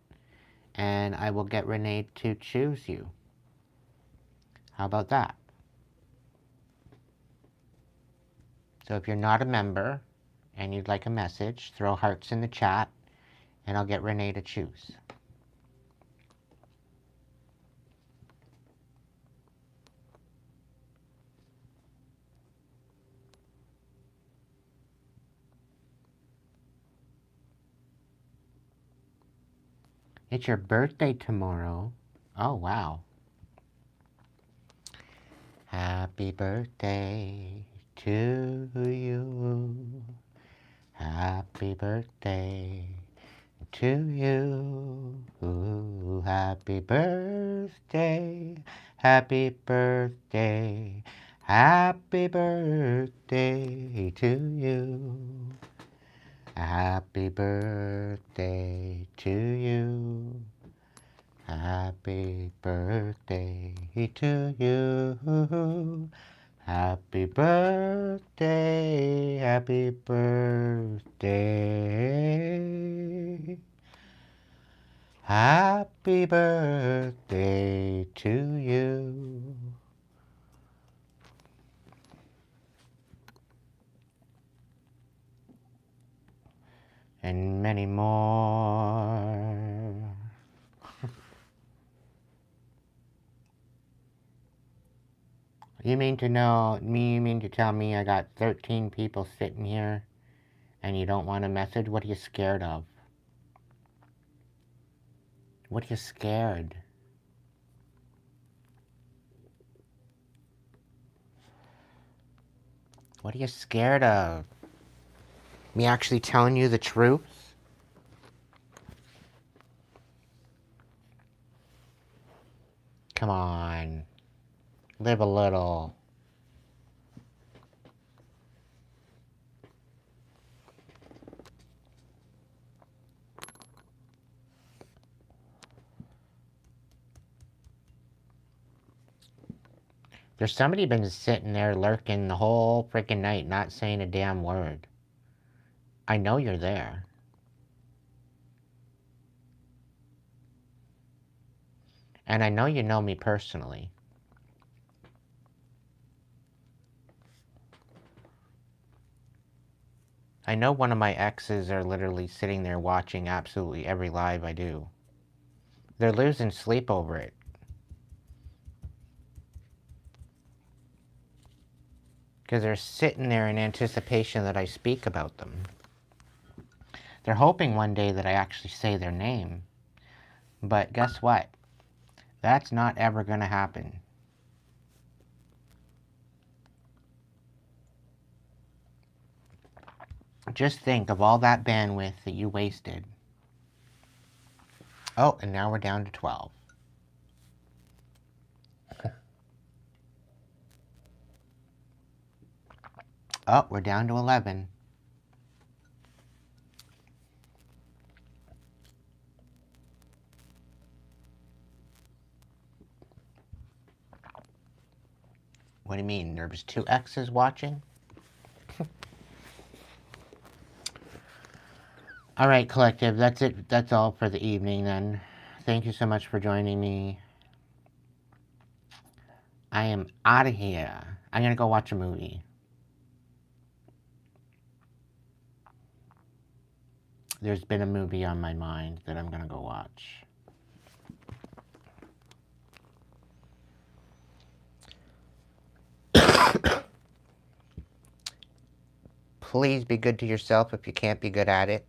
and I will get Renee to choose you. How about that? So if you're not a member and you'd like a message, throw hearts in the chat and I'll get Renee to choose. It's your birthday tomorrow. Oh, wow. Happy birthday to you. Happy birthday to you. Ooh, happy birthday. Happy birthday. Happy birthday to you. Happy birthday to you. Happy birthday to you. Happy birthday, happy birthday. Happy birthday to you. And many more. You mean to tell me I got 13 people sitting here and you don't want a message? What are you scared of? What are you scared? What are you scared of? Me actually telling you the truth? Come on. Live a little. There's somebody been sitting there lurking the whole freaking night, not saying a damn word. I know you're there. And I know you know me personally. I know one of my exes are literally sitting there watching absolutely every live I do. They're losing sleep over it. Because they're sitting there in anticipation that I speak about them. They're hoping one day that I actually say their name. But guess what? That's not ever going to happen. Just think of all that bandwidth that you wasted. Oh, and now we're down to 12. Oh, we're down to 11. What do you mean? There was 2 X's watching? All right, collective. That's it. That's all for the evening then. Thank you so much for joining me. I am out of here. I'm going to go watch a movie. There's been a movie on my mind that I'm going to go watch. Please be good to yourself if you can't be good at it.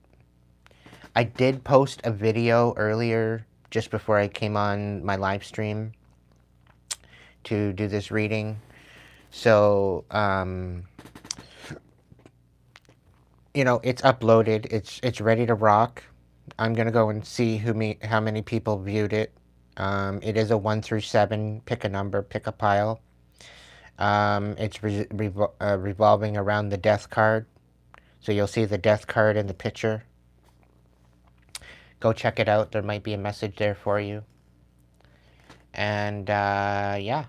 I did post a video earlier, just before I came on my live stream to do this reading. So, you know, it's uploaded. It's ready to rock. I'm going to go and see how many people viewed it. It is a 1 through 7. Pick a number, pick a pile. It's revolving around the death card. So you'll see the death card in the picture. Go check it out. There might be a message there for you. And, yeah.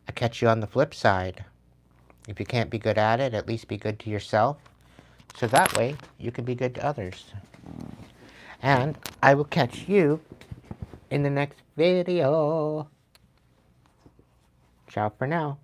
I'll catch you on the flip side. If you can't be good at it, at least be good to yourself. So that way, you can be good to others. And I will catch you in the next video. Ciao for now.